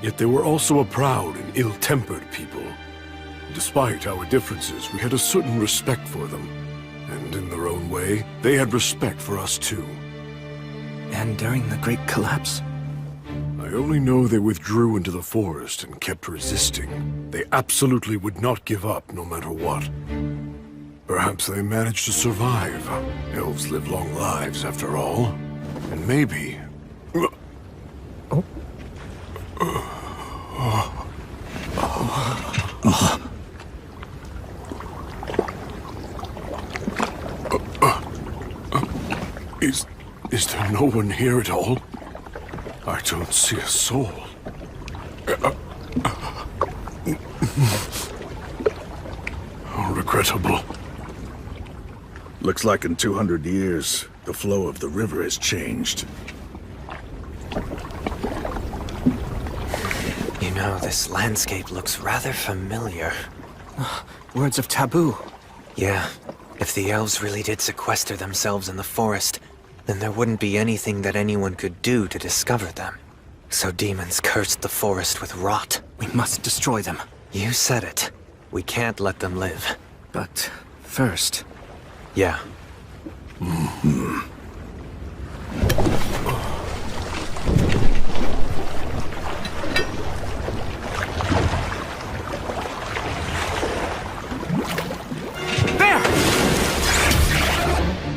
Yet they were also a proud and ill-tempered people. Despite our differences, we had a certain respect for them. And in their own way, they had respect for us too. And during the Great Collapse? I only know they withdrew into the forest and kept resisting. They absolutely would not give up no matter what. Perhaps they managed to survive. Elves live long lives, after all. And maybe... Is there no one here at all? I don't see a soul. How regrettable. Looks like in 200 years, the flow of the river has changed. You know, this landscape looks rather familiar. Words of taboo. Yeah. If the elves really did sequester themselves in the forest, then there wouldn't be anything that anyone could do to discover them. So demons cursed the forest with rot. We must destroy them. You said it. We can't let them live. But first... Yeah. There!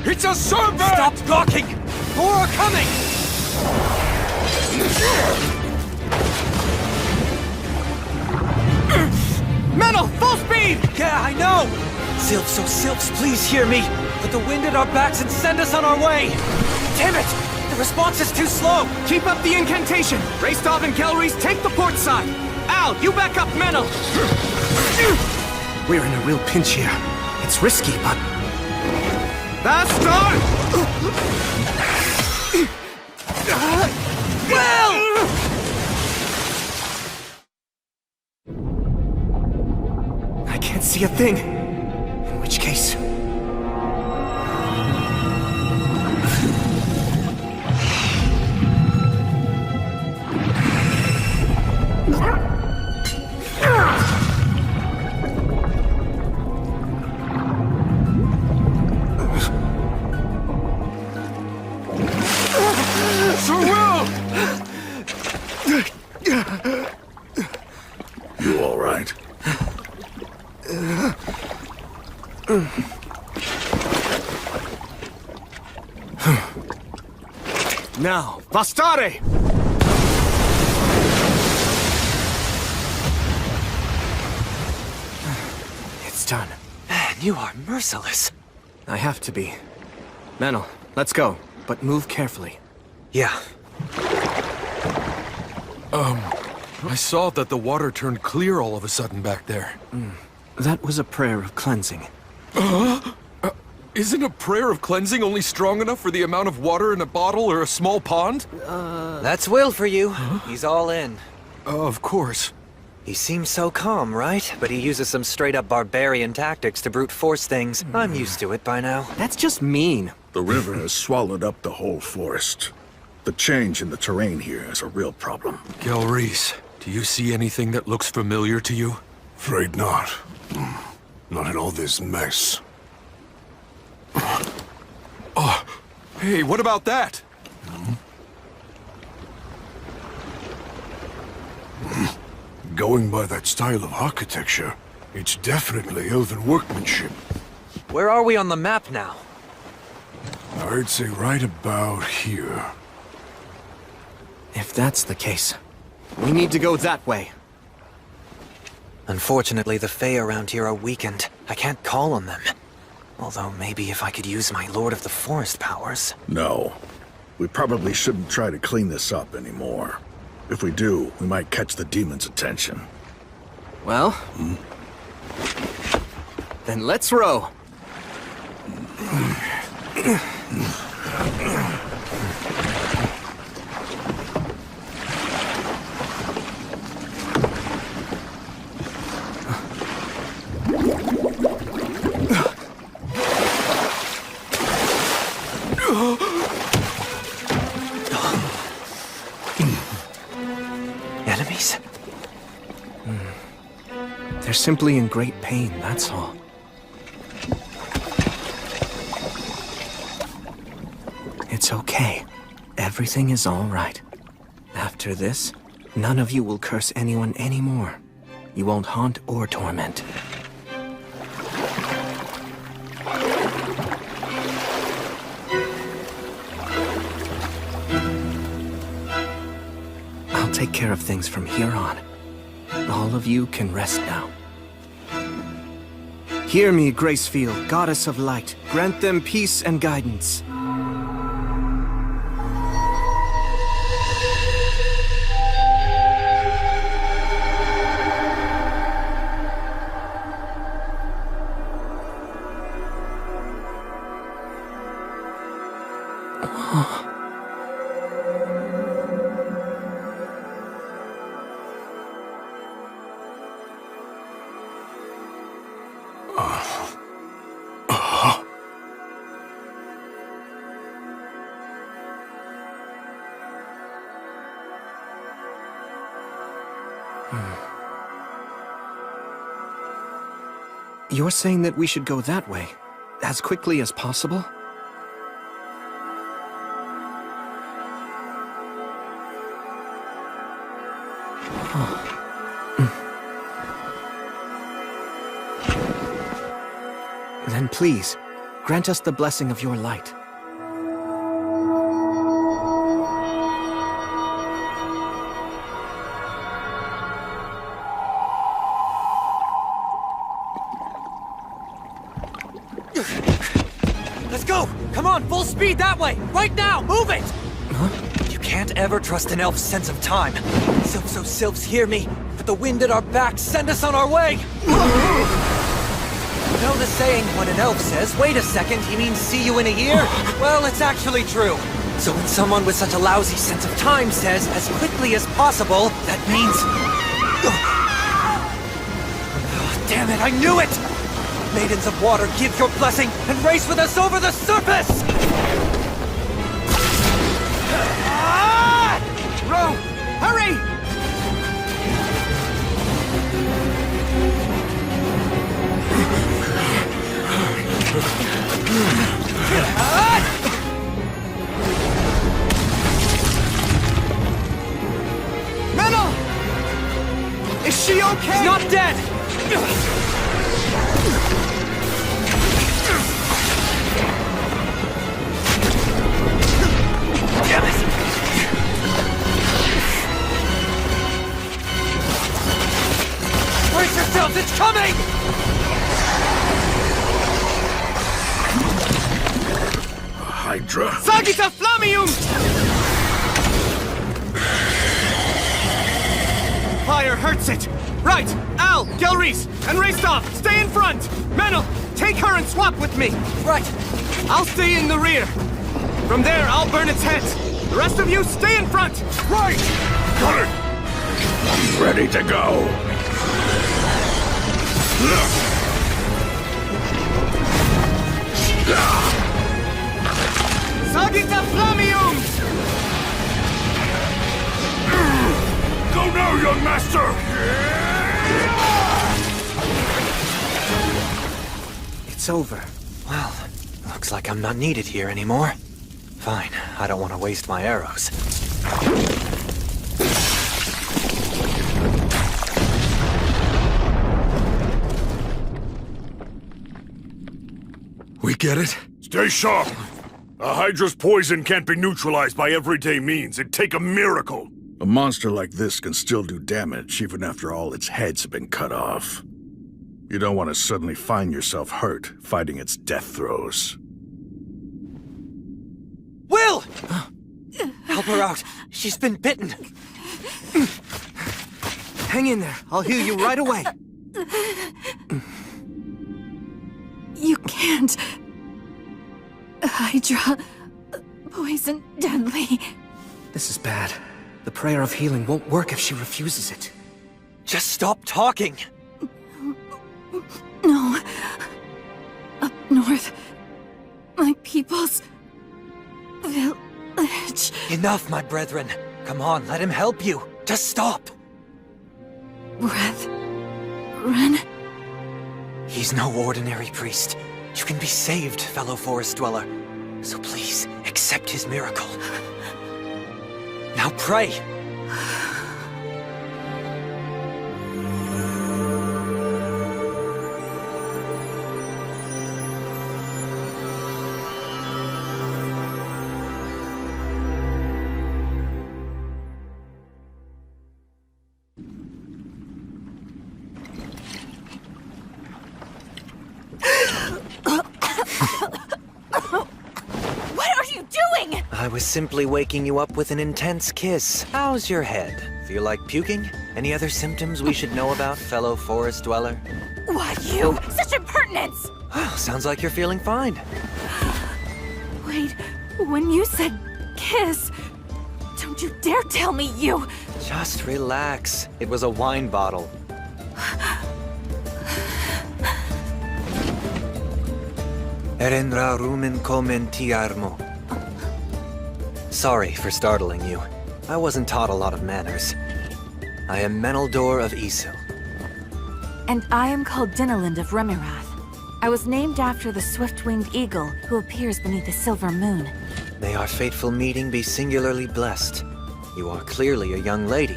It's a serpent! Stop blocking! More are coming! Metal, full speed! Yeah, I know! Sylphs, oh Sylphs, please hear me! Put the wind at our backs and send us on our way! Damn it! The response is too slow! Keep up the incantation! Raystov and Gelreese, take the port side! Al, you back up Metal! We're in a real pinch here. It's risky, but... Bastard! Well! I can't see a thing. In which case... You all right? Now, Bastare! It's done. Man, you are merciless. I have to be. Menel, let's go, but move carefully. Yeah. I saw that the water turned clear all of a sudden back there. That was a prayer of cleansing. Isn't a prayer of cleansing only strong enough for the amount of water in a bottle or a small pond? That's Will for you. He's all in. Of course. He seems so calm, right? But he uses some straight-up barbarian tactics to brute force things. I'm used to it by now. That's just mean. The river has swallowed up the whole forest. The change in the terrain here is a real problem. Gelreese, do you see anything that looks familiar to you? Afraid not. Not in all this mess. Oh, hey, what about that? Going by that style of architecture, it's definitely elven workmanship. Where are we on the map now? I'd say right about here. If that's the case, we need to go that way. Unfortunately, the Fae around here are weakened. I can't call on them. Although maybe if I could use my Lord of the Forest powers. No. We probably shouldn't try to clean this up anymore. If we do, we might catch the demon's attention. Well? Then let's row. Enemies? They're simply in great pain, that's all. It's okay. Everything is all right. After this, none of you will curse anyone anymore. You won't haunt or torment. I'll take care of things from here on. All of you can rest now. Hear me, Gracefield, goddess of light. Grant them peace and guidance. You're saying that we should go that way, as quickly as possible? Then please, grant us the blessing of your light. Let's go! Come on, full speed that way! Right now! Move it! Huh? You can't ever trust an elf's sense of time. Sylphs, hear me. Put the wind at our backs, send us on our way! You know the saying, when an elf says, wait a second, he means see you in a year? Well, it's actually true. So when someone with such a lousy sense of time says, as quickly as possible, that means... Oh, damn it, I knew it! Maidens of water, give your blessing and race with us over the surface! Row! Hurry! Metal! Is she okay? She's not dead! Damn it! Brace yourselves, it's coming! Hydra. Sagita Flamium! Fire hurts it! Right! Al, Gelreese, and Raystov, stay in front! Menel, take her and swap with me! Right! I'll stay in the rear. From there, I'll burn its head. The rest of you, stay in front! Right! Got it! I'm ready to go! Sagita Flamium! Go now, young master! It's over. Well, looks like I'm not needed here anymore. Fine, I don't want to waste my arrows. We get it? Stay sharp. A Hydra's poison can't be neutralized by everyday means. It'd take a miracle. A monster like this can still do damage even after all its heads have been cut off. You don't want to suddenly find yourself hurt fighting its death throes. Will! Help her out. She's been bitten. Hang in there. I'll heal you right away. You can't. Hydra. Poison deadly. This is bad. The prayer of healing won't work if she refuses it. Just stop talking. No. Up north. My people's... village. Enough, my brethren. Come on, let him help you. Just stop. Run. He's no ordinary priest. You can be saved, fellow forest dweller. So please, accept his miracle. Now pray! I was simply waking you up with an intense kiss. How's your head? Feel like puking? Any other symptoms we should know about, fellow forest dweller? Why, you! Such impertinence! Sounds like you're feeling fine. Wait, when you said kiss, don't you dare tell me you... Just relax. It was a wine bottle. Erenra rumen komen tiarmo. Sorry for startling you. I wasn't taught a lot of manners. I am Meneldor of Isil. And I am called Dinalind of Remirath. I was named after the swift-winged eagle who appears beneath the silver moon. May our fateful meeting be singularly blessed. You are clearly a young lady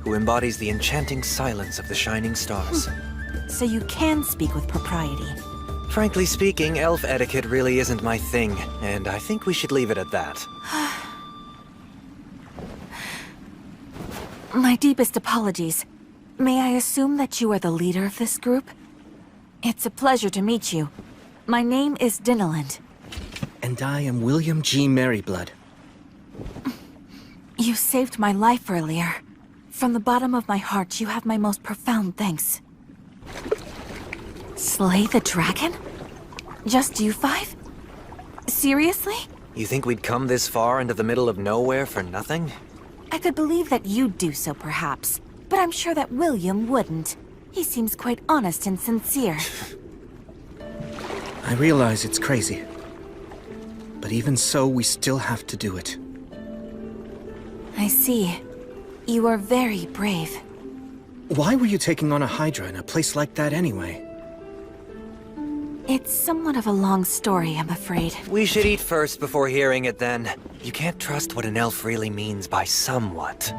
who embodies the enchanting silence of the shining stars. So you can speak with propriety. Frankly speaking, elf etiquette really isn't my thing, and I think we should leave it at that. My deepest apologies. May I assume that you are the leader of this group? It's a pleasure to meet you. My name is Dinalind. And I am William G. Merryblood. You saved my life earlier. From the bottom of my heart, you have my most profound thanks. Slay the dragon? Just you five? Seriously? You think we'd come this far into the middle of nowhere for nothing? I could believe that you'd do so, perhaps. But I'm sure that William wouldn't. He seems quite honest and sincere. I realize it's crazy. But even so, we still have to do it. I see. You are very brave. Why were you taking on a Hydra in a place like that anyway? It's somewhat of a long story, I'm afraid. We should eat first before hearing it then. You can't trust what an elf really means by somewhat.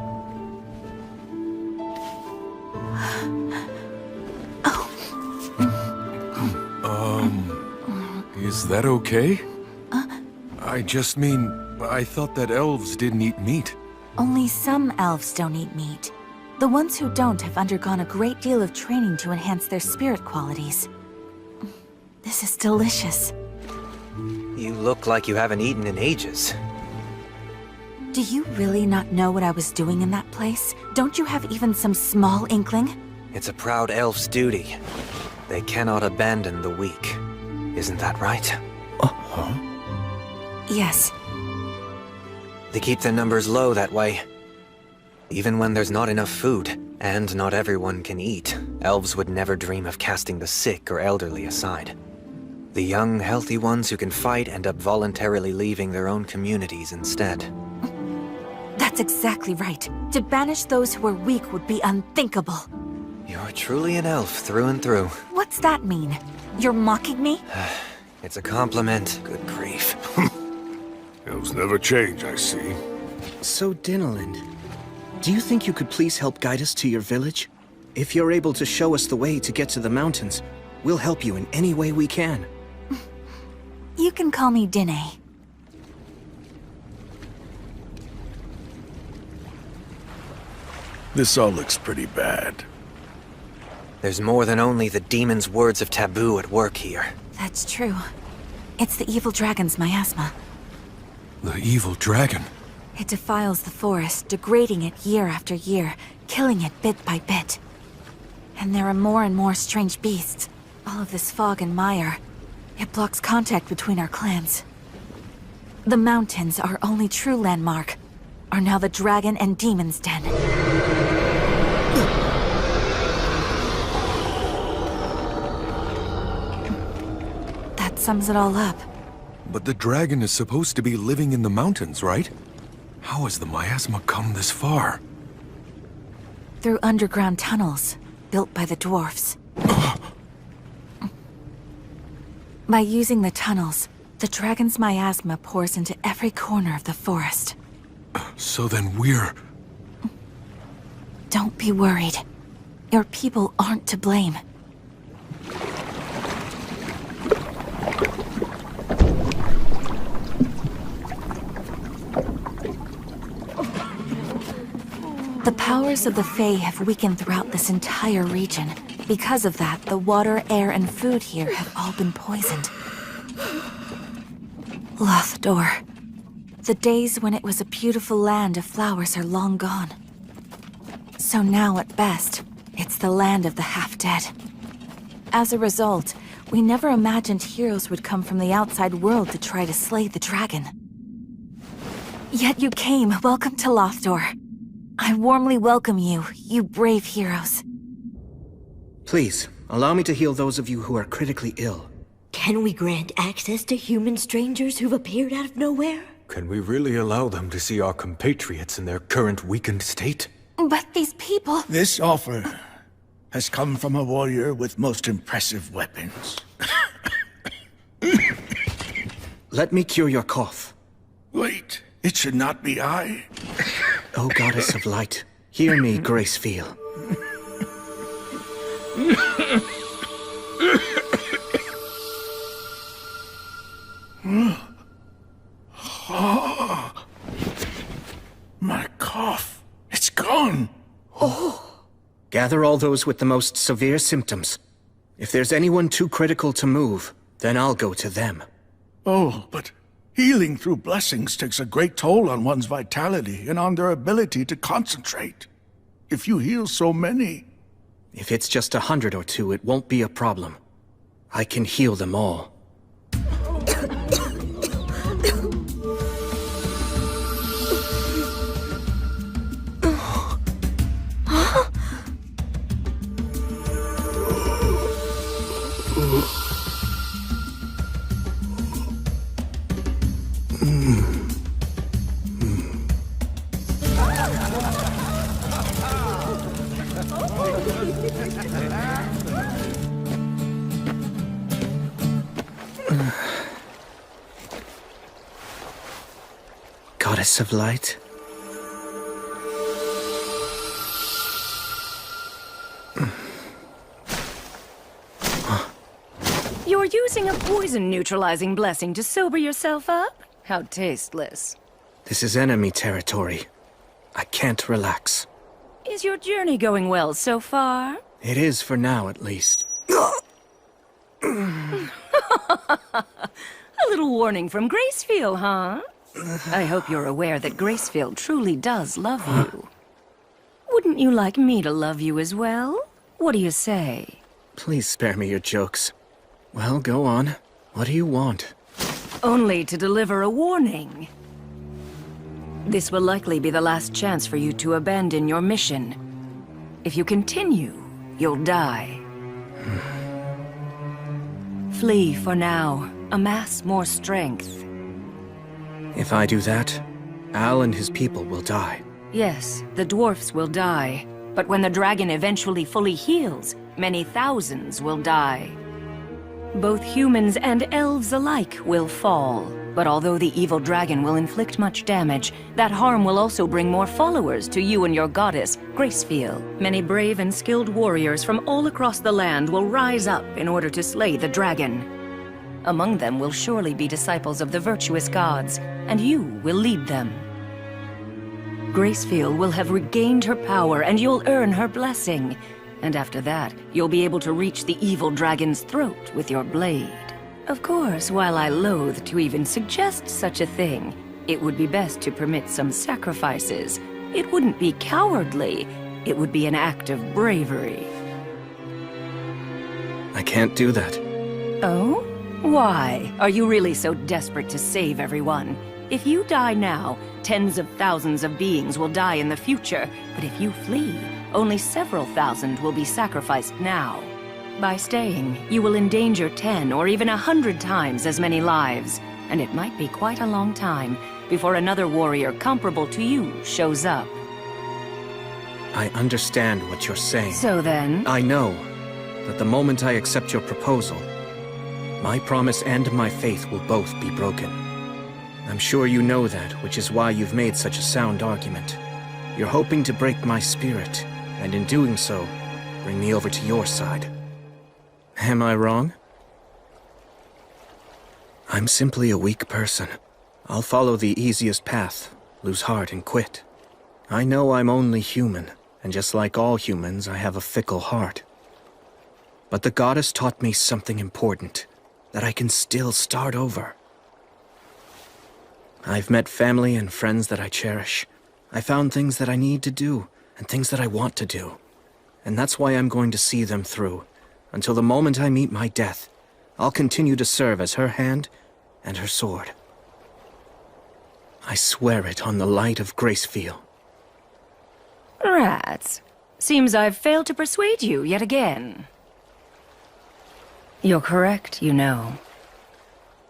Is that okay? I just mean, I thought that elves didn't eat meat. Only some elves don't eat meat. The ones who don't have undergone a great deal of training to enhance their spirit qualities. This is delicious. You look like you haven't eaten in ages. Do you really not know what I was doing in that place? Don't you have even some small inkling? It's a proud elf's duty. They cannot abandon the weak. Isn't that right? Yes. They keep their numbers low that way. Even when there's not enough food, and not everyone can eat, elves would never dream of casting the sick or elderly aside. The young, healthy ones who can fight end up voluntarily leaving their own communities instead. That's exactly right. To banish those who are weak would be unthinkable. You're truly an elf through and through. What's that mean? You're mocking me? It's a compliment. Good grief. Elves never change, I see. So, Dinalind, do you think you could please help guide us to your village? If you're able to show us the way to get to the mountains, we'll help you in any way we can. You can call me Dineh. This all looks pretty bad. There's more than only the demon's words of taboo at work here. That's true. It's the evil dragon's miasma. The evil dragon? It defiles the forest, degrading it year after year, killing it bit by bit. And there are more and more strange beasts. All of this fog and mire, it blocks contact between our clans. The mountains, our only true landmark, are now the dragon and demon's den. That sums it all up. But the dragon is supposed to be living in the mountains, right? How has the miasma come this far? Through underground tunnels, built by the dwarfs. By using the tunnels, the dragon's miasma pours into every corner of the forest. So then we're... Don't be worried. Your people aren't to blame. The powers of the Fae have weakened throughout this entire region. Because of that, the water, air, and food here have all been poisoned. Lothdor. The days when it was a beautiful land of flowers are long gone. So now, at best, it's the land of the half-dead. As a result, we never imagined heroes would come from the outside world to try to slay the dragon. Yet you came. Welcome to Lothdor. I warmly welcome you, you brave heroes. Please, allow me to heal those of you who are critically ill. Can we grant access to human strangers who've appeared out of nowhere? Can we really allow them to see our compatriots in their current weakened state? But these people... This offer has come from a warrior with most impressive weapons. Let me cure your cough. Wait, it should not be I. O Goddess of Light, hear me, Gracefeel. My cough. It's gone. Gather all those with the most severe symptoms. If there's anyone too critical to move, then I'll go to them. Oh, but healing through blessings takes a great toll on one's vitality and on their ability to concentrate. If you heal so many... If it's just 100 or 2, it won't be a problem. I can heal them all. Goddess of Light? You're using a poison-neutralizing blessing to sober yourself up? How tasteless. This is enemy territory. I can't relax. Is your journey going well so far? It is for now, at least. A little warning from Gracefield, huh? I hope you're aware that Gracefield truly does love you. Wouldn't you like me to love you as well? What do you say? Please spare me your jokes. Well, go on. What do you want? Only to deliver a warning. This will likely be the last chance for you to abandon your mission. If you continue, you'll die. Flee for now. Amass more strength. If I do that, Al and his people will die. Yes, the dwarfs will die. But when the dragon eventually fully heals, many thousands will die. Both humans and elves alike will fall. But although the evil dragon will inflict much damage, that harm will also bring more followers to you and your goddess, Gracefield. Many brave and skilled warriors from all across the land will rise up in order to slay the dragon. Among them will surely be disciples of the virtuous gods, and you will lead them. Gracefield will have regained her power, and you'll earn her blessing. And after that, you'll be able to reach the evil dragon's throat with your blade. Of course, while I loathe to even suggest such a thing, it would be best to permit some sacrifices. It wouldn't be cowardly. It would be an act of bravery. I can't do that. Oh? Why? Are you really so desperate to save everyone? If you die now, tens of thousands of beings will die in the future. But if you flee, only several thousand will be sacrificed now. By staying, you will endanger 10 or even 100 times as many lives. And it might be quite a long time before another warrior comparable to you shows up. I understand what you're saying. So then? I know that the moment I accept your proposal, my promise and my faith will both be broken. I'm sure you know that, which is why you've made such a sound argument. You're hoping to break my spirit, and in doing so, bring me over to your side. Am I wrong? I'm simply a weak person. I'll follow the easiest path, lose heart and quit. I know I'm only human, and just like all humans, I have a fickle heart. But the goddess taught me something important, that I can still start over. I've met family and friends that I cherish. I found things that I need to do, and things that I want to do. And that's why I'm going to see them through. Until the moment I meet my death, I'll continue to serve as her hand and her sword. I swear it on the light of Gracefield. Rats. Seems I've failed to persuade you yet again. You're correct, you know.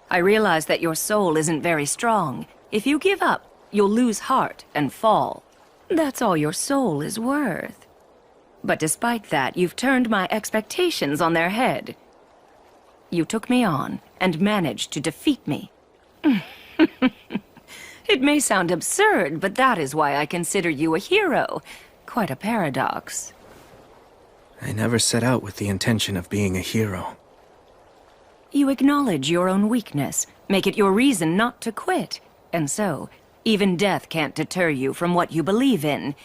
I realize that your soul isn't very strong. If you give up, you'll lose heart and fall. That's all your soul is worth. But despite that, you've turned my expectations on their head. You took me on and managed to defeat me. It may sound absurd, but that is why I consider you a hero. Quite a paradox. I never set out with the intention of being a hero. You acknowledge your own weakness, make it your reason not to quit. And so, even death can't deter you from what you believe in.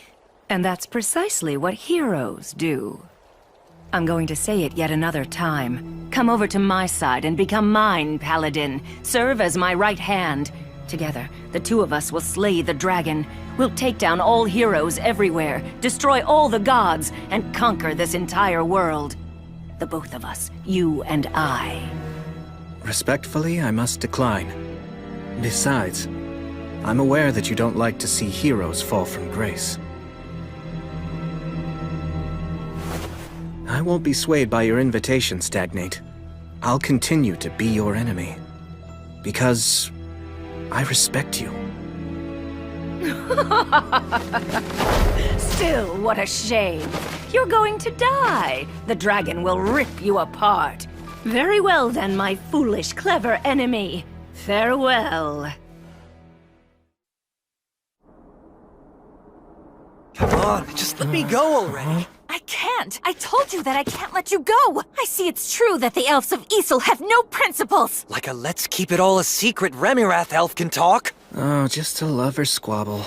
And that's precisely what heroes do. I'm going to say it yet another time. Come over to my side and become mine, Paladin. Serve as my right hand. Together, the two of us will slay the dragon. We'll take down all heroes everywhere, destroy all the gods, and conquer this entire world. The both of us, you and I. Respectfully, I must decline. Besides, I'm aware that you don't like to see heroes fall from grace. I won't be swayed by your invitation, Stagnate. I'll continue to be your enemy. Because I respect you. Still, what a shame. You're going to die. The dragon will rip you apart. Very well then, my foolish, clever enemy. Farewell. Come on, just let me go already. I can't! I told you that I can't let you go! I see it's true that the elves of Isel have no principles! Like a let's keep it all a secret Remirath elf can talk? Oh, just a lover squabble.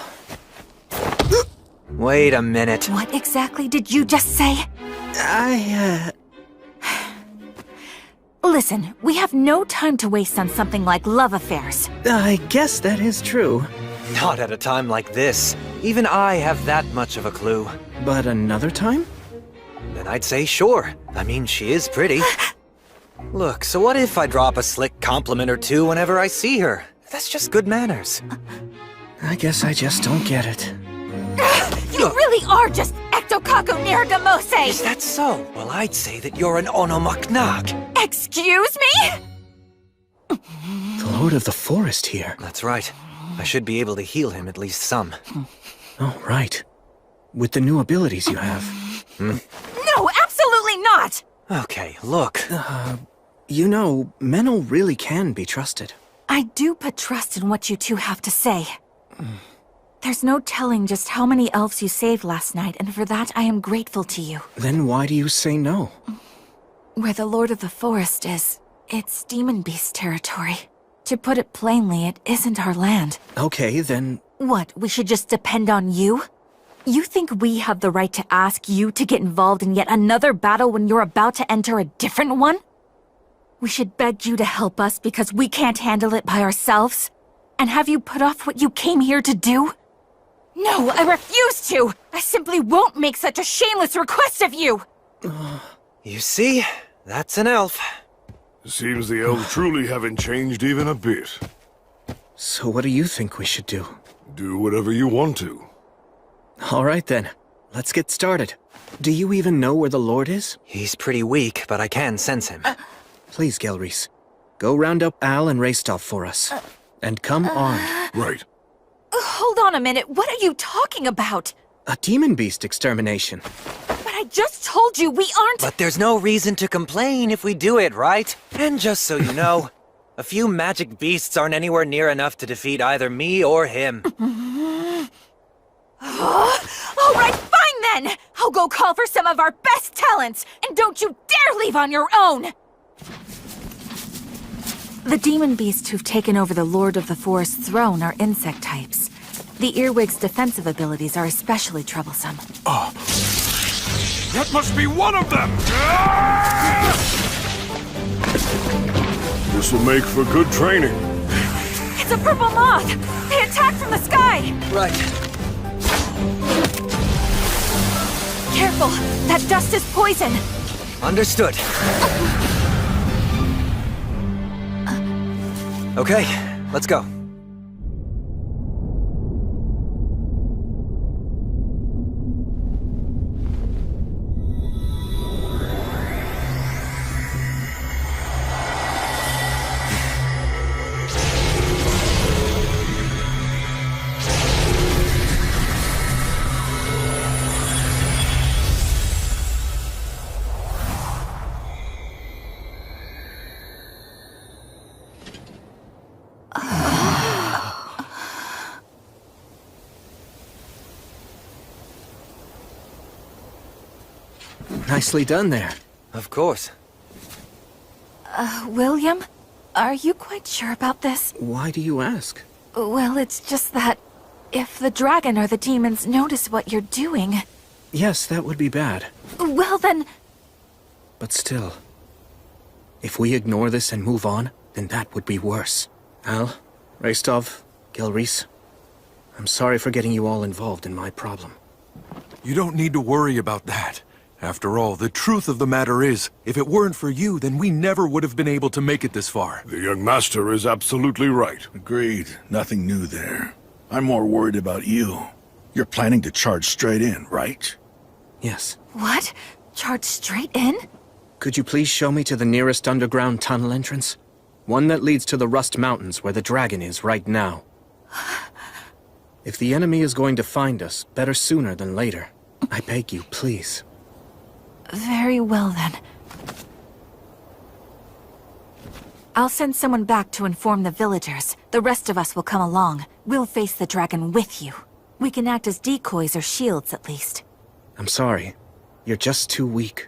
Wait a minute. What exactly did you just say? Listen, we have no time to waste on something like love affairs. I guess that is true. Not at a time like this. Even I have that much of a clue. But another time? Then I'd say sure. I mean, she is pretty. Look, so what if I drop a slick compliment or two whenever I see her? That's just good manners. I guess I just don't get it. You really are just Ectokako Niragamose! Is that so? Well, I'd say that you're an Onomaknag. Excuse me? The Lord of the Forest here. That's right. I should be able to heal him at least some. Oh, right. With the new abilities you have. No, absolutely not! Okay, look. You know, Menel really can be trusted. I do put trust in what you two have to say. There's no telling just how many elves you saved last night, and for that I am grateful to you. Then why do you say no? Where the Lord of the Forest is, it's Demon Beast territory. To put it plainly, it isn't our land. Okay, then... What, we should just depend on you? You think we have the right to ask you to get involved in yet another battle when you're about to enter a different one? We should beg you to help us because we can't handle it by ourselves? And have you put off what you came here to do? No, I refuse to! I simply won't make such a shameless request of you! You see? That's an elf. Seems the elves truly haven't changed even a bit. So what do you think we should do? Do whatever you want to. All right then, let's get started. Do you even know where the Lord is? He's pretty weak, but I can sense him. Please, Gelreese, go round up Al and Raystov for us. And come armed. Right. Hold on a minute, what are you talking about? A demon beast extermination. But I just told you we aren't— But there's no reason to complain if we do it, right? And just so you know, a few magic beasts aren't anywhere near enough to defeat either me or him. All right, fine then! I'll go call for some of our best talents, and don't you dare leave on your own! The demon beasts who've taken over the Lord of the Forest's throne are insect types. The earwig's defensive abilities are especially troublesome. Oh. That must be one of them! This will make for good training. It's a purple moth! They attack from the sky! Right. Careful! That dust is poison! Understood. Okay, let's go. Nicely done there. Of course. William? Are you quite sure about this? Why do you ask? Well, it's just that if the dragon or the demons notice what you're doing... Yes, that would be bad. Well then... But still, if we ignore this and move on, then that would be worse. Al, Restov, Gez5, I'm sorry for getting you all involved in my problem. You don't need to worry about that. After all, the truth of the matter is, if it weren't for you, then we never would have been able to make it this far. The young master is absolutely right. Agreed. Nothing new there. I'm more worried about you. You're planning to charge straight in, right? Yes. What? Charge straight in? Could you please show me to the nearest underground tunnel entrance? One that leads to the Rust Mountains where the dragon is right now. If the enemy is going to find us, better sooner than later. I beg you, please. Very well then. I'll send someone back to inform the villagers. The rest of us will come along. We'll face the dragon with you. We can act as decoys or shields at least. I'm sorry. You're just too weak.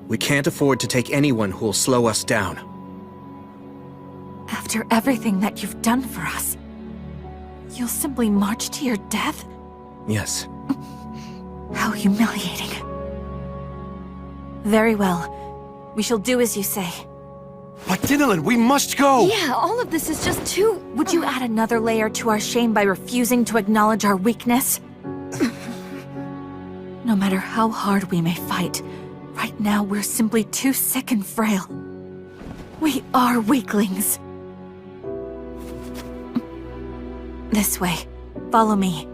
We can't afford to take anyone who'll slow us down. After everything that you've done for us, you'll simply march to your death? Yes. How humiliating. Very well. We shall do as you say. But Dinalin, we must go! Yeah, all of this is just too... Would you add another layer to our shame by refusing to acknowledge our weakness? No matter how hard we may fight, right now we're simply too sick and frail. We are weaklings. This way. Follow me.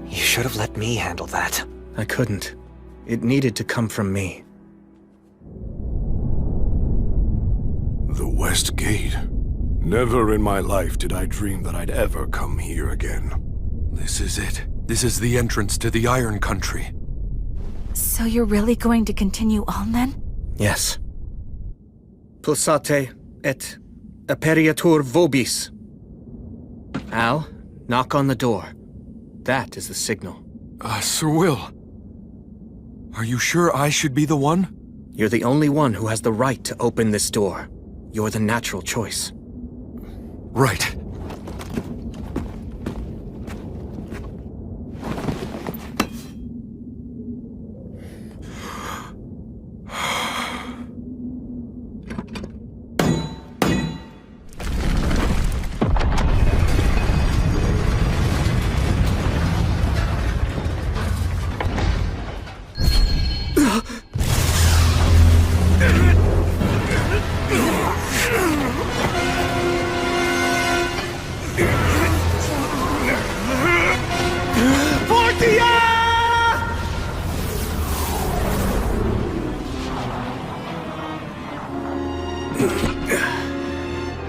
You should have let me handle that. I couldn't. It needed to come from me. The West Gate. Never in my life did I dream that I'd ever come here again. This is it. This is the entrance to the Iron Country. So you're really going to continue on then? Yes. Pulsate et aperiatur vobis. Al, knock on the door. That is the signal. Sir Will. Are you sure I should be the one? You're the only one who has the right to open this door. You're the natural choice. Right.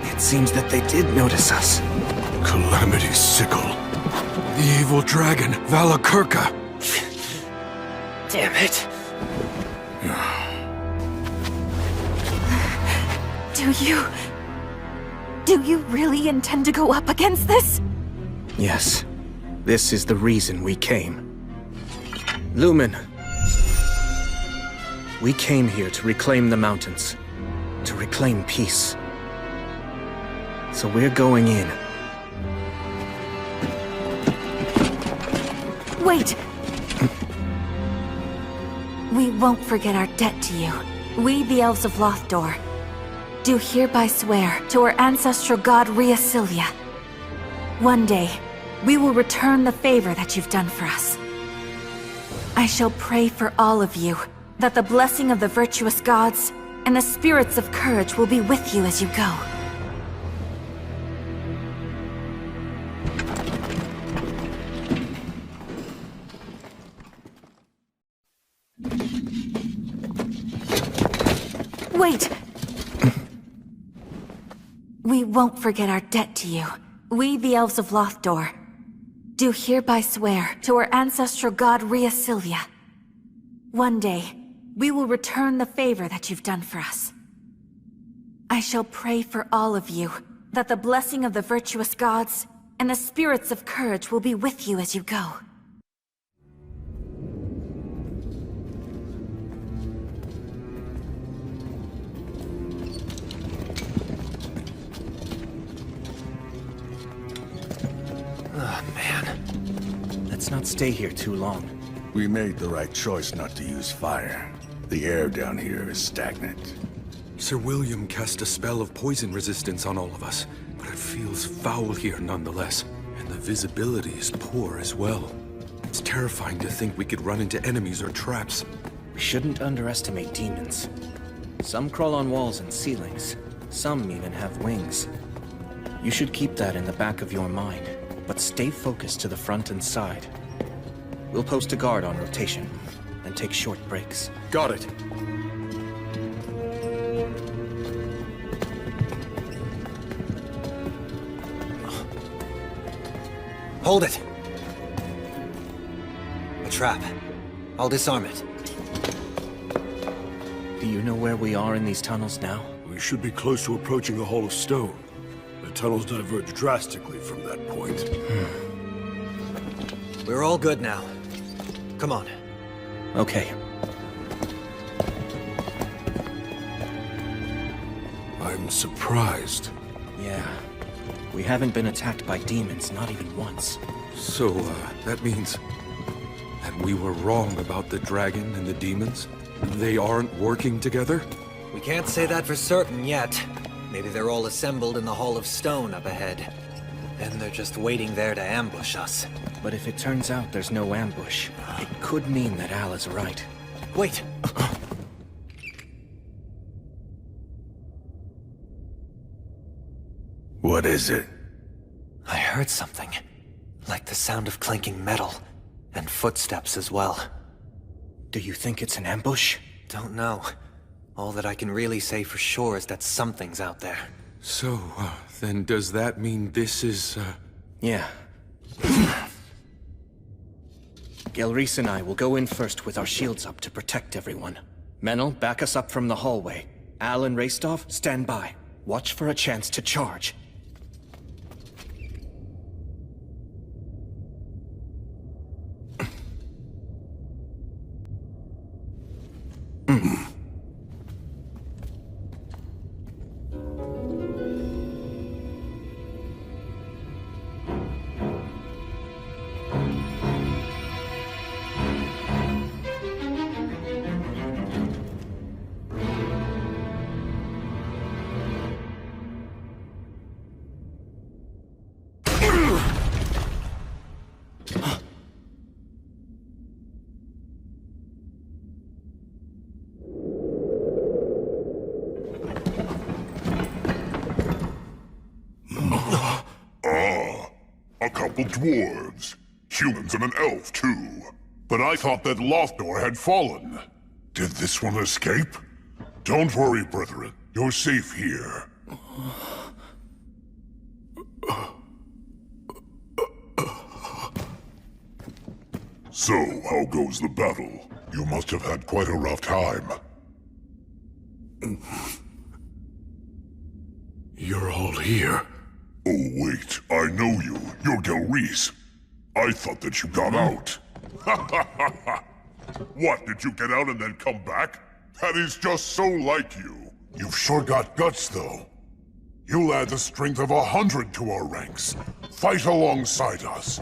It seems that they did notice us. Calamity's sickle. The evil dragon, Valakirka. Damn it. Do you really intend to go up against this? Yes. This is the reason we came. Lumen. We came here to reclaim the mountains. To reclaim peace. So we're going in. Wait! We won't forget our debt to you. We, the Elves of Lothdor, do hereby swear to our ancestral god Rheasilia. One day, we will return the favor that you've done for us. I shall pray for all of you, that the blessing of the virtuous gods and the spirits of courage will be with you as you go. Wait! We won't forget our debt to you. We, the Elves of Lothdor, do hereby swear to our ancestral god Rheasilia. One day, we will return the favor that you've done for us. I shall pray for all of you, that the blessing of the virtuous gods and the spirits of courage will be with you as you go. not stay here too long. We made the right choice not to use fire. The air down here is stagnant. Sir William cast a spell of poison resistance on all of us, but it feels foul here nonetheless. And the visibility is poor as well. It's terrifying to think we could run into enemies or traps. We shouldn't underestimate demons. Some crawl on walls and ceilings. Some even have wings. You should keep that in the back of your mind, but stay focused to the front and side. We'll post a guard on rotation, and take short breaks. Got it. Hold it! A trap. I'll disarm it. Do you know where we are in these tunnels now? We should be close to approaching a hall of stone. The tunnels diverge drastically from that point. We're all good now. Come on. Okay. I'm surprised. Yeah. We haven't been attacked by demons, not even once. So, that means that we were wrong about the dragon and the demons? They aren't working together? We can't say that for certain yet. Maybe they're all assembled in the Hall of Stone up ahead. And they're just waiting there to ambush us. But if it turns out there's no ambush, it could mean that Al is right. Wait! What is it? I heard something. Like the sound of clanking metal. And footsteps as well. Do you think it's an ambush? Don't know. All that I can really say for sure is that something's out there. So, then does that mean this is, Yeah. Gez5 and I will go in first with our shields up to protect everyone. Menel, back us up from the hallway. Al and Raistov, stand by. Watch for a chance to charge. A couple dwarves. Humans and an elf, too. But I thought that Lothdor had fallen. Did this one escape? Don't worry, brethren. You're safe here. So, how goes the battle? You must have had quite a rough time. You're all here. Oh, wait. I know you. You're Gez5. I thought that you got out. What, did you get out and then come back? That is just so like you. You've sure got guts, though. You'll add the strength of 100 to our ranks. Fight alongside us.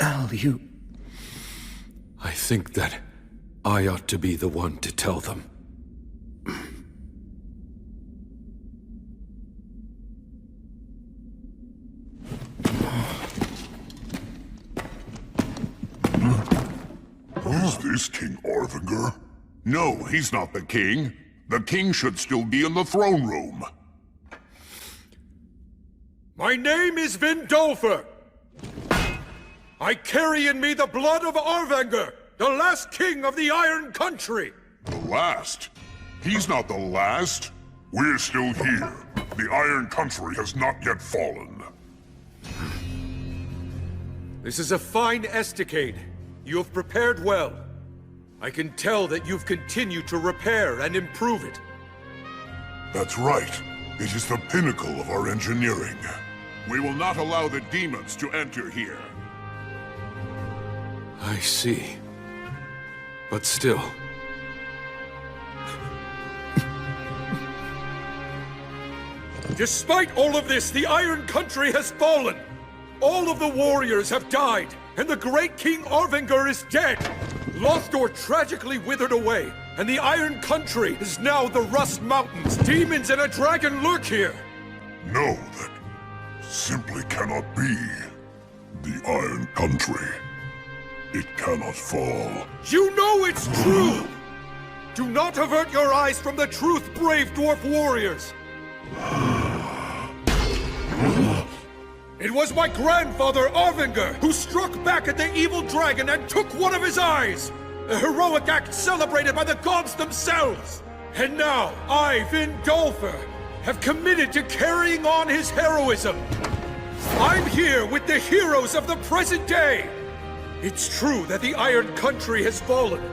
Al, you... I think that I ought to be the one to tell them. Is this King Arvinger? No, he's not the king. The king should still be in the throne room. My name is Vindolfer. I carry in me the blood of Arvinger, the last king of the Iron Country. The last? He's not the last. We're still here. The Iron Country has not yet fallen. This is a fine estacade. You have prepared well. I can tell that you've continued to repair and improve it. That's right. It is the pinnacle of our engineering. We will not allow the demons to enter here. I see. But still... Despite all of this, the Iron Country has fallen. All of the warriors have died, and the great King Arvengar is dead. Lothdor tragically withered away, and the Iron Country is now the Rust Mountains. Demons and a dragon lurk here. Know that simply cannot be. The Iron Country. It cannot fall. You know it's true! Do not avert your eyes from the truth, brave dwarf warriors! It was my grandfather, Arvengar, who struck back at the evil dragon and took one of his eyes! A heroic act celebrated by the gods themselves! And now, I, Vindolfer, have committed to carrying on his heroism! I'm here with the heroes of the present day! It's true that the Iron Country has fallen,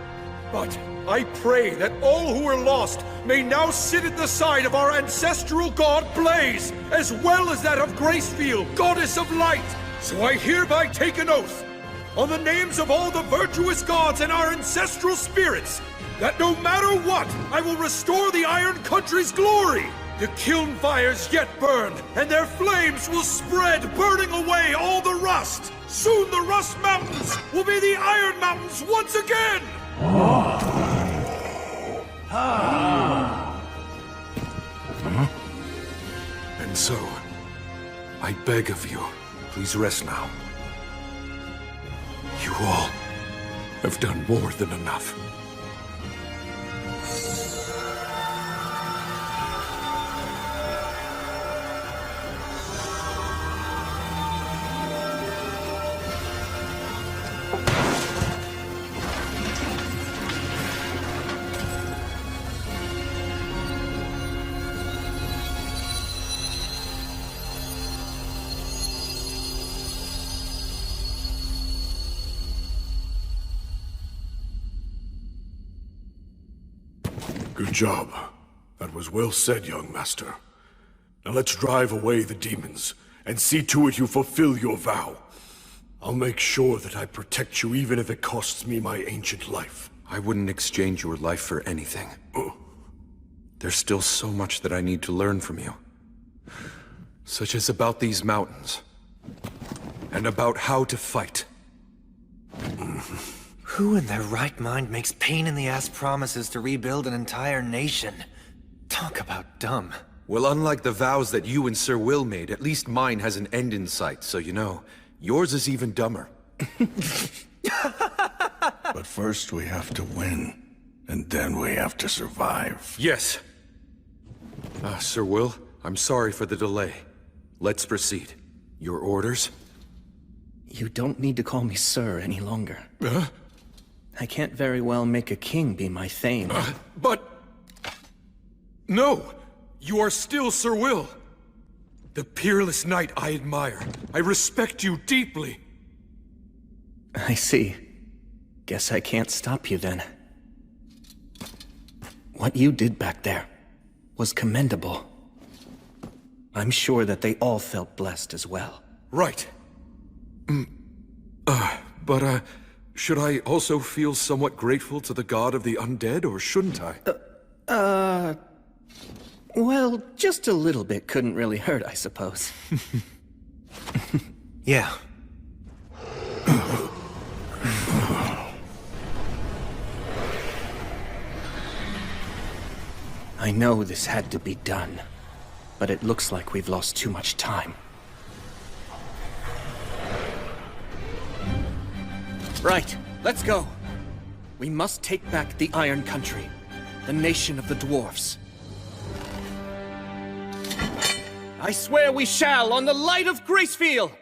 but I pray that all who were lost may now sit at the side of our ancestral god Blaze, as well as that of Gracefield, goddess of light. So I hereby take an oath, on the names of all the virtuous gods and our ancestral spirits, that no matter what, I will restore the Iron Country's glory. The kiln fires yet burn, and their flames will spread, burning away all the rust. Soon the Rust Mountains will be the Iron Mountains once again! And so, I beg of you, please rest now. You all have done more than enough. Good job. That was well said, young master. Now let's drive away the demons, and see to it you fulfill your vow. I'll make sure that I protect you even if it costs me my ancient life. I wouldn't exchange your life for anything. There's still so much that I need to learn from you. Such as about these mountains. And about how to fight. Who in their right mind makes pain-in-the-ass promises to rebuild an entire nation? Talk about dumb. Well, unlike the vows that you and Sir Will made, at least mine has an end in sight, so you know, yours is even dumber. But first we have to win, and then we have to survive. Yes. Sir Will, I'm sorry for the delay. Let's proceed. Your orders? You don't need to call me Sir any longer. I can't very well make a king be my thane. But... No! You are still Sir Will. The peerless knight I admire. I respect you deeply. I see. Guess I can't stop you then. What you did back there was commendable. I'm sure that they all felt blessed as well. Right. But should I also feel somewhat grateful to the god of the undead, or shouldn't I? Well, just a little bit couldn't really hurt, I suppose. Yeah. I know this had to be done, but it looks like we've lost too much time. Right, let's go. We must take back the Iron Country, the nation of the dwarves. I swear we shall, on the light of Gracefield!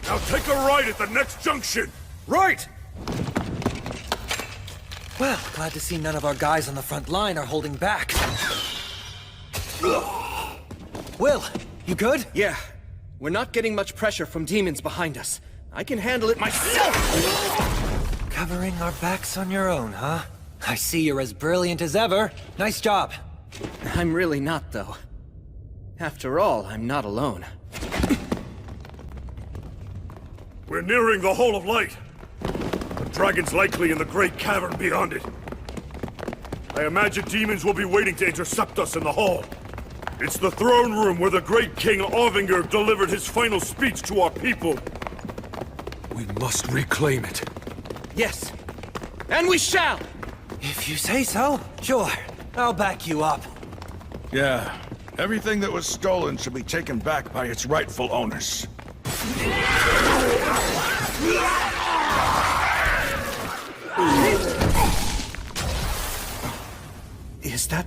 Now take a right at the next junction! Right! Well, glad to see none of our guys on the front line are holding back. Will, you good? Yeah. We're not getting much pressure from demons behind us. I can handle it myself! Covering our backs on your own, huh? I see you're as brilliant as ever. Nice job. I'm really not, though. After all, I'm not alone. We're nearing the Hall of Light. The dragon's likely in the great cavern beyond it. I imagine demons will be waiting to intercept us in the hall. It's the throne room where the great King Orvinger delivered his final speech to our people. We must reclaim it. Yes, and we shall! If you say so, sure. I'll back you up. Yeah, everything that was stolen should be taken back by its rightful owners. Is that...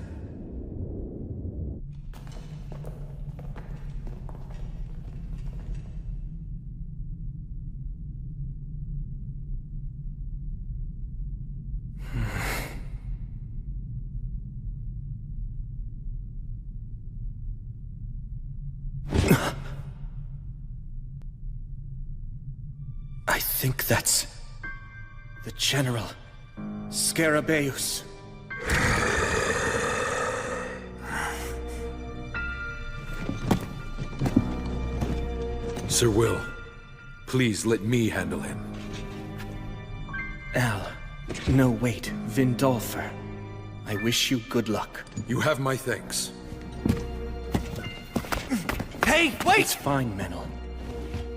I think that's... the General Scarabaeus. Sir Will, please let me handle him. Al. No, wait. Vindolfer. I wish you good luck. You have my thanks. Hey, wait! It's fine, Menel.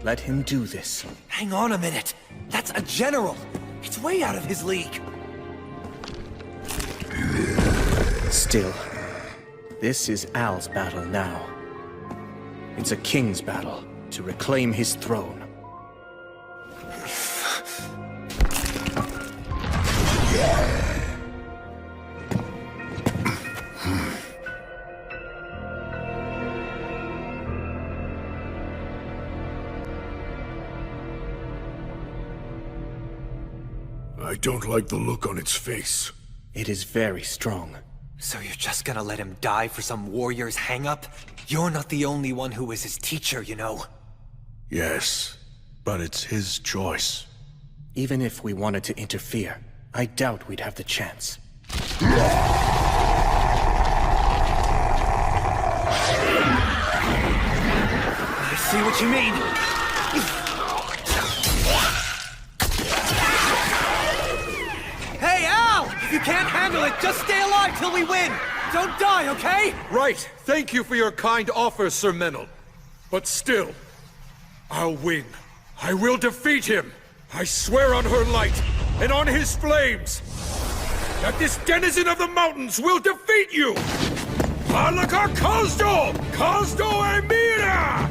Let him do this. Hang on a minute. That's a general. It's way out of his league. Still, this is Al's battle now. It's a king's battle to reclaim his throne. I don't like the look on its face. It is very strong. So you're just gonna let him die for some warrior's hang-up? You're not the only one who was his teacher, you know. Yes, but it's his choice. Even if we wanted to interfere, I doubt we'd have the chance. I see what you mean. Hey, Al! If you can't handle it, just stay alive till we win! Don't die, okay? Right! Thank you for your kind offer, Sir Menel. But still, I'll win. I will defeat him. I swear on her light and on his flames that this denizen of the mountains will defeat you! Alaka Kazdo! Kazdo Emira!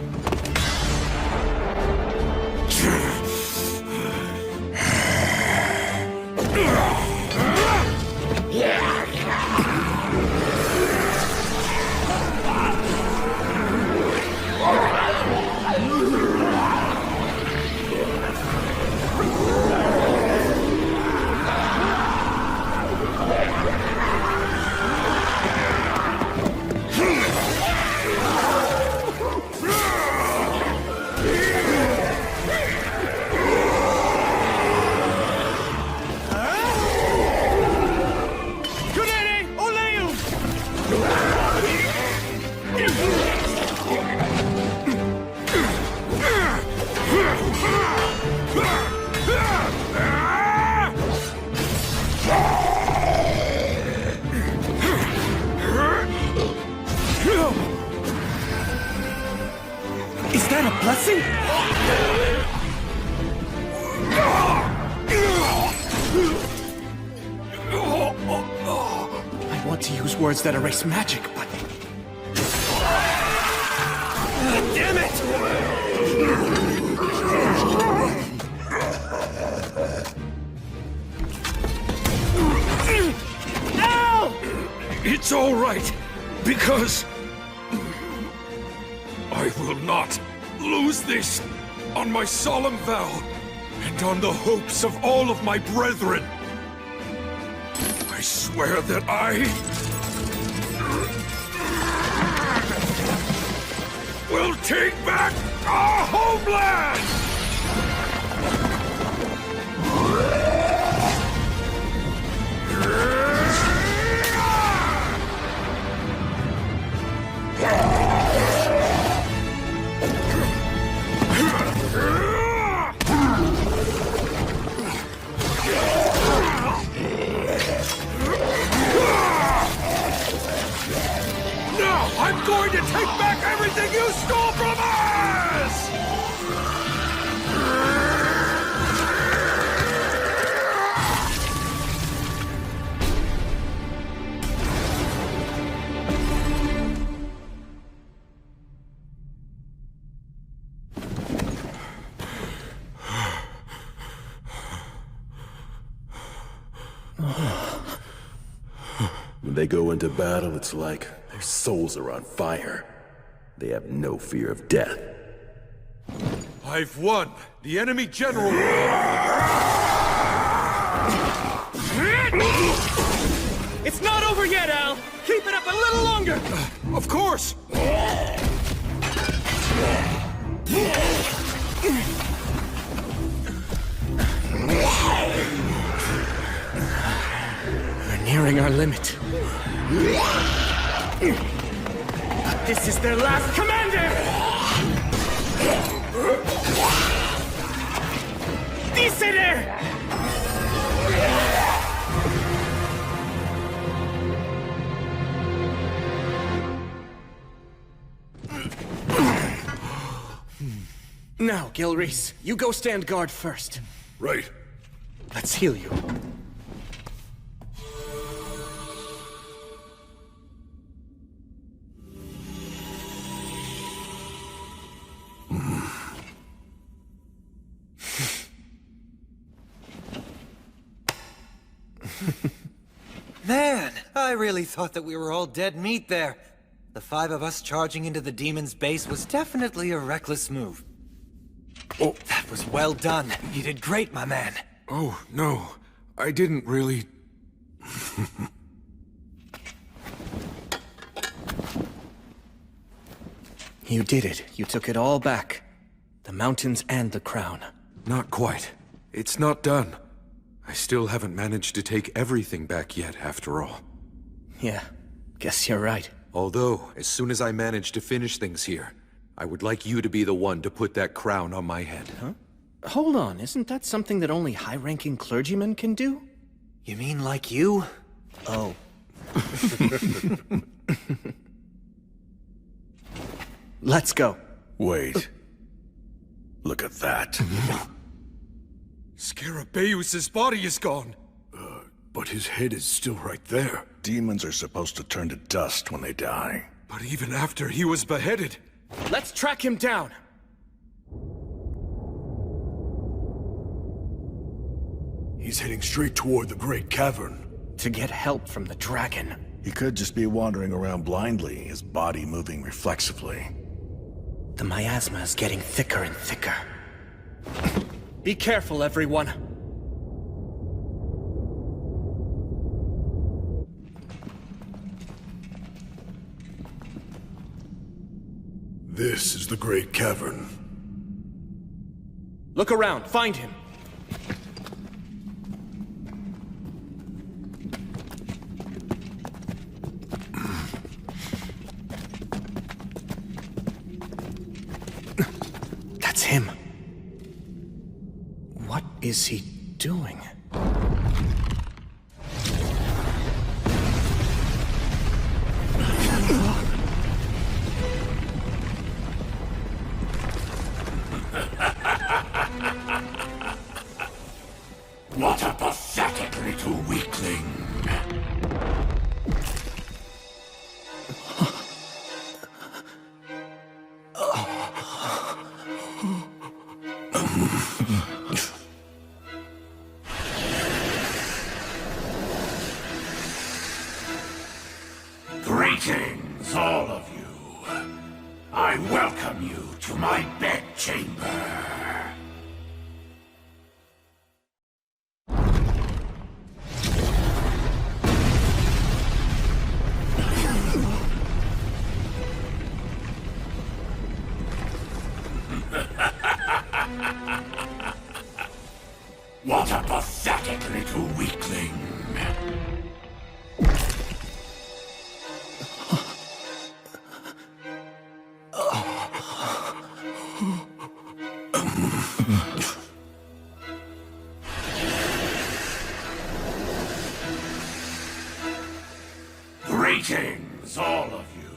Is that a blessing? I want to use words that erase magic, but... Damn it! Ow! It's all right, because I will not lose this on my solemn vow and on the hopes of all of my brethren. I swear that I will take back our homeland! Now I'm going to take back everything you stole from us! When they go into battle, it's like their souls are on fire. They have no fear of death. I've won! The enemy general... It's not over yet, Al! Keep it up a little longer! Of course! We're nearing our limit. But this is their last commander! Descender! Now, Gilreese, you go stand guard first. Right. Let's heal you. Man, I really thought that we were all dead meat there. The 5 of us charging into the demon's base was definitely a reckless move. Oh, that was well done. You did great, my man. Oh, no. I didn't really... You did it. You took it all back. The mountains and the crown. Not quite. It's not done. I still haven't managed to take everything back yet, after all. Yeah, guess you're right. Although, as soon as I manage to finish things here, I would like you to be the one to put that crown on my head. Huh? Hold on, isn't that something that only high-ranking clergymen can do? You mean like you? Oh. Let's go. Wait. Look at that. Scarabaeus' body is gone. But his head is still right there. Demons are supposed to turn to dust when they die. But even after he was beheaded... Let's track him down! He's heading straight toward the Great Cavern. To get help from the dragon. He could just be wandering around blindly, his body moving reflexively. The miasma is getting thicker and thicker. Be careful, everyone. This is the Great Cavern. Look around, find him. That's him. What is he doing? What a pathetic little weakling. Greetings, all of you. I welcome you to my bedchamber. What a pathetic little weakling. Greetings, all of you.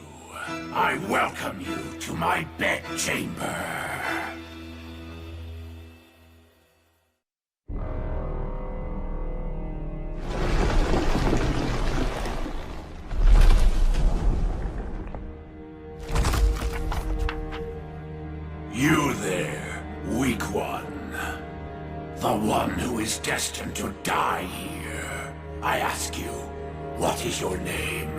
I welcome you to my bedchamber. You there, weak one. The one who is destined to die here. I ask you, what is your name?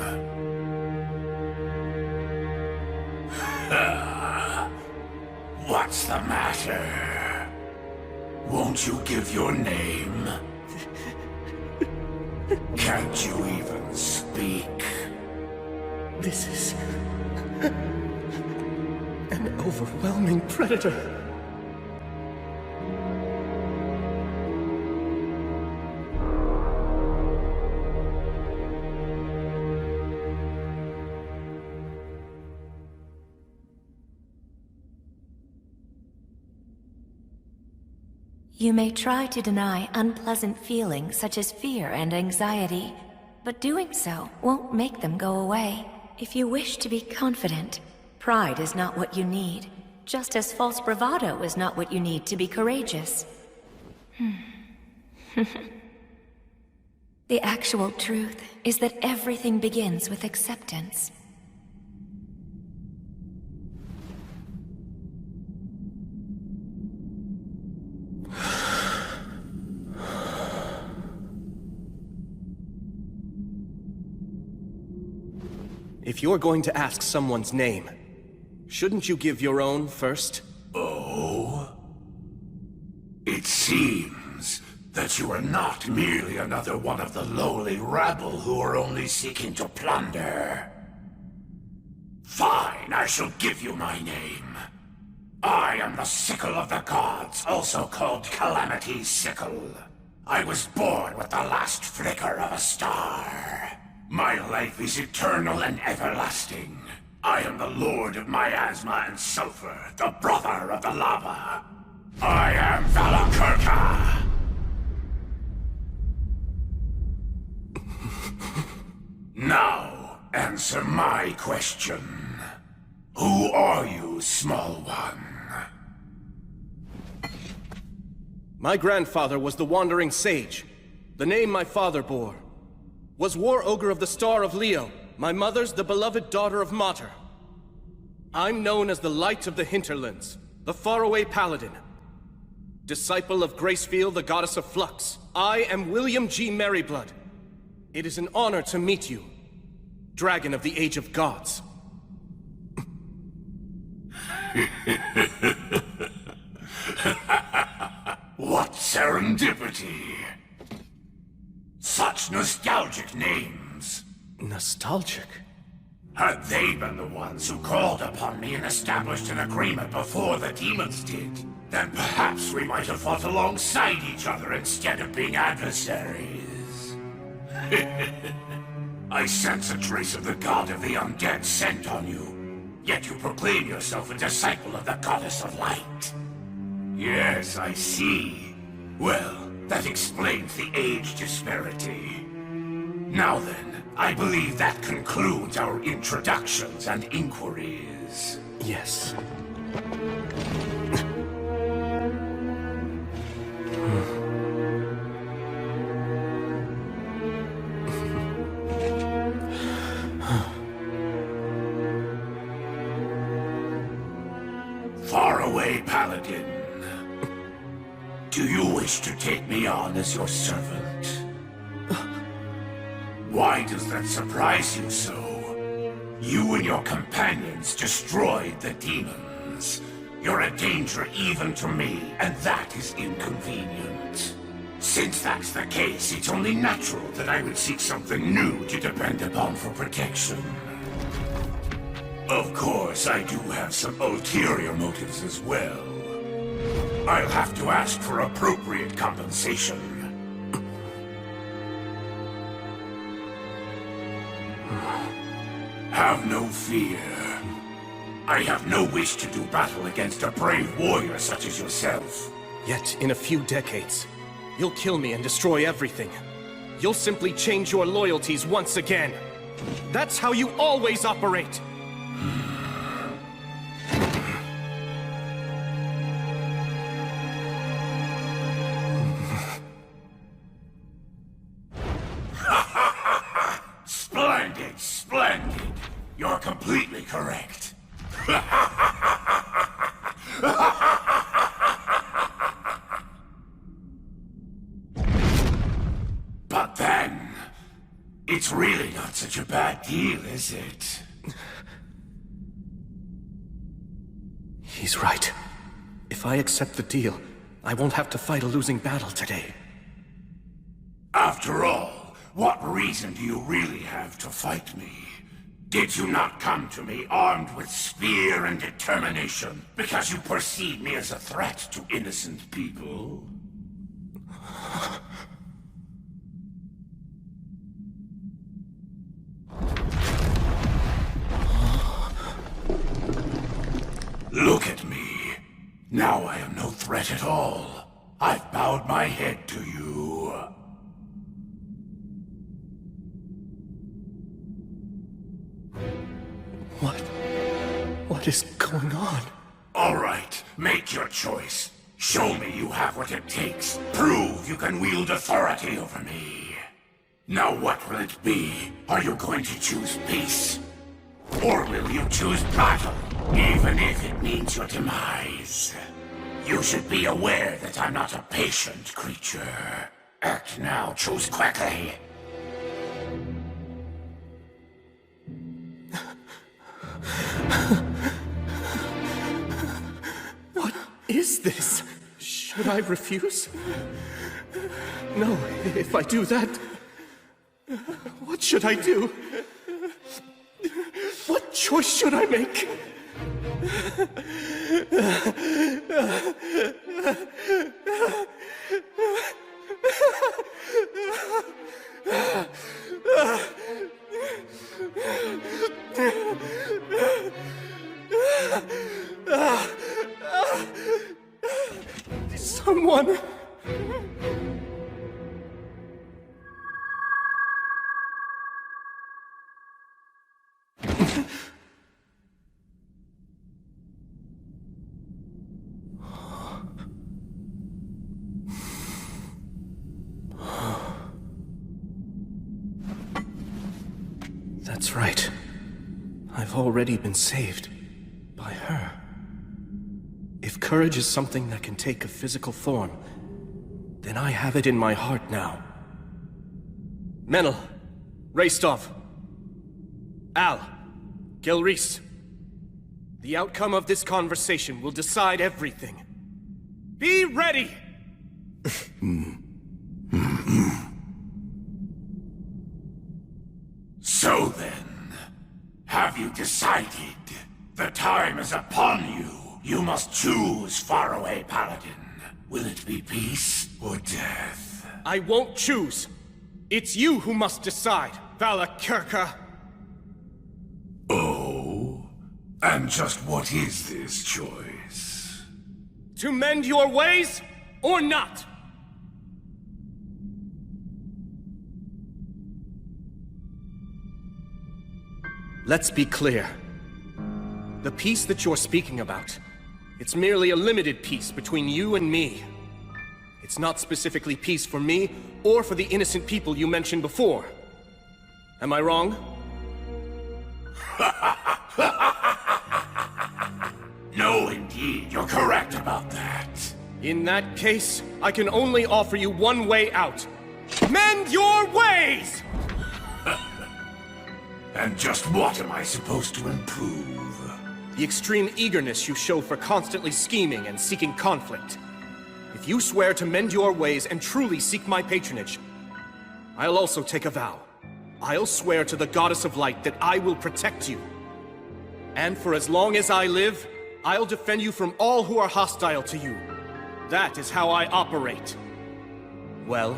What's the matter? Won't you give your name? Can't you even speak? This is an overwhelming predator. You may try to deny unpleasant feelings such as fear and anxiety, but doing so won't make them go away. If you wish to be confident, pride is not what you need, just as false bravado is not what you need to be courageous. The actual truth is that everything begins with acceptance. If you're going to ask someone's name, shouldn't you give your own first? Oh? It seems that you are not merely another one of the lowly rabble who are only seeking to plunder. Fine, I shall give you my name. I am the Sickle of the Gods, also called Calamity's Sickle. I was born with the last flicker of a star. My life is eternal and everlasting. I am the Lord of Miasma and Sulfur, the brother of the lava. I am Valakirka! Now, answer my question. Who are you, small one? My grandfather was the Wandering Sage. The name my father bore was War Ogre of the Star of Leo. My mother's the beloved daughter of Mater. I'm known as the Light of the Hinterlands, the faraway paladin. Disciple of Gracefield, the goddess of flux. I am William G. Merryblood. It is an honor to meet you, Dragon of the Age of Gods. What serendipity! Such nostalgic names. Nostalgic? Had they been the ones who called upon me and established an agreement before the demons did, then perhaps we might have fought alongside each other instead of being adversaries. I sense a trace of the god of the undead scent on you, yet you proclaim yourself a disciple of the goddess of light. Yes, I see. Well, that explains the age disparity. Now then, I believe that concludes our introductions and inquiries. Yes. Faraway Paladin. Do you wish to take me on as your servant? Why does that surprise you so? You and your companions destroyed the demons. You're a danger even to me, and that is inconvenient. Since that's the case, it's only natural that I would seek something new to depend upon for protection. Of course, I do have some ulterior motives as well. I'll have to ask for appropriate compensation. Have no fear. I have no wish to do battle against a brave warrior such as yourself. Yet, in a few decades, you'll kill me and destroy everything. You'll simply change your loyalties once again. That's how you always operate! Splendid, splendid. You're completely correct. But then, it's really not such a bad deal, is it? He's right. If I accept the deal, I won't have to fight a losing battle today. After all, what reason do you really have to fight me? Did you not come to me armed with spear and determination because you perceive me as a threat to innocent people? Look at me. Now I am no threat at all. I've bowed my head to you. What is going on? All right, make your choice. Show me you have what it takes. Prove you can wield authority over me. Now what will it be? Are you going to choose peace? Or will you choose battle, even if it means your demise? You should be aware that I'm not a patient creature. Act now, choose quickly. What is this? Should I refuse? No, if I do that, what should I do? What choice should I make? Someone... That's right. I've already been saved by her. If courage is something that can take a physical form, then I have it in my heart now. Menel, Restov, Al, Gez5. The outcome of this conversation will decide everything. Be ready! So then, have you decided? The time is upon you. You must choose, faraway paladin. Will it be peace or death? I won't choose. It's you who must decide, Valakirka. Oh? And just what is this choice? To mend your ways, or not? Let's be clear. The peace that you're speaking about, it's merely a limited peace between you and me. It's not specifically peace for me, or for the innocent people you mentioned before. Am I wrong? No, indeed, you're correct about that. In that case, I can only offer you one way out. Mend your ways! And just what am I supposed to improve? The extreme eagerness you show for constantly scheming and seeking conflict. If you swear to mend your ways and truly seek my patronage, I'll also take a vow. I'll swear to the Goddess of Light that I will protect you. And for as long as I live, I'll defend you from all who are hostile to you. That is how I operate. Well?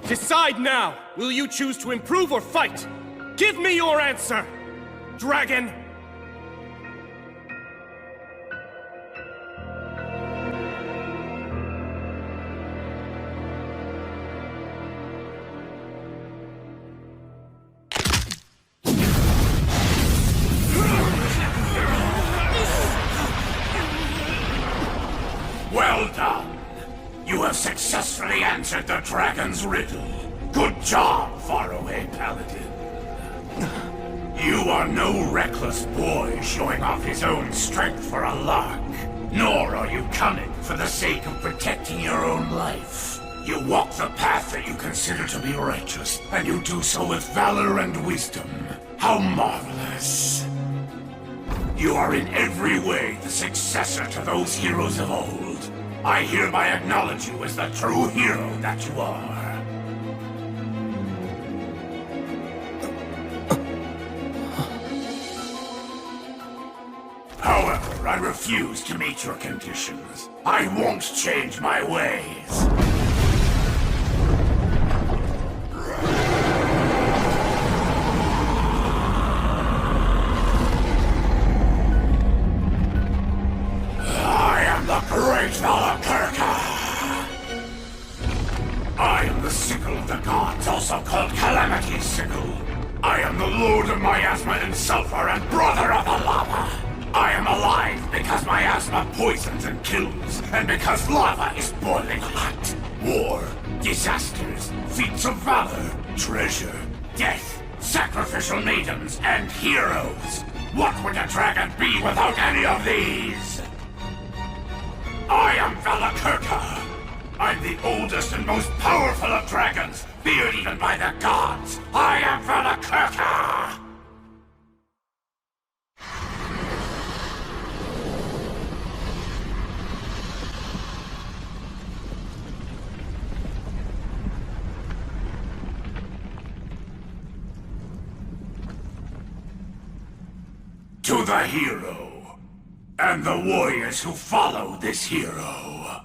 Decide now! Will you choose to improve or fight? Give me your answer! Dragon! Well done. You have successfully answered the dragon's riddle. Good job, faraway paladin. You are no reckless boy showing off his own strength for a lark. Nor are you cunning for the sake of protecting your own life. You walk the path that you consider to be righteous, and you do so with valor and wisdom. How marvelous. You are in every way the successor to those heroes of old. I hereby acknowledge you as the true hero that you are. However, I refuse to meet your conditions. I won't change my ways. Great Valakurka! I am the Sickle of the Gods, also called Calamity's Sickle. I am the Lord of Miasma and Sulfur and Brother of the Lava. I am alive because miasma poisons and kills, and because lava is boiling hot. War, disasters, feats of valor, treasure, death, sacrificial maidens, and heroes. What would a dragon be without any of these? I am Valakurka. I'm the oldest and most powerful of dragons, feared even by the gods. I am Valakurka! To the hero, and the warriors who follow this hero.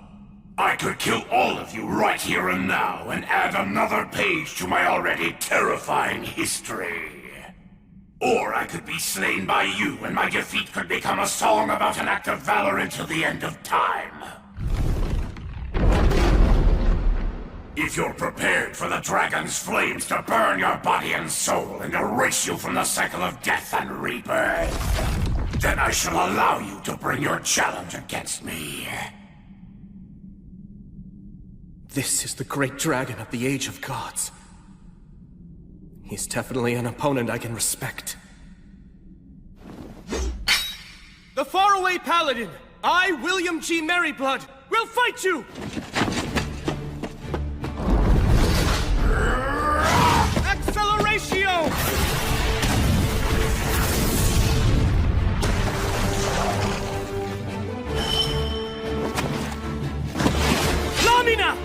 I could kill all of you right here and now, and add another page to my already terrifying history. Or I could be slain by you, and my defeat could become a song about an act of valor until the end of time. If you're prepared for the dragon's flames to burn your body and soul and erase you from the cycle of death and rebirth, then I shall allow you to bring your challenge against me. This is the great dragon of the Age of Gods. He's definitely an opponent I can respect. The faraway paladin, I, William G. Merryblood, will fight you! Acceleratio! Lamina!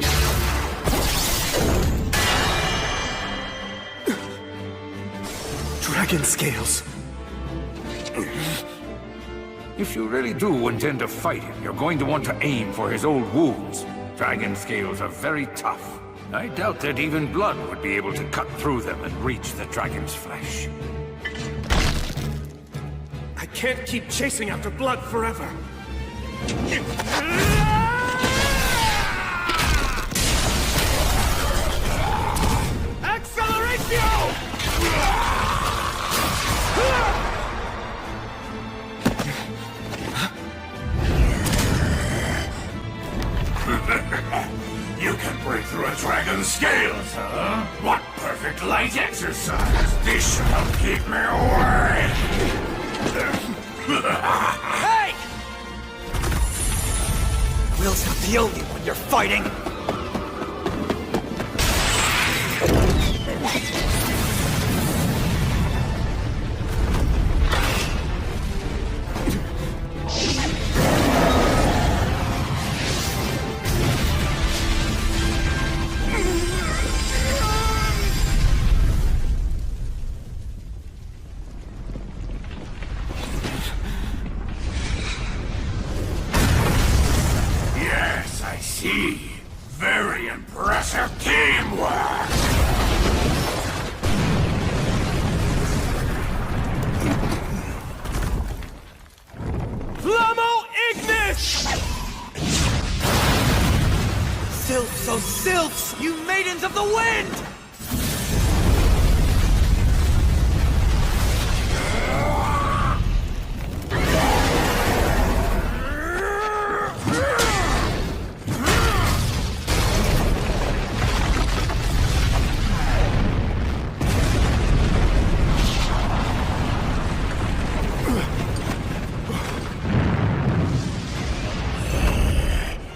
Dragon scales. If you really do intend to fight him, you're going to want to aim for his old wounds. Dragon scales are very tough. I doubt that even blood would be able to cut through them and reach the dragon's flesh. I can't keep chasing after blood forever. You can break through a dragon's scales, huh? What perfect light exercise! This should help keep me away! Hey! Will's not the only one you're fighting! Very impressive teamwork! Flamo Ignis! Sylphs, oh sylphs, you maidens of the wind!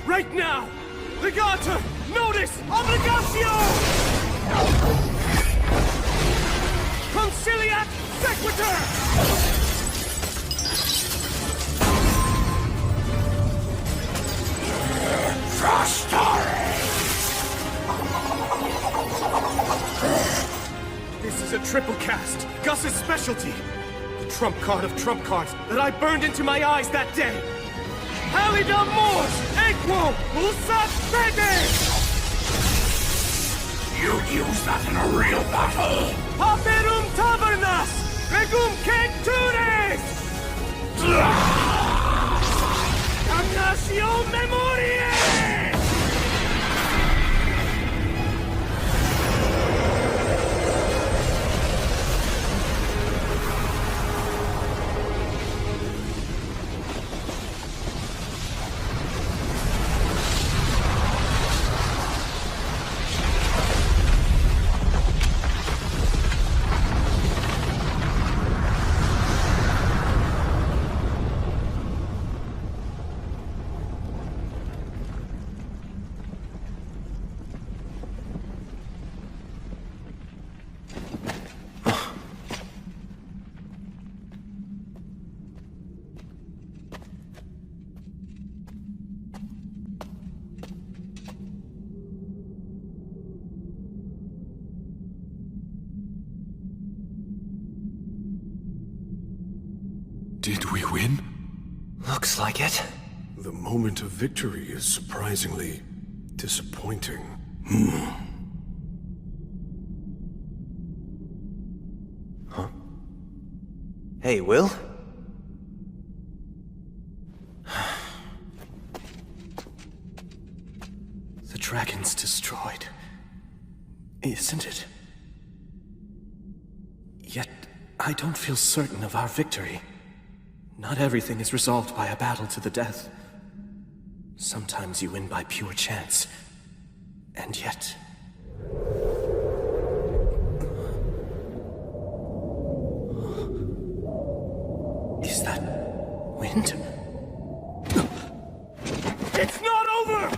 Right now! Legator! Notice! Obligatio! Conciliat Sequitur! This is a triple cast. Gus's specialty. The trump card of trump cards that I burned into my eyes that day. Halida Mors! Equo! Usat Fede! You'd use that in a real battle! Paperum Tavernas! Regum Cectures! Damnatio Memoriae! Did we win? Looks like it. The moment of victory is surprisingly disappointing. Huh? Hey, Will? The dragon's destroyed, isn't it? Yet, I don't feel certain of our victory. Not everything is resolved by a battle to the death. Sometimes you win by pure chance. And yet... Is that wind? It's not over!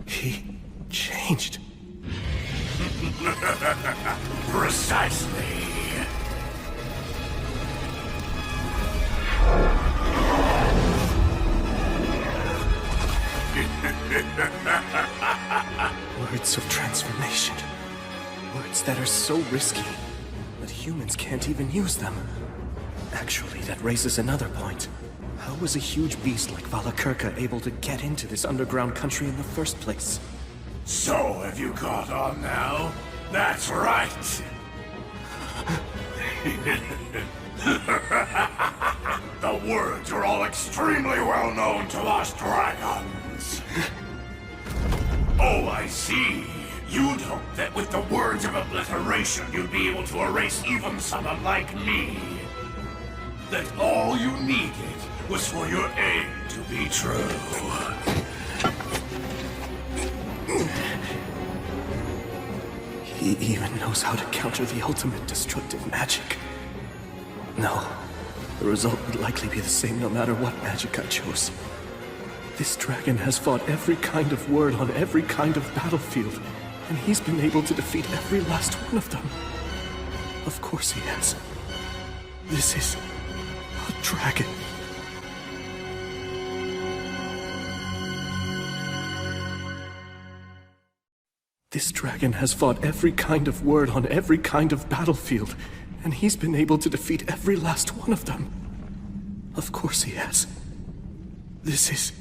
He changed. Precisely. Words of transformation. Words that are so risky that humans can't even use them. Actually, that raises another point. How was a huge beast like Valakirka able to get into this underground country in the first place? So, have you caught on now? That's right! The words are all extremely well known to us dragons. Oh, I see. You'd hoped that with the words of obliteration you'd be able to erase even someone like me. That all you needed was for your aim to be true. He even knows how to counter the ultimate destructive magic. No, the result would likely be the same no matter what magic I chose. This dragon has fought every kind of word on every kind of battlefield, and he's been able to defeat every last one of them. Of course he has. This is a dragon. This dragon has fought every kind of word on every kind of battlefield, and he's been able to defeat every last one of them. Of course he has. This is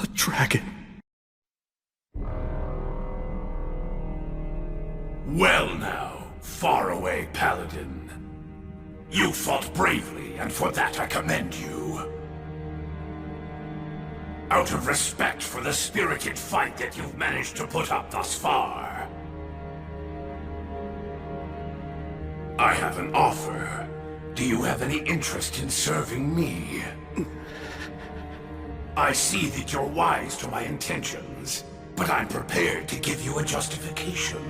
a dragon. Well now, faraway paladin. You fought bravely, and for that I commend you. Out of respect for the spirited fight that you've managed to put up thus far, I have an offer. Do you have any interest in serving me? I see that you're wise to my intentions, but I'm prepared to give you a justification.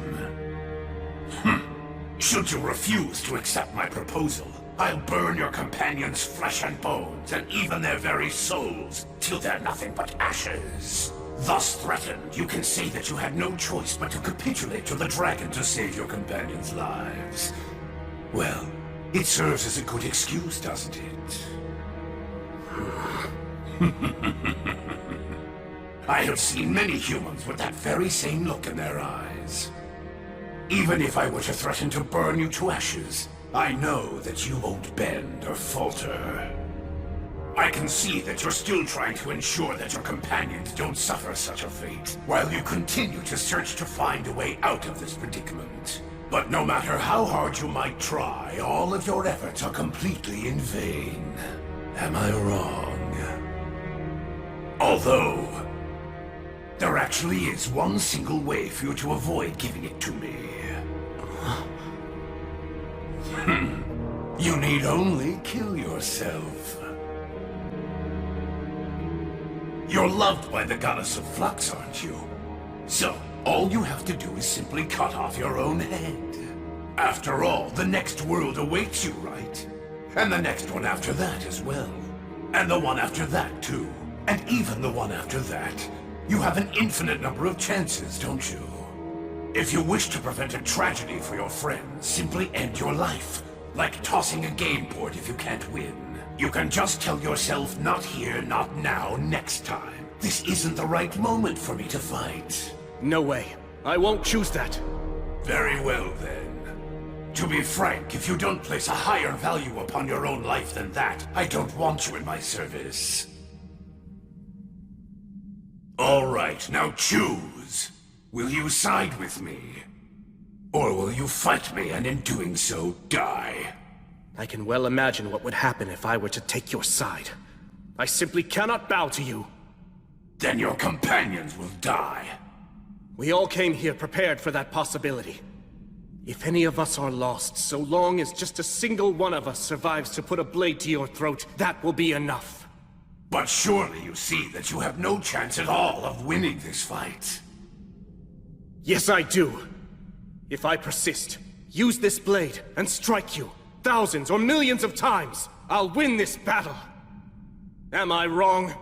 Should you refuse to accept my proposal, I'll burn your companions' flesh and bones, and even their very souls, till they're nothing but ashes. Thus threatened, you can say that you had no choice but to capitulate to the dragon to save your companions' lives. Well, it serves as a good excuse, doesn't it? I have seen many humans with that very same look in their eyes. Even if I were to threaten to burn you to ashes, I know that you won't bend or falter. I can see that you're still trying to ensure that your companions don't suffer such a fate, while you continue to search to find a way out of this predicament. But no matter how hard you might try, all of your efforts are completely in vain. Am I wrong? Although, there actually is one single way for you to avoid giving it to me. You need only kill yourself. You're loved by the goddess of flux, aren't you? So, all you have to do is simply cut off your own head. After all, the next world awaits you, right? And the next one after that as well. And the one after that, too. And even the one after that. You have an infinite number of chances, don't you? If you wish to prevent a tragedy for your friends, simply end your life. Like tossing a game board if you can't win. You can just tell yourself, not here, not now, next time. This isn't the right moment for me to fight. No way. I won't choose that. Very well, then. To be frank, if you don't place a higher value upon your own life than that, I don't want you in my service. All right, now choose. Will you side with me? Or will you fight me and in doing so, die? I can well imagine what would happen if I were to take your side. I simply cannot bow to you. Then your companions will die. We all came here prepared for that possibility. If any of us are lost, so long as just a single one of us survives to put a blade to your throat, that will be enough. But surely you see that you have no chance at all of winning this fight. Yes, I do. If I persist, use this blade, and strike you, thousands or millions of times, I'll win this battle. Am I wrong?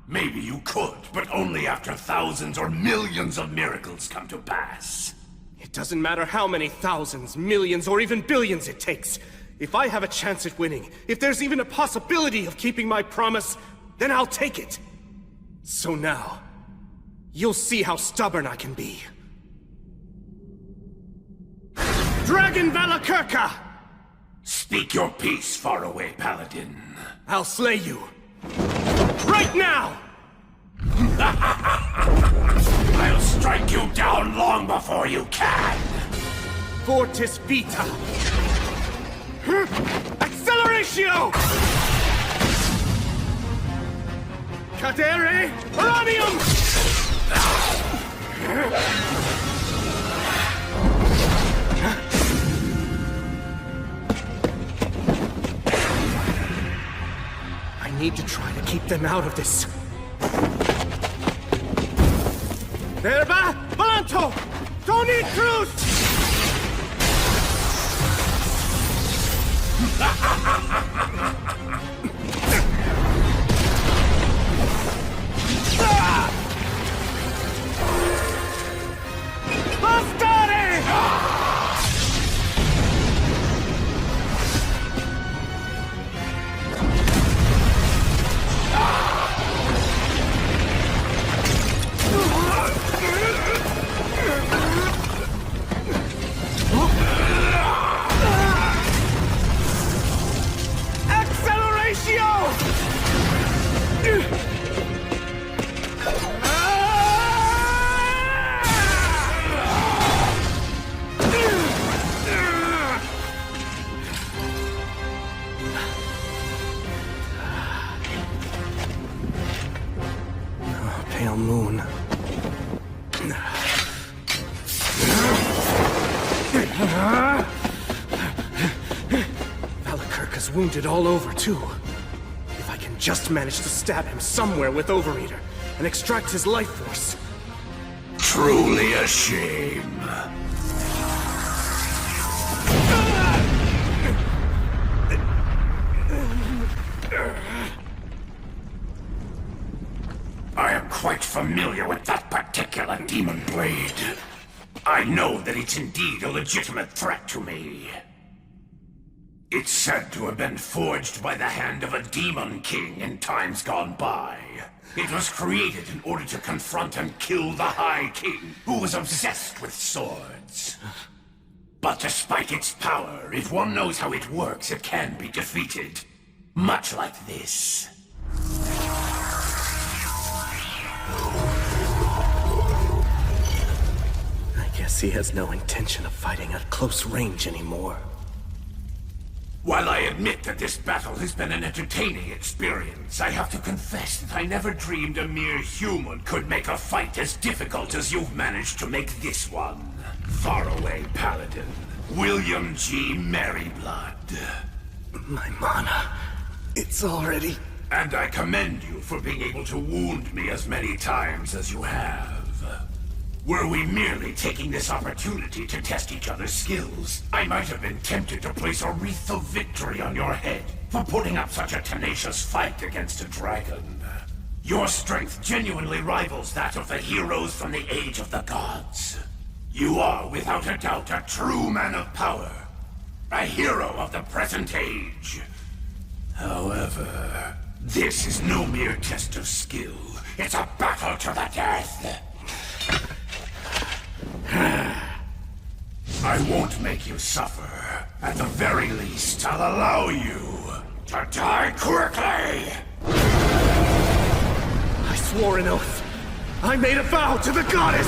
Maybe you could, but only after thousands or millions of miracles come to pass. It doesn't matter how many thousands, millions, or even billions it takes. If I have a chance at winning, if there's even a possibility of keeping my promise, then I'll take it. So now, you'll see how stubborn I can be. Dragon Valakirka! Speak your peace, faraway paladin. I'll slay you. Right now! I'll strike you down long before you can! Fortis Vita! Acceleratio! Cadere Uranium! I need to try to keep them out of this. Verba Volanto! Tony Cruz! Pale moon. Valakirka's wounded all over, too. If I can just manage to stab him somewhere with Overeater and extract his life force. Truly a shame. I am quite familiar with that particular demon blade. I know that it's indeed a legitimate threat to me. It's said to have been forged by the hand of a demon king in times gone by. It was created in order to confront and kill the High King, who was obsessed with swords. But despite its power, if one knows how it works, it can be defeated. Much like this. I guess he has no intention of fighting at close range anymore. While I admit that this battle has been an entertaining experience, I have to confess that I never dreamed a mere human could make a fight as difficult as you've managed to make this one. Faraway Paladin, William G. Merryblood. My mana, it's already... And I commend you for being able to wound me as many times as you have. Were we merely taking this opportunity to test each other's skills, I might have been tempted to place a wreath of victory on your head for putting up such a tenacious fight against a dragon. Your strength genuinely rivals that of the heroes from the Age of the Gods. You are, without a doubt, a true man of power. A hero of the present age. However, this is no mere test of skill. It's a battle to the death. I won't make you suffer. At the very least, I'll allow you to die quickly! I swore an oath. I made a vow to the goddess!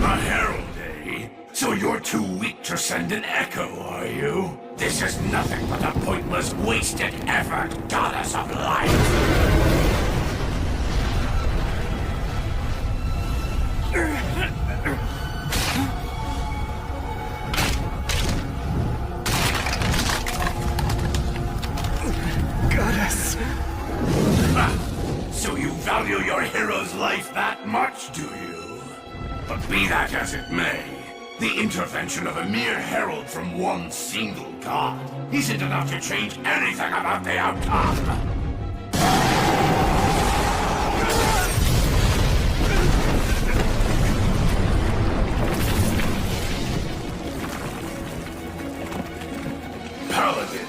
A herald, eh? So you're too weak to send an echo, are you? This is nothing but a pointless, wasted effort, goddess of life! Goddess! So you value your hero's life that much, do you? But be that as it may, the intervention of a mere herald from one single god isn't enough to change anything about the outcome. Paladin,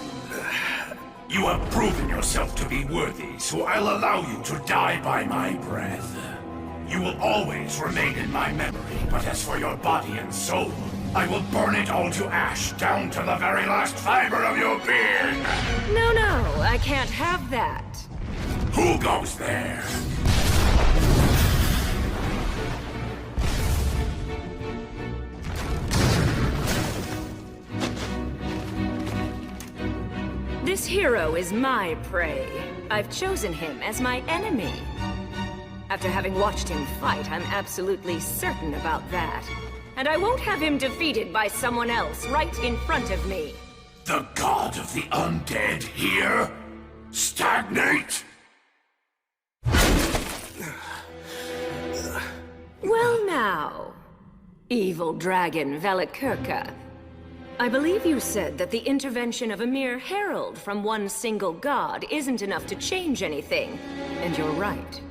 you have proven yourself to be worthy, so I'll allow you to die by my breath. You will always remain in my memory, but as for your body and soul, I will burn it all to ash, down to the very last fiber of your being! No, I can't have that. Who goes there? This hero is my prey. I've chosen him as my enemy. After having watched him fight, I'm absolutely certain about that. And I won't have him defeated by someone else right in front of me. The god of the undead here? Stagnate? Well now, evil dragon Valakirka. I believe you said that the intervention of a mere herald from one single god isn't enough to change anything. And you're right.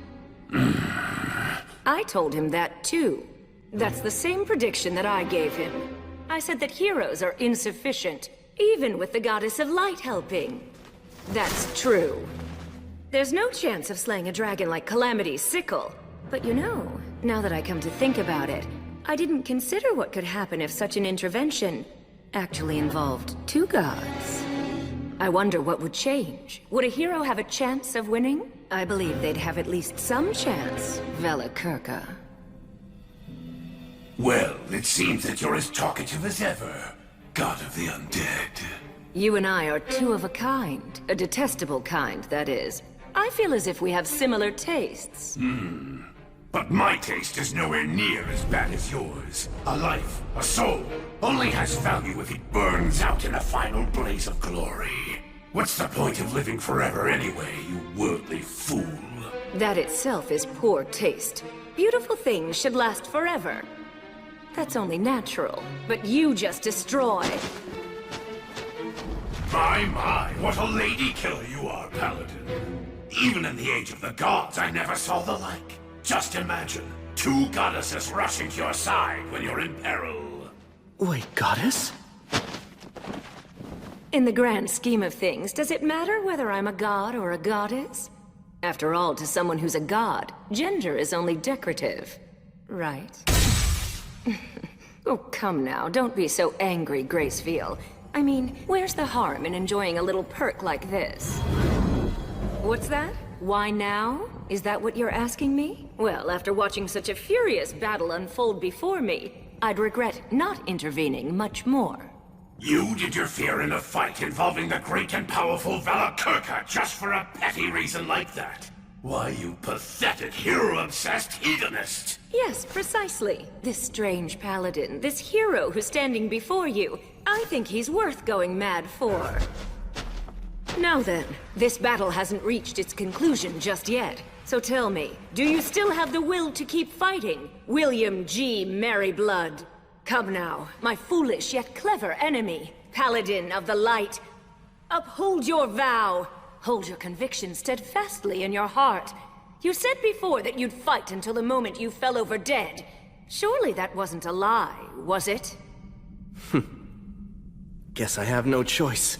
I told him that too. That's the same prediction that I gave him. I said that heroes are insufficient, even with the goddess of light helping. That's true. There's no chance of slaying a dragon like Calamity's sickle. But you know, now that I come to think about it, I didn't consider what could happen if such an intervention actually involved two gods. I wonder what would change. Would a hero have a chance of winning? I believe they'd have at least some chance, Velakirka. Well, it seems that you're as talkative as ever, God of the Undead. You and I are two of a kind. A detestable kind, that is. I feel as if we have similar tastes. But my taste is nowhere near as bad as yours. A life, a soul, only has value if it burns out in a final blaze of glory. What's the point of living forever anyway, you worldly fool? That itself is poor taste. Beautiful things should last forever. That's only natural. But you just destroy. My, what a lady killer you are, Paladin. Even in the age of the gods, I never saw the like. Just imagine, two goddesses rushing to your side when you're in peril. Wait, goddess? In the grand scheme of things, does it matter whether I'm a god or a goddess? After all, to someone who's a god, gender is only decorative. Right? Oh, come now, don't be so angry, Gez5. I mean, where's the harm in enjoying a little perk like this? What's that? Why now? Is that what you're asking me? Well, after watching such a furious battle unfold before me, I'd regret not intervening much more. You'd interfere in a fight involving the great and powerful Velakirka just for a petty reason like that? Why, you pathetic, hero-obsessed hedonist! Yes, precisely. This strange paladin, this hero who's standing before you, I think he's worth going mad for. Now then, this battle hasn't reached its conclusion just yet. So tell me, do you still have the will to keep fighting, William G. Merryblood? Come now, my foolish yet clever enemy, Paladin of the Light. Uphold your vow. Hold your conviction steadfastly in your heart. You said before that you'd fight until the moment you fell over dead. Surely that wasn't a lie, was it? Guess I have no choice.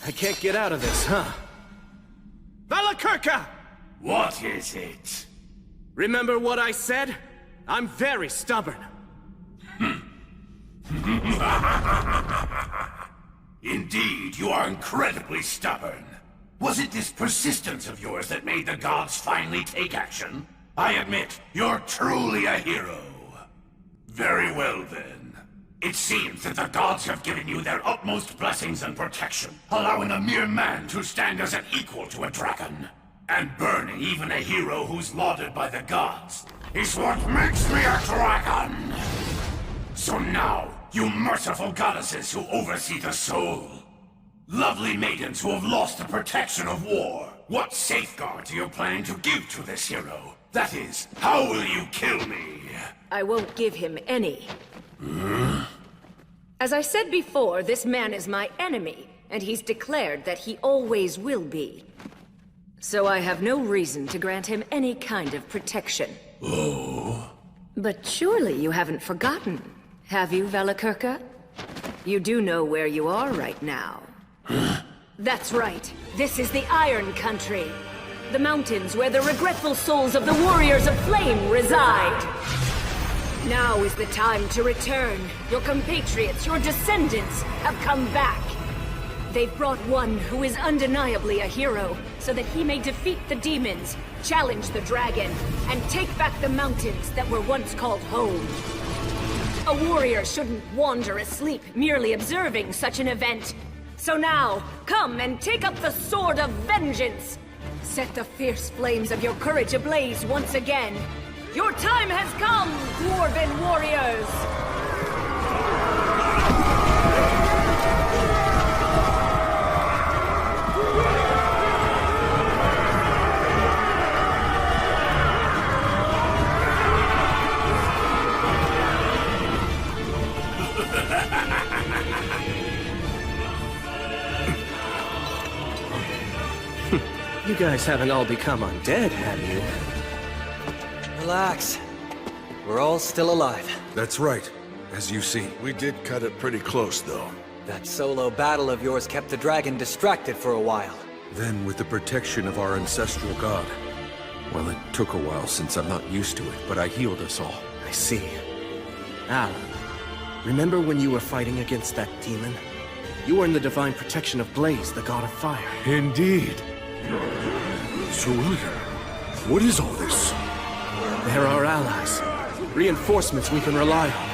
I can't get out of this, huh? Velakirka! What is it? Remember what I said? I'm very stubborn. Indeed, you are incredibly stubborn. Was it this persistence of yours that made the gods finally take action? I admit, you're truly a hero. Very well then. It seems that the gods have given you their utmost blessings and protection, allowing a mere man to stand as an equal to a dragon. And burning even a hero who's lauded by the gods is what makes me a dragon! So now, you merciful goddesses who oversee the soul, lovely maidens who have lost the protection of war, what safeguards are you planning to give to this hero? That is, how will you kill me? I won't give him any. As I said before, this man is my enemy, and he's declared that he always will be. So I have no reason to grant him any kind of protection. Oh. But surely you haven't forgotten, have you, Velakirka? You do know where you are right now. That's right. This is the Iron Country. The mountains where the regretful souls of the Warriors of Flame reside. Now is the time to return. Your compatriots, your descendants, have come back. They've brought one who is undeniably a hero, so that he may defeat the demons, challenge the dragon, and take back the mountains that were once called home. A warrior shouldn't wander asleep, merely observing such an event. So now, come and take up the sword of vengeance! Set the fierce flames of your courage ablaze once again. Your time has come, Dwarven warriors! You guys haven't all become undead, have you? Relax. We're all still alive. That's right. As you see. We did cut it pretty close, though. That solo battle of yours kept the dragon distracted for a while. Then, with the protection of our ancestral god. Well, it took a while since I'm not used to it, but I healed us all. I see. Al, remember when you were fighting against that demon? You were in the divine protection of Blaze, the god of fire. Indeed. Sir William, what is all this? They're our allies. Reinforcements we can rely on.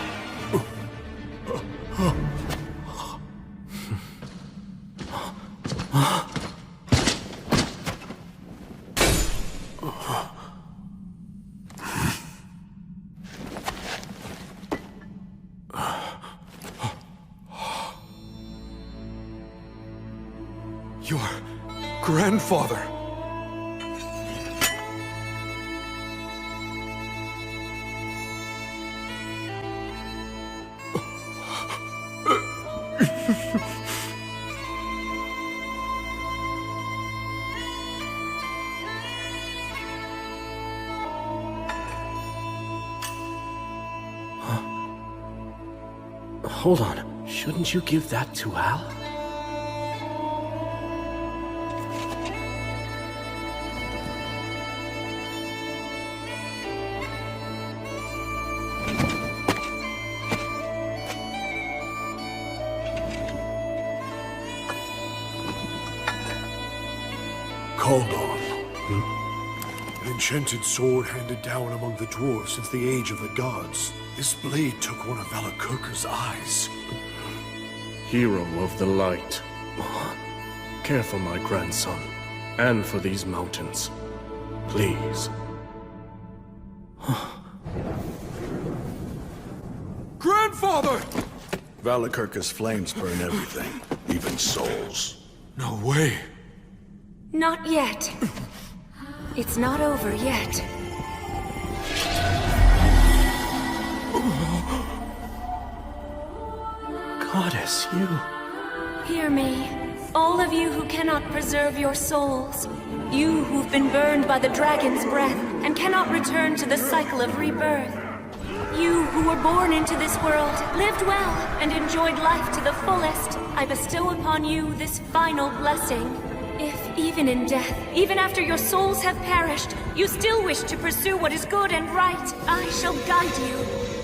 Your grandfather. Hold on. Shouldn't you give that to Al? Called on. An enchanted sword handed down among the dwarves since the age of the gods. This blade took one of Valakurka's eyes. Hero of the light. Care for my grandson, and for these mountains. Please. Grandfather! Valakurka's flames burn everything, even souls. No way. Not yet. It's not over yet. Goddess, you... Hear me, all of you who cannot preserve your souls. You who've been burned by the dragon's breath and cannot return to the cycle of rebirth. You who were born into this world, lived well, and enjoyed life to the fullest. I bestow upon you this final blessing. If, even in death, even after your souls have perished, you still wish to pursue what is good and right, I shall guide you.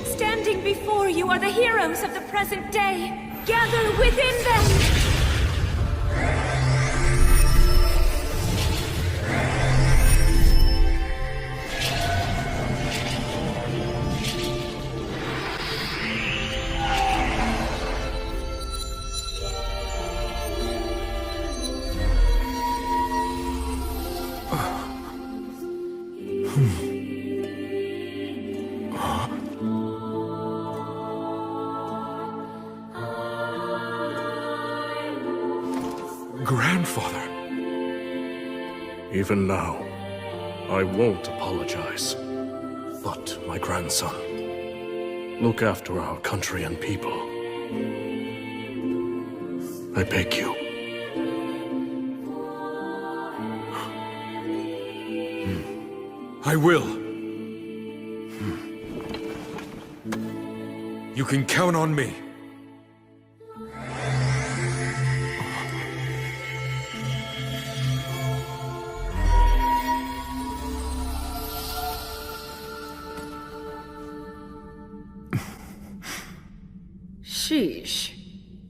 Standing before you are the heroes of the present day. Gather within them! Grandfather. Even now, I won't apologize. But, my grandson, look after our country and people. I beg you. I will. You can count on me. Sheesh.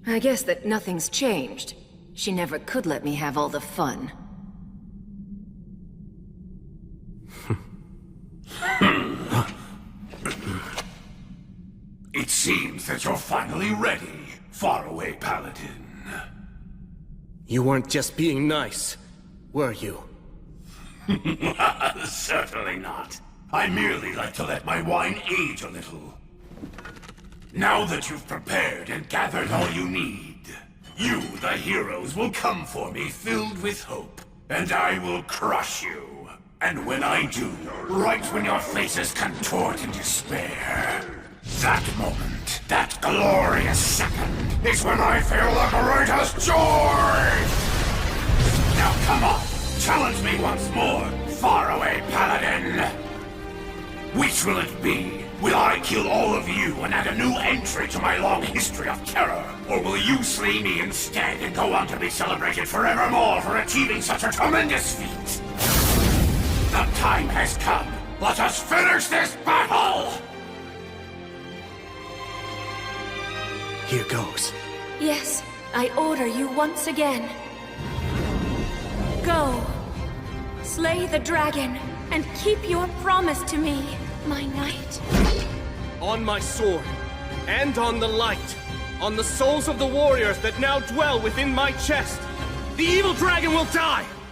I guess that nothing's changed. She never could let me have all the fun. It seems that you're finally ready, faraway paladin. You weren't just being nice, were you? Certainly not. I merely like to let my wine age a little. Now that you've prepared and gathered all you need, you, the heroes, will come for me filled with hope, and I will crush you. And when I do, right when your faces contort in despair, that moment, that glorious second, is when I feel the greatest joy! Now come on, challenge me once more, faraway paladin! Which will it be? Will I kill all of you and add a new entry to my long history of terror? Or will you slay me instead and go on to be celebrated forevermore for achieving such a tremendous feat? The time has come. Let us finish this battle! Here goes. Yes, I order you once again. Go. Slay the dragon, and keep your promise to me, my knight. On my sword, and on the light, on the souls of the warriors that now dwell within my chest, the evil dragon will die!